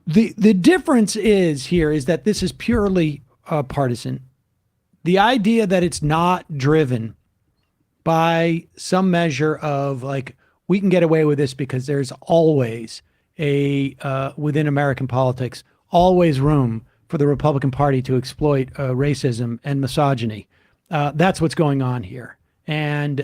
the difference is that this is purely partisan. The idea that it's not driven by some measure of like, we can get away with this because there's always within American politics, always room for the Republican Party to exploit racism and misogyny. That's what's going on here. And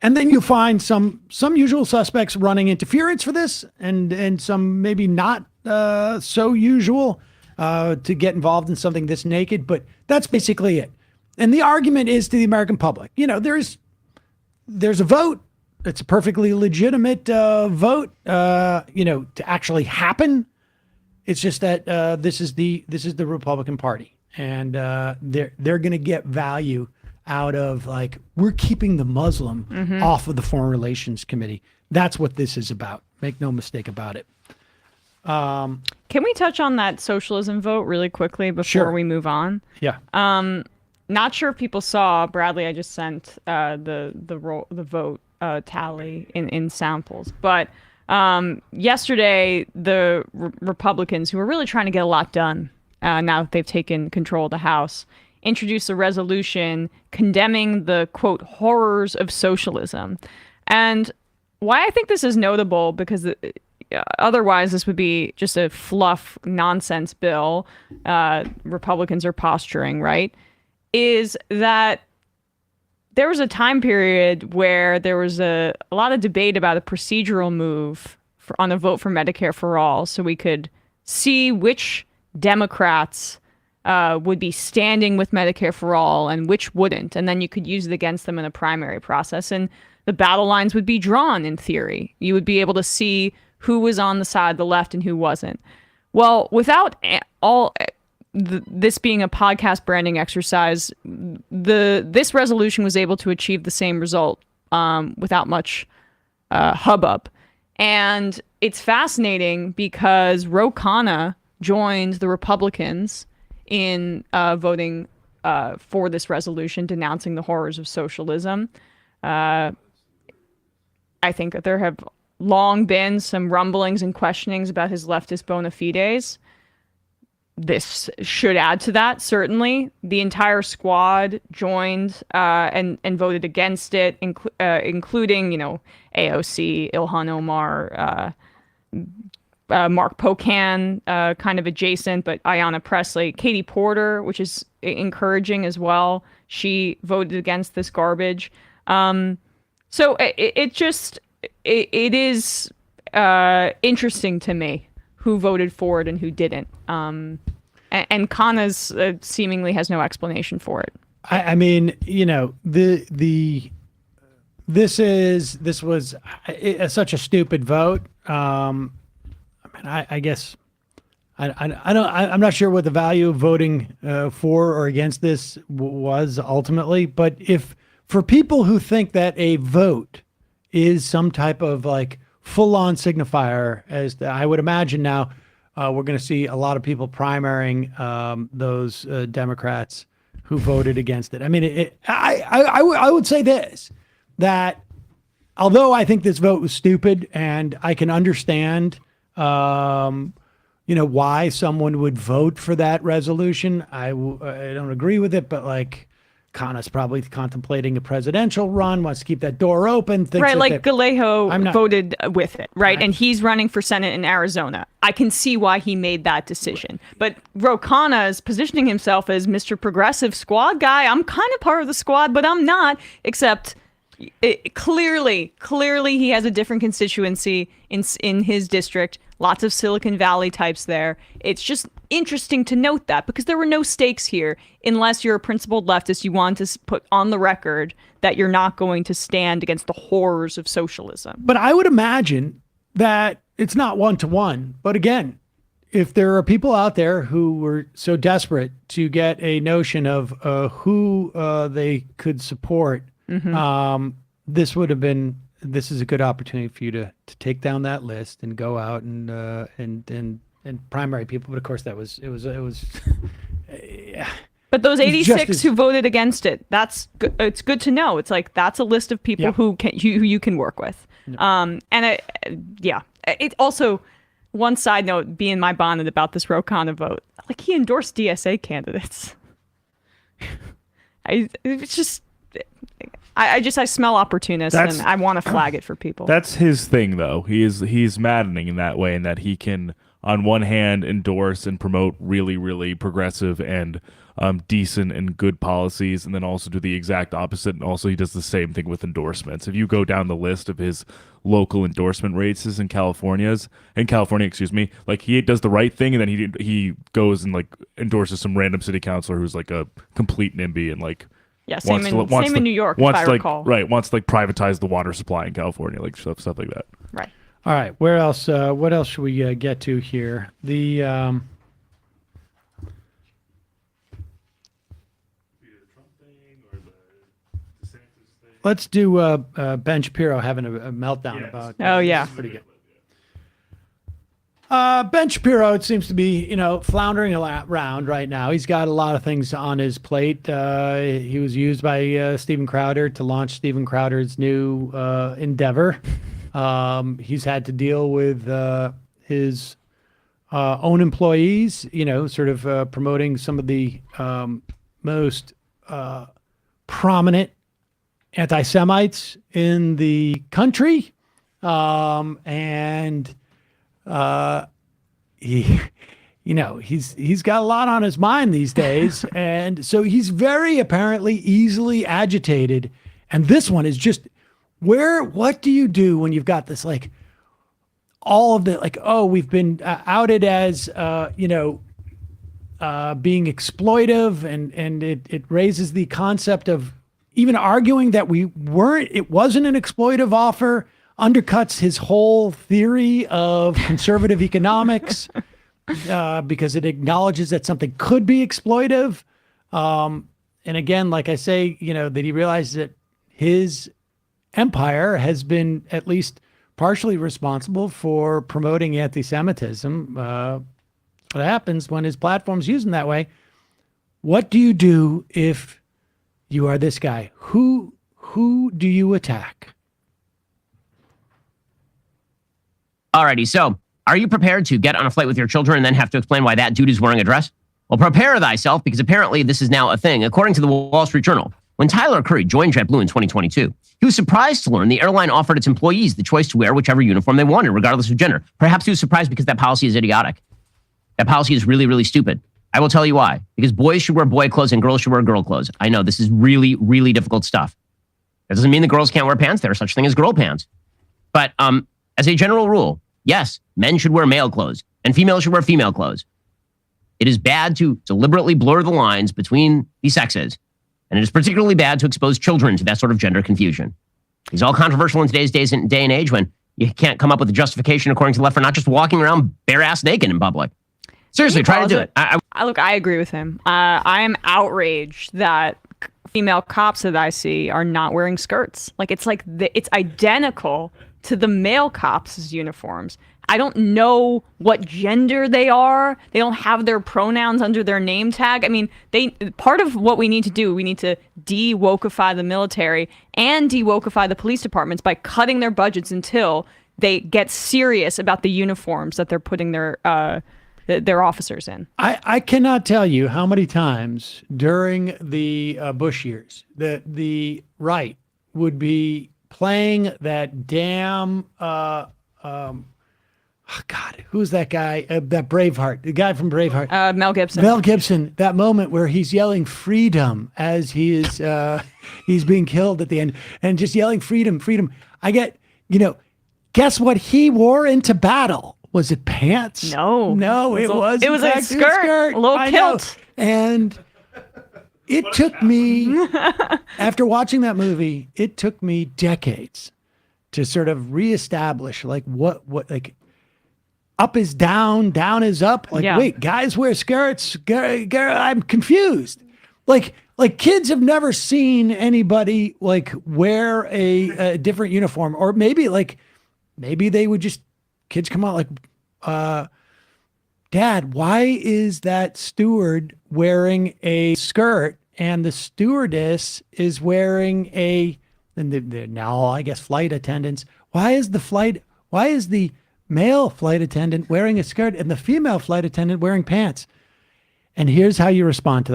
then you find some usual suspects running interference for this, and some maybe not so usual to get involved in something this naked. But that's basically it. And the argument is to the American public, there's a vote. It's a perfectly legitimate vote, to actually happen. It's just that this is the Republican Party, and they're going to get value out of, like, we're keeping the Muslim off of the Foreign Relations Committee. That's what this is about. Make no mistake about it. Can we touch on that socialism vote really quickly before we move on? Yeah. Not sure if people saw, Bradley, I just sent the vote tally in samples, but yesterday the Republicans, who were really trying to get a lot done now that they've taken control of the House, introduced a resolution condemning the, quote, horrors of socialism. And why I think this is notable, because otherwise this would be just a fluff nonsense bill Republicans are posturing, right, is that there was a time period where there was a lot of debate about a procedural move on a vote for Medicare for all, so we could see which Democrats would be standing with Medicare for all and which wouldn't, and then you could use it against them in a primary process, and the battle lines would be drawn in theory. You would be able to see who was on the side of the left and who wasn't. Well, without this being a podcast branding exercise, this resolution was able to achieve the same result without much hubbub. And it's fascinating because Ro Khanna joined the Republicans in voting for this resolution denouncing the horrors of socialism. I think that there have long been some rumblings and questionings about his leftist bona fides. This should add to that, certainly. The entire squad joined and voted against it, including, AOC, Ilhan Omar, Mark Pocan, kind of adjacent, but Ayanna Pressley, Katie Porter, which is encouraging as well. She voted against this garbage. So it is interesting to me who voted for it and who didn't. And Khanna's seemingly has no explanation for it. I mean, this was such a stupid vote. I guess I'm not sure what the value of voting for or against this was ultimately, but if for people who think that a vote is some type of like full-on signifier, I would imagine now we're going to see a lot of people primarying those Democrats who voted against it. I mean, I would say this, that although I think this vote was stupid, and I can understand why someone would vote for that resolution, I don't agree with it, but like, Khanna's probably contemplating a presidential run, wants to keep that door open. Right, like Galejo voted with it, right? And he's running for Senate in Arizona. I can see why he made that decision. But Ro Khanna is positioning himself as Mr. Progressive Squad guy. I'm kind of part of the squad, but I'm not, except clearly he has a different constituency in his district. Lots of Silicon Valley types there. It's just interesting to note that, because there were no stakes here. Unless you're a principled leftist, you want to put on the record that you're not going to stand against the horrors of socialism. But I would imagine that it's not one-to-one. But again, if there are people out there who were so desperate to get a notion of who they could support, this would have been. This is a good opportunity for you to take down that list and go out and primary people. But of course, it was. Yeah. But those 86 who voted against it, it's good to know. It's like, that's a list of people who you can work with. It also, one side note, being my bonnet about this Ro Khanna vote, like, he endorsed DSA candidates. I smell opportunist, and I want to flag it for people. That's his thing, though. He's maddening in that way, in that he can on one hand, endorse and promote really, really progressive and decent and good policies, and then also do the exact opposite. And also, he does the same thing with endorsements. If you go down the list of his local endorsement races in California, like he does the right thing, and then he goes and like endorses some random city councilor who's like a complete NIMBY and like same in New York, if I recall. Wants to like privatize the water supply in California, like stuff like that. Right. All right. Where else? What else should we get to here? The let's do Ben Shapiro having a meltdown about. Oh yeah. Pretty good. Ben Shapiro, it seems to be, floundering around right now. He's got a lot of things on his plate. He was used by Steven Crowder to launch Steven Crowder's new endeavor. He's had to deal with his own employees, sort of promoting some of the most prominent anti-Semites in the country. He's got a lot on his mind these days. And so he's very apparently easily agitated. And this one is just what do you do when you've got this, like, all of the, like, oh, we've been outed as, being exploitive, and it raises the concept of even arguing that it wasn't an exploitive offer, undercuts his whole theory of conservative economics because it acknowledges that something could be exploitive. And again, like I say, that he realizes that his empire has been at least partially responsible for promoting anti-Semitism. What happens when his platform's used in that way? What do you do if you are this guy? Who do you attack? Alrighty, so are you prepared to get on a flight with your children and then have to explain why that dude is wearing a dress? Well, prepare thyself, because apparently this is now a thing. According to the Wall Street Journal, when Tyler Curry joined JetBlue in 2022, he was surprised to learn the airline offered its employees the choice to wear whichever uniform they wanted, regardless of gender. Perhaps he was surprised because that policy is idiotic. That policy is really, really stupid. I will tell you why. Because boys should wear boy clothes and girls should wear girl clothes. I know this is really, really difficult stuff. That doesn't mean the girls can't wear pants. There are such thing as girl pants. But as a general rule, yes, men should wear male clothes and females should wear female clothes. It is bad to deliberately blur the lines between the sexes, and it is particularly bad to expose children to that sort of gender confusion. It's all controversial in today's day and age when you can't come up with a justification according to the left for not just walking around bare-ass naked in public. Seriously, try to do it. Look, I agree with him. I am outraged that female cops that I see are not wearing skirts. It's identical to the male cops' uniforms. I don't know what gender they are. They don't have their pronouns under their name tag. I mean, part of what we need to do, we need to de-wokeify the military and de-wokeify the police departments by cutting their budgets until they get serious about the uniforms that they're putting their officers in. I cannot tell you how many times during the Bush years that the right would be playing that damn God, who's that guy? That Braveheart, the guy from Braveheart. Mel Gibson. Mel Gibson. That moment where he's yelling freedom as he is he's being killed at the end, and just yelling freedom, freedom. I get, guess what he wore into battle? Was it pants? No, it was. It was a skirt, a little kilt. And it took me, after watching that movie, it took me decades to sort of reestablish what up is down, down is up. Wait, guys wear skirts. I'm confused. Like kids have never seen anybody wear a different uniform, or maybe they would just, kids come out Dad, why is that steward wearing a skirt and the stewardess is wearing now I guess flight attendants? Why is the male flight attendant wearing a skirt and the female flight attendant wearing pants? And here's how you respond to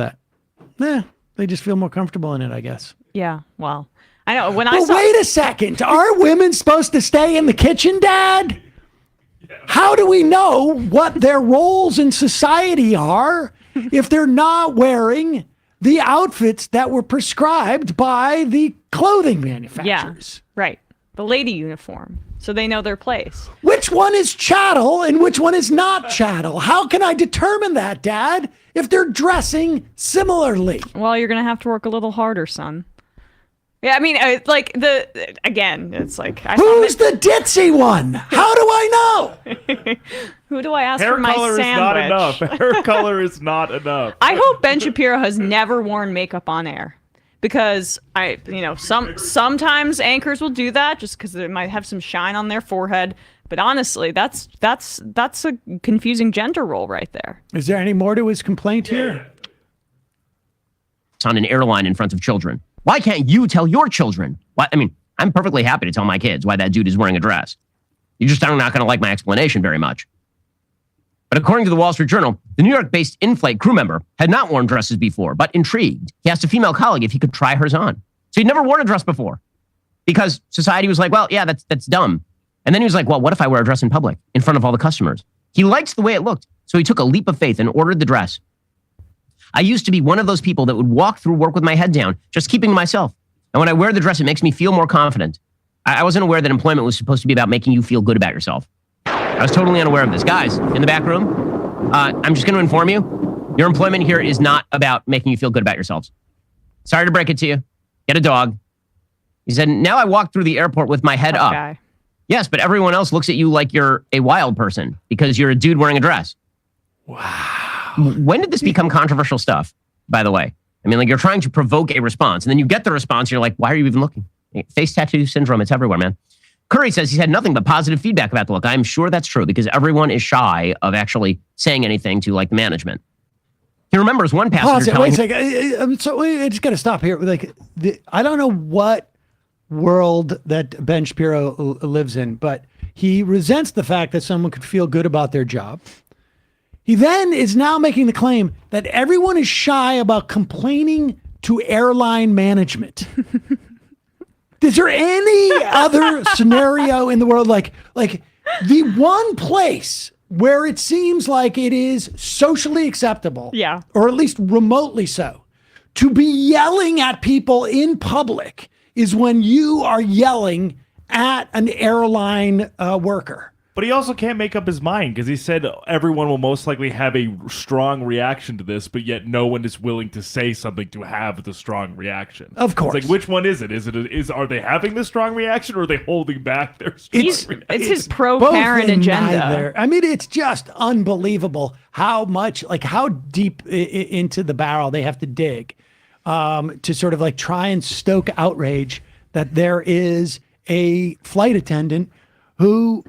that. They just feel more comfortable in it, I guess. Yeah, well, I know. Wait a second. Are women supposed to stay in the kitchen, Dad? How do we know what their roles in society are if they're not wearing the outfits that were prescribed by the clothing manufacturers? Yeah, right. The lady uniform. So they know their place. Which one is chattel and which one is not chattel? How can I determine that, Dad, if they're dressing similarly? Well, you're going to have to work a little harder, son. Yeah, I mean, it's like it's like... Who's the ditzy one? How do I know? Who do I ask Hair for my color sandwich? is not enough. Hair color is not enough. I hope Ben Shapiro has never worn makeup on air. Because sometimes anchors will do that just because they might have some shine on their forehead. But honestly, that's a confusing gender role right there. Is there any more to his complaint here? It's on an airline in front of children. Why can't you tell your children? Why? I mean, I'm perfectly happy to tell my kids why that dude is wearing a dress. You just are not going to like my explanation very much. But according to the Wall Street Journal, the New York-based in-flight crew member had not worn dresses before, but intrigued, he asked a female colleague if he could try hers on. So he'd never worn a dress before because society was like, well, yeah, that's dumb. And then he was like, well, what if I wear a dress in public in front of all the customers? He liked the way it looked, so he took a leap of faith and ordered the dress. I used to be one of those people that would walk through work with my head down, just keeping to myself. And when I wear the dress, it makes me feel more confident. I wasn't aware that employment was supposed to be about making you feel good about yourself. I was totally unaware of this. Guys, in the back room, I'm just going to inform you, your employment here is not about making you feel good about yourselves. Sorry to break it to you. Get a dog. He said, now I walk through the airport with my head up. Guy. Yes, but everyone else looks at you like you're a wild person because you're a dude wearing a dress. Wow. When did this become controversial stuff, by the way? I mean, like you're trying to provoke a response and then you get the response. You're like, why are you even looking? Face tattoo syndrome. It's everywhere, man. Curry says he's had nothing but positive feedback about the look. I'm sure that's true because everyone is shy of actually saying anything to like the management. He remembers one passenger Wait a second. So I just got to stop here. Like, I don't know what world that Ben Shapiro lives in, but he resents the fact that someone could feel good about their job. He then is now making the claim that everyone is shy about complaining to airline management. Is there any other scenario in the world like the one place where it seems like it is socially acceptable, yeah, or at least remotely so, to be yelling at people in public is when you are yelling at an airline worker? But he also can't make up his mind because he said everyone will most likely have a strong reaction to this, but yet no one is willing to say something to have the strong reaction. Of course. It's like, which one is it? Are they having the strong reaction or are they holding back their strong reaction? It's his pro-parent agenda. Neither. I mean, it's just unbelievable how deep into the barrel they have to dig to sort of like try and stoke outrage that there is a flight attendant who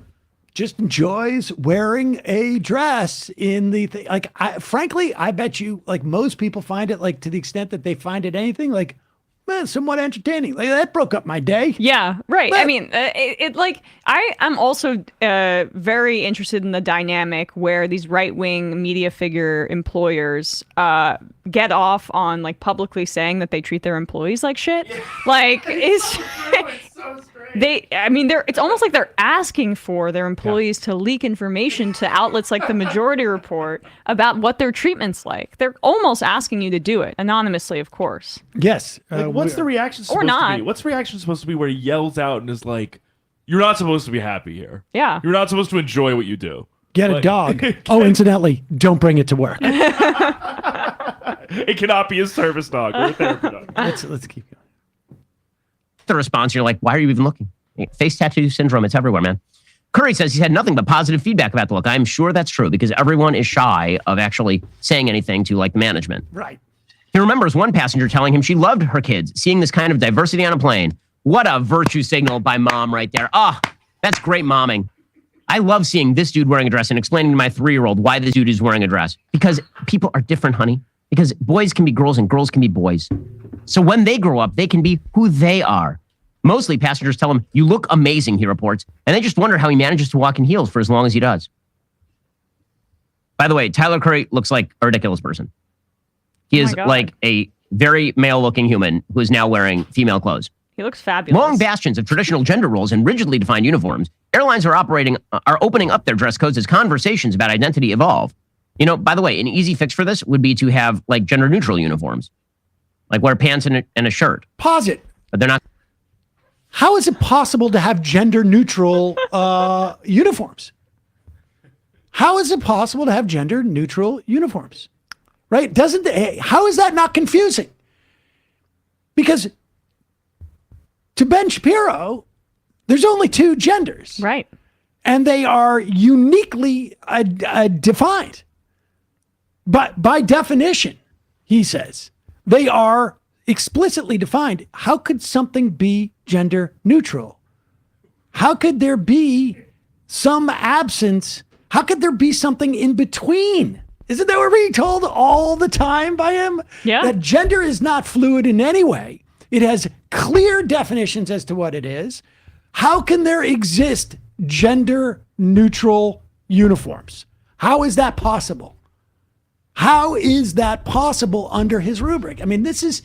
just enjoys wearing a dress in the thing. Like, frankly, I bet you, like, most people find it, like, to the extent that they find it anything, like, somewhat entertaining. Like, that broke up my day. Yeah, right. I mean, I'm also very interested in the dynamic where these right-wing media figure employers get off on, like, publicly saying that they treat their employees like shit. Yeah. Like, it's so strange. It's almost like they're asking for their employees to leak information to outlets like the Majority Report about what their treatment's like. They're almost asking you to do it, anonymously, of course. Yes. What's the reaction supposed to be? What's the reaction supposed to be where he yells out and is like, you're not supposed to be happy here. Yeah. You're not supposed to enjoy what you do. Get a dog. Oh, incidentally, don't bring it to work. It cannot be a service dog or a therapy dog. Let's keep going. The response, you're like, why are you even looking? Face tattoo syndrome. It's everywhere, man. Curry says he's had nothing but positive feedback about the look. I'm sure that's true because everyone is shy of actually saying anything to like the management. Right. He remembers one passenger telling him she loved her kids, seeing this kind of diversity on a plane. What a virtue signal by mom right there. That's great momming. I love seeing this dude wearing a dress and explaining to my 3-year-old why this dude is wearing a dress. Because people are different, honey. Because boys can be girls and girls can be boys. So when they grow up, they can be who they are. Mostly passengers tell him, you look amazing, he reports. And they just wonder how he manages to walk in heels for as long as he does. By the way, Tyler Curry looks like a ridiculous person. He is like a very male-looking human who is now wearing female clothes. He looks fabulous. Long bastions of traditional gender roles and rigidly defined uniforms, airlines are opening up their dress codes as conversations about identity evolve. You know, by the way, an easy fix for this would be to have like gender neutral uniforms, like wear pants and a shirt. Pause it. But they're not. How is it possible to have gender neutral uniforms? How is it possible to have gender neutral uniforms? Right? How is that not confusing? Because to Ben Shapiro, there's only two genders. Right. And they are uniquely defined. But by definition, he says, they are explicitly defined. How could something be gender neutral? How could there be some absence? How could there be something in between? Isn't that what we're being told all the time by him? Yeah. That gender is not fluid in any way. It has clear definitions as to what it is. How can there exist gender neutral uniforms? How is that possible? How is that possible under his rubric? I mean, this is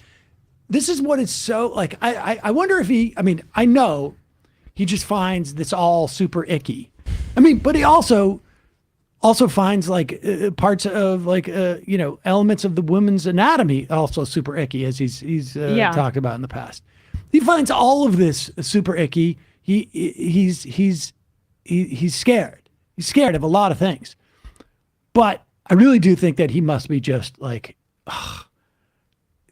what is so like, I wonder if I know he just finds this all super icky. I mean, but he also finds like parts of like, elements of the woman's anatomy also super icky, as he's talked about in the past. He finds all of this super icky. He's scared. He's scared of a lot of things, but I really do think that he must be just like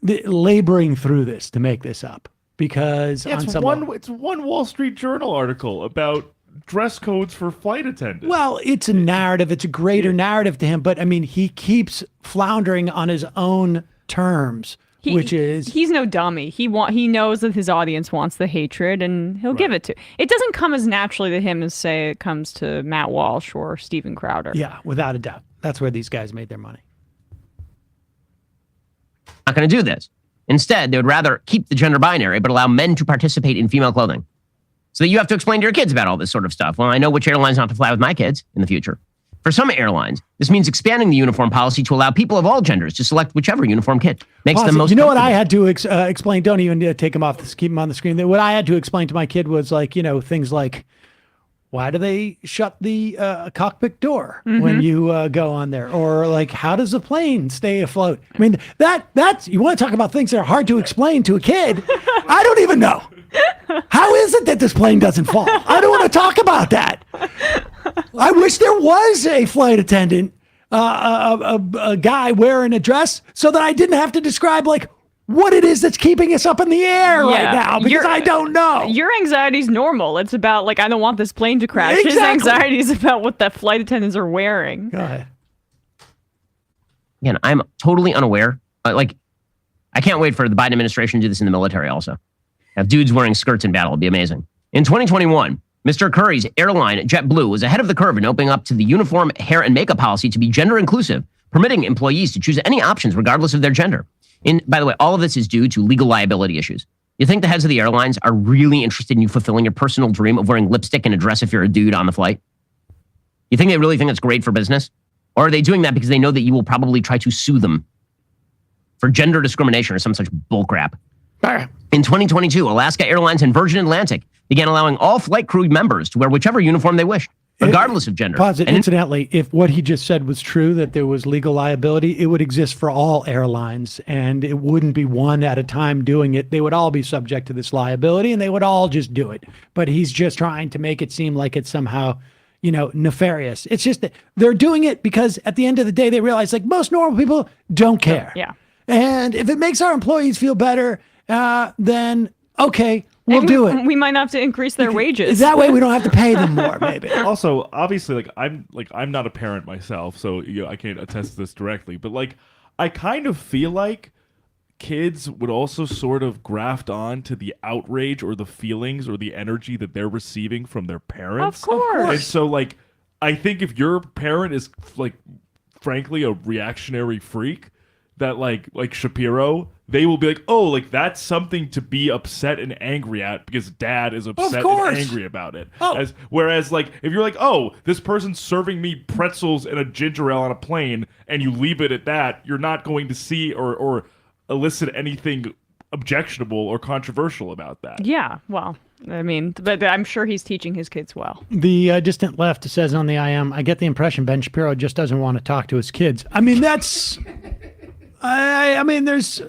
laboring through this to make this up, because it's one Wall Street Journal article about dress codes for flight attendants. Well, it's a narrative. It's a greater narrative to him, but I mean, he keeps floundering on his own terms, he's no dummy. He knows that his audience wants the hatred, and he'll give it to. It doesn't come as naturally to him as, say, it comes to Matt Walsh or Steven Crowder. Yeah, without a doubt. That's where these guys made their money. Not going to do this. Instead, they would rather keep the gender binary, but allow men to participate in female clothing. So that you have to explain to your kids about all this sort of stuff. Well, I know which airlines not to fly with my kids in the future. For some airlines, this means expanding the uniform policy to allow people of all genders to select whichever uniform kit makes them most. You know what I had to explain? Don't even take him off. Keep him on the screen. What I had to explain to my kid was like, things like, why do they shut the cockpit door when you go on there? Or like, how does a plane stay afloat? I mean, that's, you want to talk about things that are hard to explain to a kid. I don't even know. How is it that this plane doesn't fall? I don't want to talk about that. I wish there was a flight attendant, a guy wearing a dress, so that I didn't have to describe like what it is that's keeping us up in the air right now, because I don't know. Your anxiety's normal. It's about like, I don't want this plane to crash. Exactly. His anxiety is about what the flight attendants are wearing. Go ahead. Again, I'm totally unaware. I can't wait for the Biden administration to do this in the military also. Have dudes wearing skirts in battle. It'd be amazing. In 2021, Mr. Curry's airline, JetBlue, was ahead of the curve in opening up to the uniform, hair, and makeup policy to be gender inclusive, permitting employees to choose any options regardless of their gender. By the way, all of this is due to legal liability issues. You think the heads of the airlines are really interested in you fulfilling your personal dream of wearing lipstick and a dress if you're a dude on the flight? You think they really think it's great for business? Or are they doing that because they know that you will probably try to sue them for gender discrimination or some such bullcrap? In 2022, Alaska Airlines and Virgin Atlantic began allowing all flight crew members to wear whichever uniform they wished, regardless of gender. Incidentally, if what he just said was true, that there was legal liability, it would exist for all airlines, and it wouldn't be one at a time doing it. They would all be subject to this liability, and they would all just do it. But he's just trying to make it seem like it's somehow, nefarious. It's just that they're doing it because at the end of the day, they realize like most normal people don't care. Yeah. And if it makes our employees feel better, then okay, we'll do it. We might not have to increase their wages. That way we don't have to pay them more, maybe. Also, obviously, I'm not a parent myself, so I can't attest to this directly, but I kind of feel like kids would also sort of graft on to the outrage or the feelings or the energy that they're receiving from their parents. Of course. And so I think if your parent is frankly a reactionary freak, that like Shapiro, they will be like, oh, that's something to be upset and angry at because dad is upset and angry about it. Oh. Whereas if you're like, oh, this person's serving me pretzels and a ginger ale on a plane, and you leave it at that, you're not going to see or elicit anything objectionable or controversial about that. Yeah, well, I mean, but I'm sure he's teaching his kids well. The distant left says on the IM, I get the impression Ben Shapiro just doesn't want to talk to his kids. I mean, that's, I mean, there's,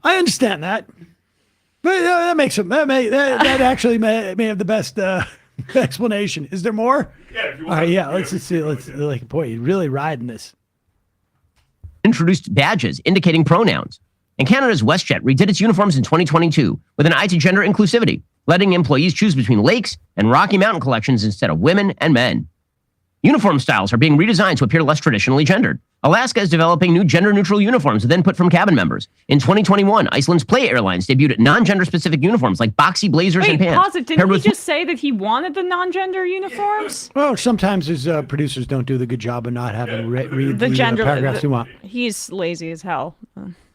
I understand that, but that makes him, that actually may have the best explanation. Is there more? Yeah, if you All right, yeah, let's just see. Let's, like, boy, you're really riding this. Introduced badges indicating pronouns. And Canada's WestJet redid its uniforms in 2022 with an eye to gender inclusivity, letting employees choose between Lakes and Rocky Mountain collections instead of women and men. Uniform styles are being redesigned to appear less traditionally gendered. Alaska is developing new gender-neutral uniforms with input from cabin members. In 2021, Iceland's Play Airlines debuted non-gender-specific uniforms like boxy blazers and pants. Pause it. Didn't he just say that he wanted the non-gender uniforms? Well, sometimes his producers don't do the good job of not having read The gender paragraphs you want. He's lazy as hell.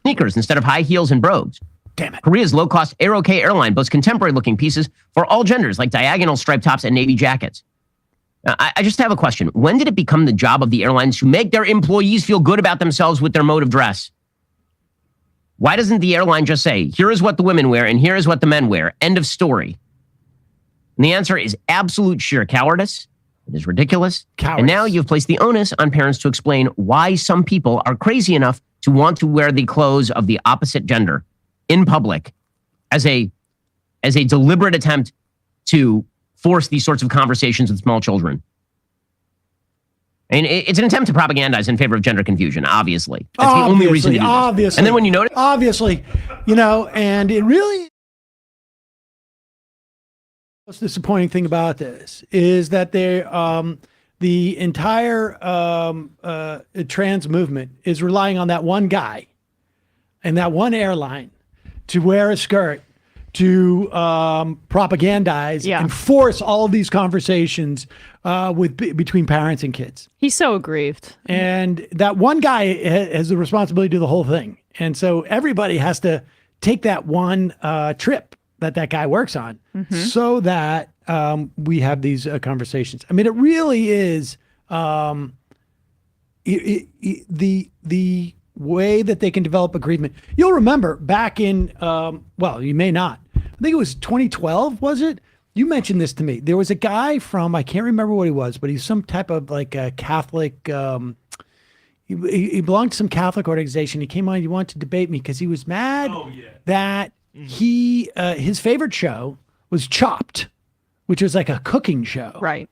Sneakers instead of high heels and brogues. Damn it. Korea's low-cost Aero K airline boasts contemporary-looking pieces for all genders, like diagonal striped tops and navy jackets. I just have a question. When did it become the job of the airlines to make their employees feel good about themselves with their mode of dress? Why doesn't the airline just say, here is what the women wear and here is what the men wear? End of story. And the answer is absolute sheer cowardice. It is ridiculous. And now you've placed the onus on parents to explain why some people are crazy enough to want to wear the clothes of the opposite gender in public as a deliberate attempt to force these sorts of conversations with small children. I mean, it's an attempt to propagandize in favor of gender confusion, obviously. That's the only reason to do this. Obviously. And then when you notice... Obviously, you know, and it really... What's the disappointing thing about this is that the entire trans movement is relying on that one guy and that one airline to wear a skirt to propagandize and force all of these conversations between parents and kids. He's so aggrieved. And that one guy has the responsibility to do the whole thing. And so everybody has to take that one trip that guy works on so that we have these conversations. I mean, it really is the way that they can develop agreement. You'll remember back in, well, you may not. I think it was 2012, was it? You mentioned this to me. There was a guy from, I can't remember what he was, but he's some type of like a Catholic, he belonged to some Catholic organization. He came on, he wanted to debate me because he was mad that his favorite show was Chopped, which was like a cooking show. Right.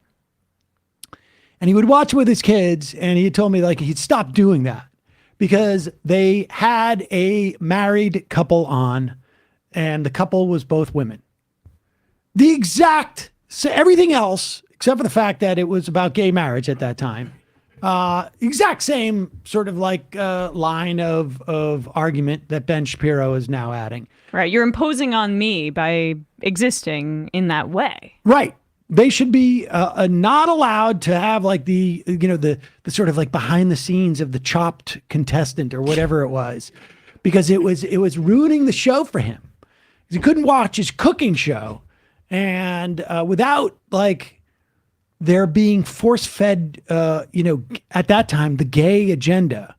And he would watch with his kids, and he told me like he'd stop doing that because they had a married couple on, and the couple was both women. So everything else, except for the fact that it was about gay marriage at that time, exact same sort of like line of argument that Ben Shapiro is now adding. Right. You're imposing on me by existing in that way. Right. They should be not allowed to have like the sort of like behind the scenes of the Chopped contestant or whatever it was, because it was ruining the show for him. He couldn't watch his cooking show, and without like there being force-fed, at that time the gay agenda,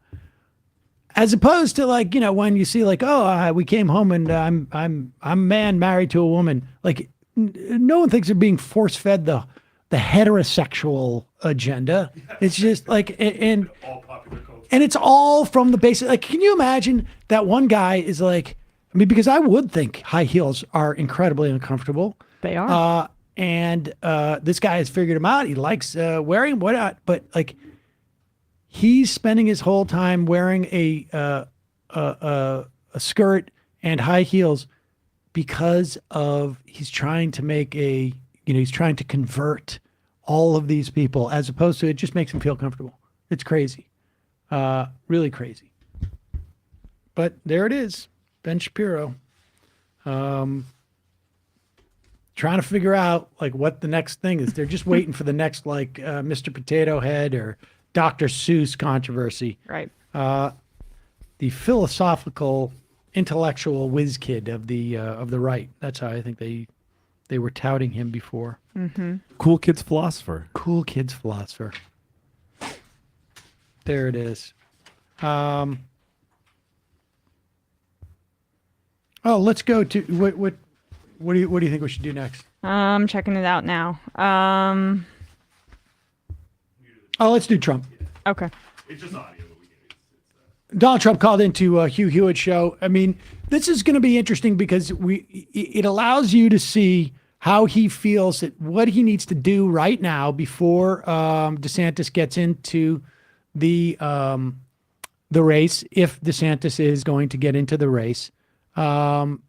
as opposed to like when you see like we came home and I'm a man married to a woman, like. No one thinks they're being force-fed the heterosexual agenda. It's just like, and it's all from the basic. Like, can you imagine that one guy is like, I mean, because I would think high heels are incredibly uncomfortable. They are. And this guy has figured them out. He likes wearing whatnot, but like, he's spending his whole time wearing a skirt and high heels because of he's trying to make he's trying to convert all of these people, as opposed to it just makes him feel comfortable. It's crazy, really crazy. But there it is, Ben Shapiro, trying to figure out like what the next thing is. They're just waiting for the next like Mr. Potato Head or Dr. Seuss controversy. Right. The philosophical, intellectual whiz kid of the right. That's how I think they were touting him before. Mm-hmm. Cool kids philosopher. Cool kids philosopher. There it is. Oh, let's go to what do you think we should do next? I'm checking it out now. Oh, let's do Trump. Okay. It's just audio. Donald Trump called into Hugh Hewitt's show. I mean, this is going to be interesting because it allows you to see how he feels that what he needs to do right now before DeSantis gets into the race, if DeSantis is going to get into the race. And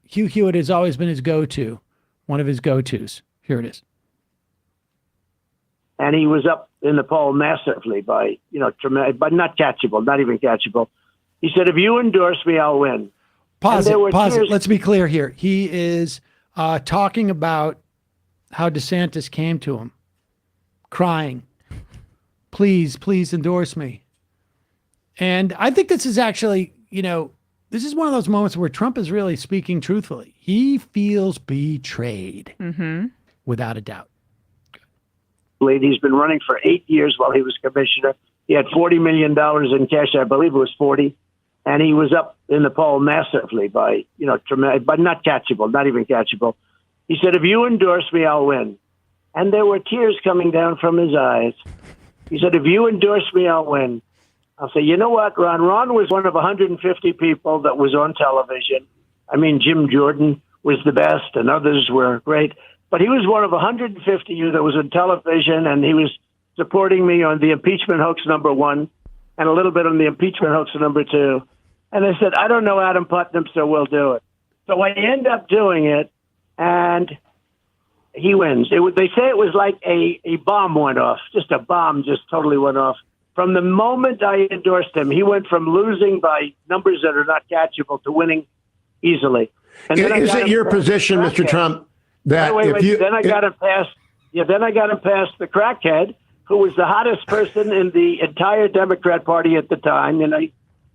Hugh Hewitt has always been his go-to, one of his go-tos. Here it is. And he was up in the poll massively by, but not catchable, not even catchable. He said, if you endorse me, I'll win. Pause it. Let's be clear here. He is talking about how DeSantis came to him, crying, please endorse me. And I think this is actually, this is one of those moments where Trump is really speaking truthfully. He feels betrayed, without a doubt. He's been running for 8 years while he was commissioner. He had $40 million in cash. I believe it was 40. And he was up in the poll massively by, but not catchable, not even catchable. He said, if you endorse me, I'll win. And there were tears coming down from his eyes. He said, if you endorse me, I'll win. I'll say, you know what, Ron? Ron was one of 150 people that was on television. I mean, Jim Jordan was the best and others were great. But he was one of 150 that was on television, and he was supporting me on the impeachment hoax #1 and a little bit on the impeachment hoax #2. And I said, I don't know Adam Putnam, so we'll do it. So I end up doing it, and he wins. They say it was like a bomb went off, just a bomb just totally went off. From the moment I endorsed him, he went from losing by numbers that are not catchable to winning easily. And is it your position, Mr. Trump, that then I got him past the crackhead, who was the hottest person in the entire Democrat Party at the time.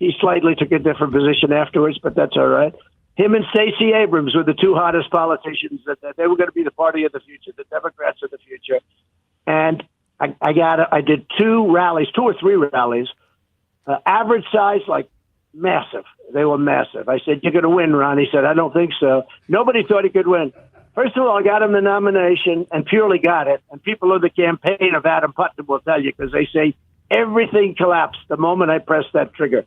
He slightly took a different position afterwards, but that's all right. Him and Stacey Abrams were the two hottest politicians that they were going to be the party of the future, the Democrats of the future. And I did 2 or 3 rallies, average size, like massive. They were massive. I said, you're going to win, Ron. He said, I don't think so. Nobody thought he could win. First of all, I got him the nomination and purely got it. And people in the campaign of Adam Putnam will tell you, because they say everything collapsed the moment I pressed that trigger.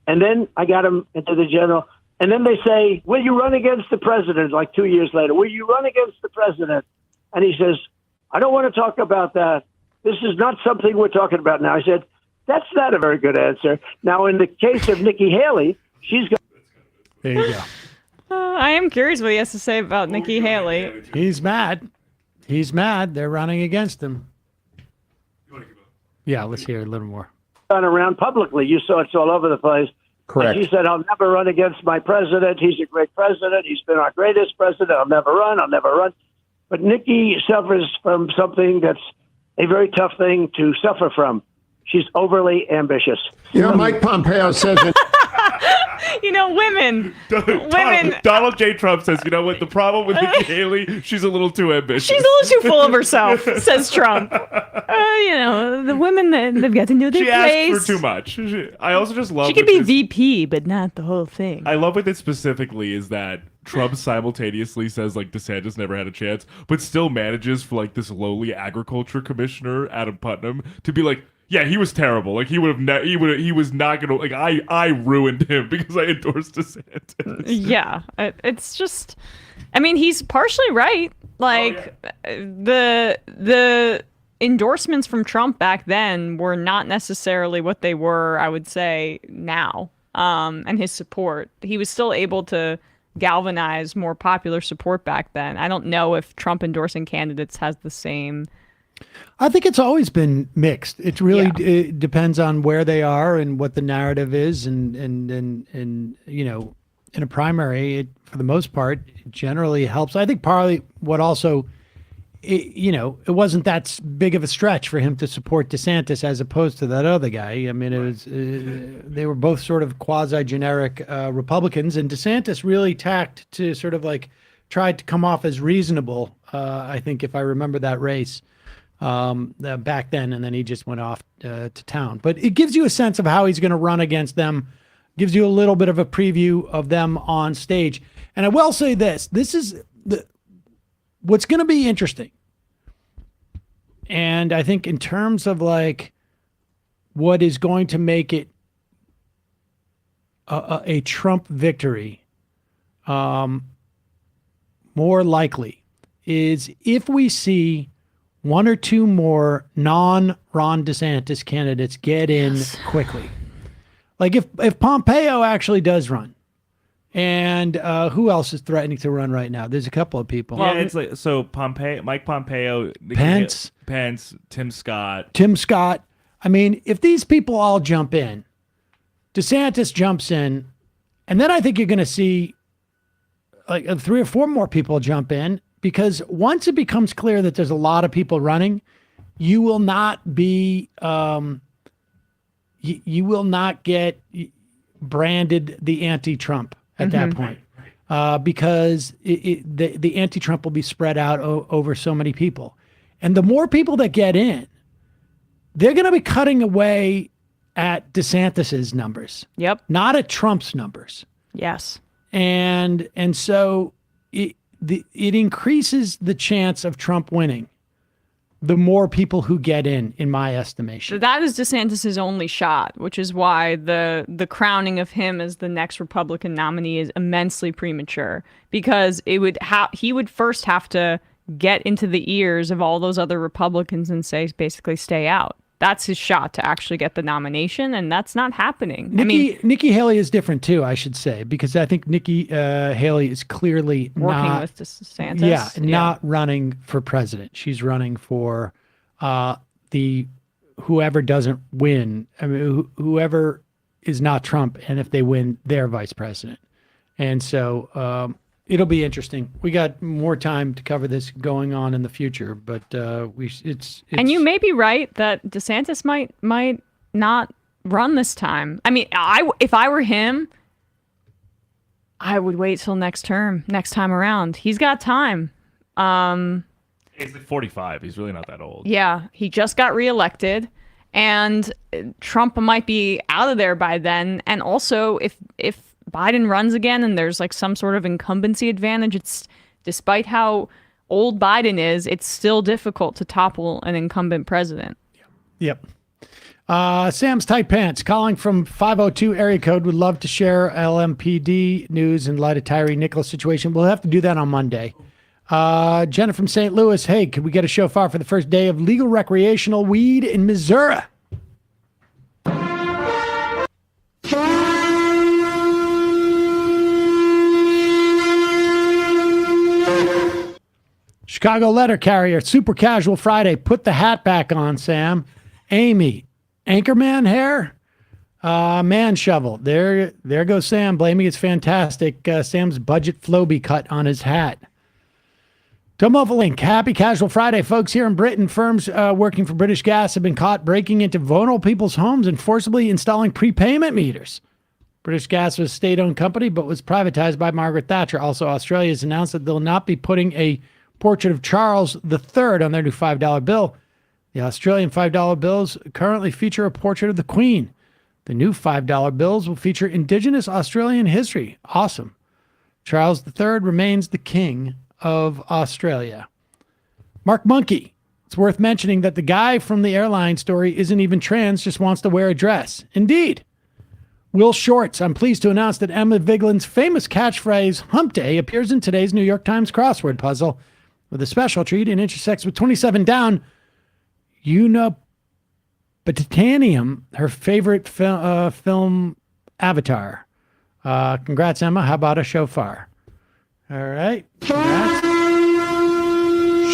And then I got him into the general. And then they say, will you run against the president? Like 2 years later, will you run against the president? And he says, I don't want to talk about that. This is not something we're talking about now. I said, that's not a very good answer. Now, in the case of Nikki Haley, she's got. There you go. I am curious what he has to say about Nikki Haley. He's mad. They're running against him. Yeah, let's hear a little more. Gone around publicly. You saw it's all over the place. Correct. And she said, I'll never run against my president. He's a great president. He's been our greatest president. I'll never run. But Nikki suffers from something that's a very tough thing to suffer from. She's overly ambitious. Mike Pompeo says it. Women. Donald J. Trump says, you know what? The problem with Nikki Haley, she's a little too ambitious. She's a little too full of herself, says Trump. The women, they've got to know their place. She asked for too much. I also just love. She could be VP, but not the whole thing. I love with it specifically is that Trump simultaneously says like DeSantis never had a chance, but still manages for like this lowly agriculture commissioner Adam Putnam to be like, yeah, he was terrible. Like he was not gonna like I ruined him because I endorsed DeSantis. Yeah, it's just, I mean, he's partially right. Like the endorsements from Trump back then were not necessarily what they were, I would say, now. And his support, he was still able to galvanize more popular support back then. I don't know if Trump endorsing candidates has the same. I think it's always been mixed. It really it depends on where they are and what the narrative is, and in a primary, it, for the most part, it generally helps. I think partly what also, it wasn't that big of a stretch for him to support DeSantis as opposed to that other guy. I mean, it was they were both sort of quasi-generic Republicans, and DeSantis really tacked to sort of like tried to come off as reasonable. I think if I remember that race. Back then, and then he just went off to town. But it gives you a sense of how he's going to run against them gives you a little bit of a preview of them on stage. And I will say this is what's going to be interesting. And I think in terms of like what is going to make it a Trump victory more likely is if we see one or two more non-Ron DeSantis candidates get in quickly. Like if Pompeo actually does run, and who else is threatening to run right now? There's a couple of people. Yeah, it's like so Mike Pompeo, Pence, Tim Scott. I mean, if these people all jump in, DeSantis jumps in, and then I think you're going to see like 3 or 4 more people jump in, because once it becomes clear that there's a lot of people running, you will not be, you will not get branded the anti-Trump at that point, because the anti-Trump will be spread out over so many people. And the more people that get in, they're going to be cutting away at DeSantis's numbers. Yep. Not at Trump's numbers. Yes. And so it increases the chance of Trump winning the more people who get in my estimation. So that is DeSantis' only shot, which is why the crowning of him as the next Republican nominee is immensely premature, because he would first have to get into the ears of all those other Republicans and say, basically, stay out. That's his shot to actually get the nomination, and that's not happening. Nikki Haley is different too, I should say, because I think Nikki Haley is clearly working with DeSantis. Not running for president. She's running for the whoever doesn't win. I mean, whoever is not Trump, and if they win, they're vice president. And so it'll be interesting. We got more time to cover this going on in the future, but it's and you may be right that DeSantis might not run this time. I mean, if I were him, I would wait till next time around. He's got time. He's like 45. He's really not that old. Yeah, he just got reelected, and Trump might be out of there by then. And also, if Biden runs again and there's like some sort of incumbency advantage, it's despite how old Biden is, it's still difficult to topple an incumbent president. Yep. Sam's Tight Pants calling from 502 area code would love to share LMPD news in light of Tyree Nichols situation. We'll have to do that on Monday. Jenna from St. Louis. Hey, could we get a shofar for the first day of legal recreational weed in Missouri? Chicago letter carrier, super casual Friday. Put the hat back on, Sam. Amy, Anchorman hair? Man shovel. There goes Sam, blaming it's fantastic. Sam's budget Floby cut on his hat. Link, happy casual Friday, folks. Here in Britain, firms working for British Gas have been caught breaking into vulnerable people's homes and forcibly installing prepayment meters. British Gas was a state-owned company, but was privatized by Margaret Thatcher. Also, Australia has announced that they'll not be putting a portrait of Charles III on their new $5 bill. The Australian $5 bills currently feature a portrait of the Queen. The new $5 bills will feature Indigenous Australian history. Awesome. Charles III remains the King of Australia. Mark Monkey. It's worth mentioning that the guy from the airline story isn't even trans, just wants to wear a dress. Indeed. Will Shorts. I'm pleased to announce that Emma Vigeland's famous catchphrase, Hump Day, appears in today's New York Times crossword puzzle with a special treat and intersects with 27 down. Titanium, her favorite film Avatar. Congrats, Emma. How about a shofar? All right. Congrats.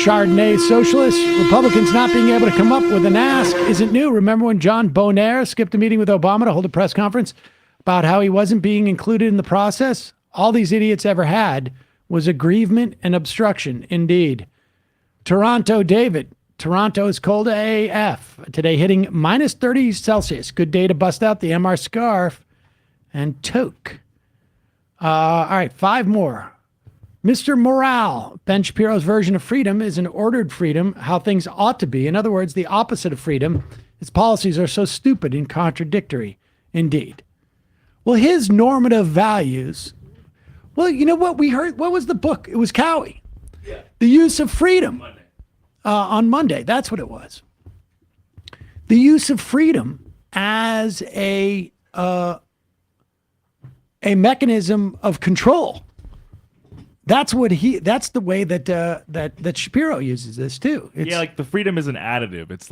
Chardonnay socialist. Republicans not being able to come up with an ask isn't new. Remember when John Bonaire skipped a meeting with Obama to hold a press conference about how he wasn't being included in the process? All these idiots ever had was aggrievement and obstruction. Indeed. Toronto David. Toronto is cold AF. Today hitting minus 30 Celsius. Good day to bust out the MR scarf and toque. All right, 5 more. Mr. Morale. Ben Shapiro's version of freedom is an ordered freedom, how things ought to be. In other words, the opposite of freedom. Its policies are so stupid and contradictory. Indeed. Well, his normative values. Well, you know what we heard? What was the book? It was Cowie. Yeah. The Use of Freedom. On Monday. That's what it was. The use of freedom as a mechanism of control. That's what that's the way that Shapiro uses this too. Yeah, like the freedom is an additive. It's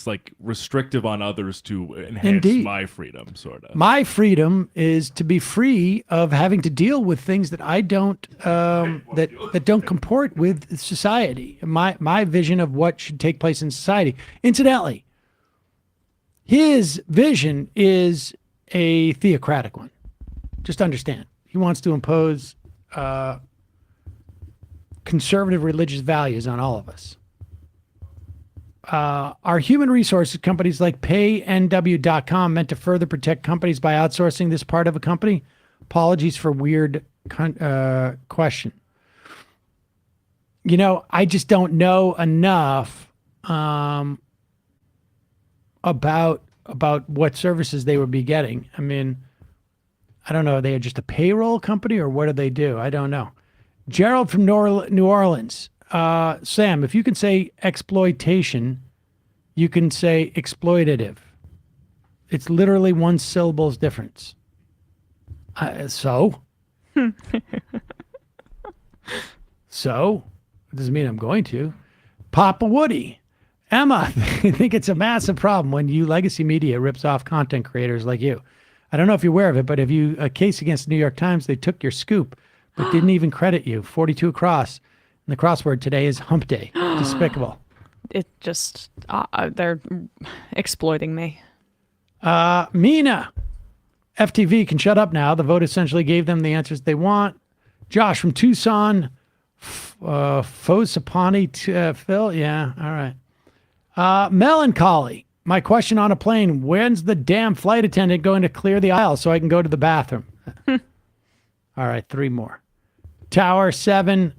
like restrictive on others to enhance my freedom, sort of. My freedom is to be free of having to deal with things that I don't that don't comport with society. My vision of what should take place in society. Incidentally, his vision is a theocratic one. Just understand. He wants to impose conservative religious values on all of us. Are human resources companies like PayNW.com meant to further protect companies by outsourcing this part of a company? Apologies for weird question. You know, I just don't know enough about what services they would be getting. I mean, I don't know. Are they just a payroll company or what do they do? I don't know. Gerald from New Orleans. Sam, if you can say exploitation, you can say exploitative. It's literally one syllable's difference. So? So? It doesn't mean I'm going to. Papa Woody. Emma, I think it's a massive problem when legacy media rips off content creators like you. I don't know if you're aware of it, but if you a case against the New York Times, they took your scoop, but didn't even credit you. 42 across. And the crossword today is hump day. Despicable. It just, they're exploiting me. Mina. FTV can shut up now. The vote essentially gave them the answers they want. Josh from Tucson. Fosapani, Phil. Yeah, all right. Melancholy. My question on a plane, when's the damn flight attendant going to clear the aisle so I can go to the bathroom? All right, 3 more. Tower 7.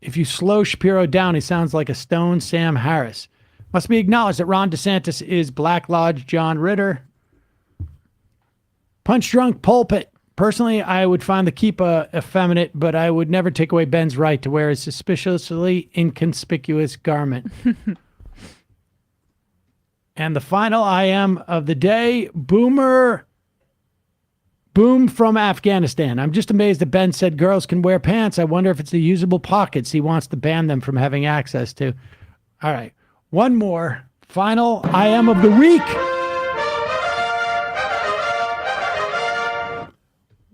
If you slow Shapiro down, he sounds like a stone Sam Harris. Must be acknowledged that Ron DeSantis is Black Lodge John Ritter. Punch Drunk Pulpit. Personally, I would find the Kippah effeminate, but I would never take away Ben's right to wear a suspiciously inconspicuous garment. And the final I am of the day, Boom from Afghanistan. I'm just amazed that Ben said girls can wear pants. I wonder if it's the usable pockets he wants to ban them from having access to. All right. One more. Final I am of the week.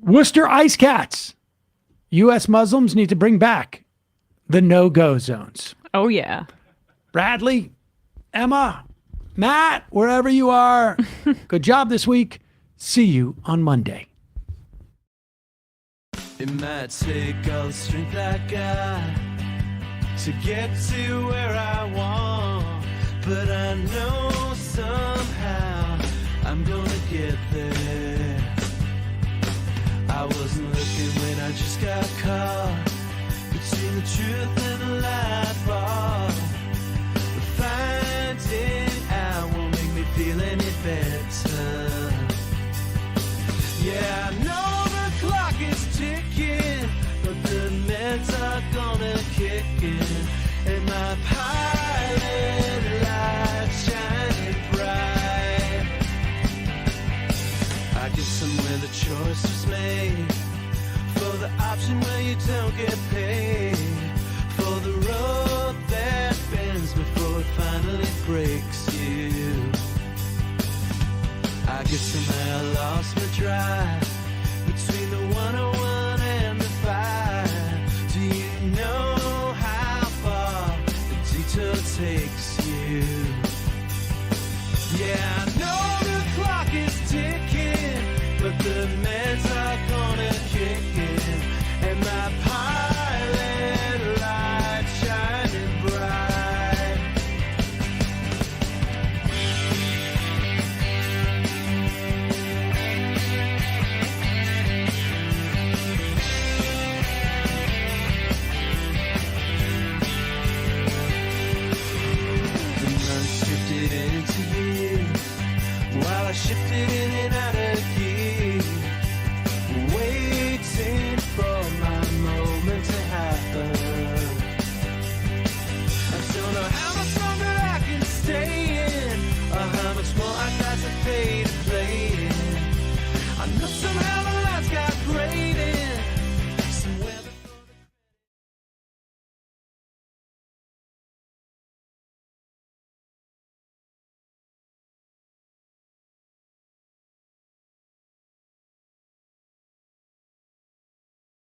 Worcester Ice Cats. U.S. Muslims need to bring back the no-go zones. Oh, yeah. Bradley, Emma, Matt, wherever you are, good job this week. See you on Monday. It might take all the strength I got to get to where I want, but I know somehow I'm gonna get there. I wasn't looking when I just got caught between the truth and the light bar, but finding out won't make me feel any better. Yeah, I know the clock is ticking, but the meds are gonna kick in, and my pilot light shining bright. I guess somewhere the choice was made for the option where you don't get paid, for the road that bends before it finally breaks you. I guess I'm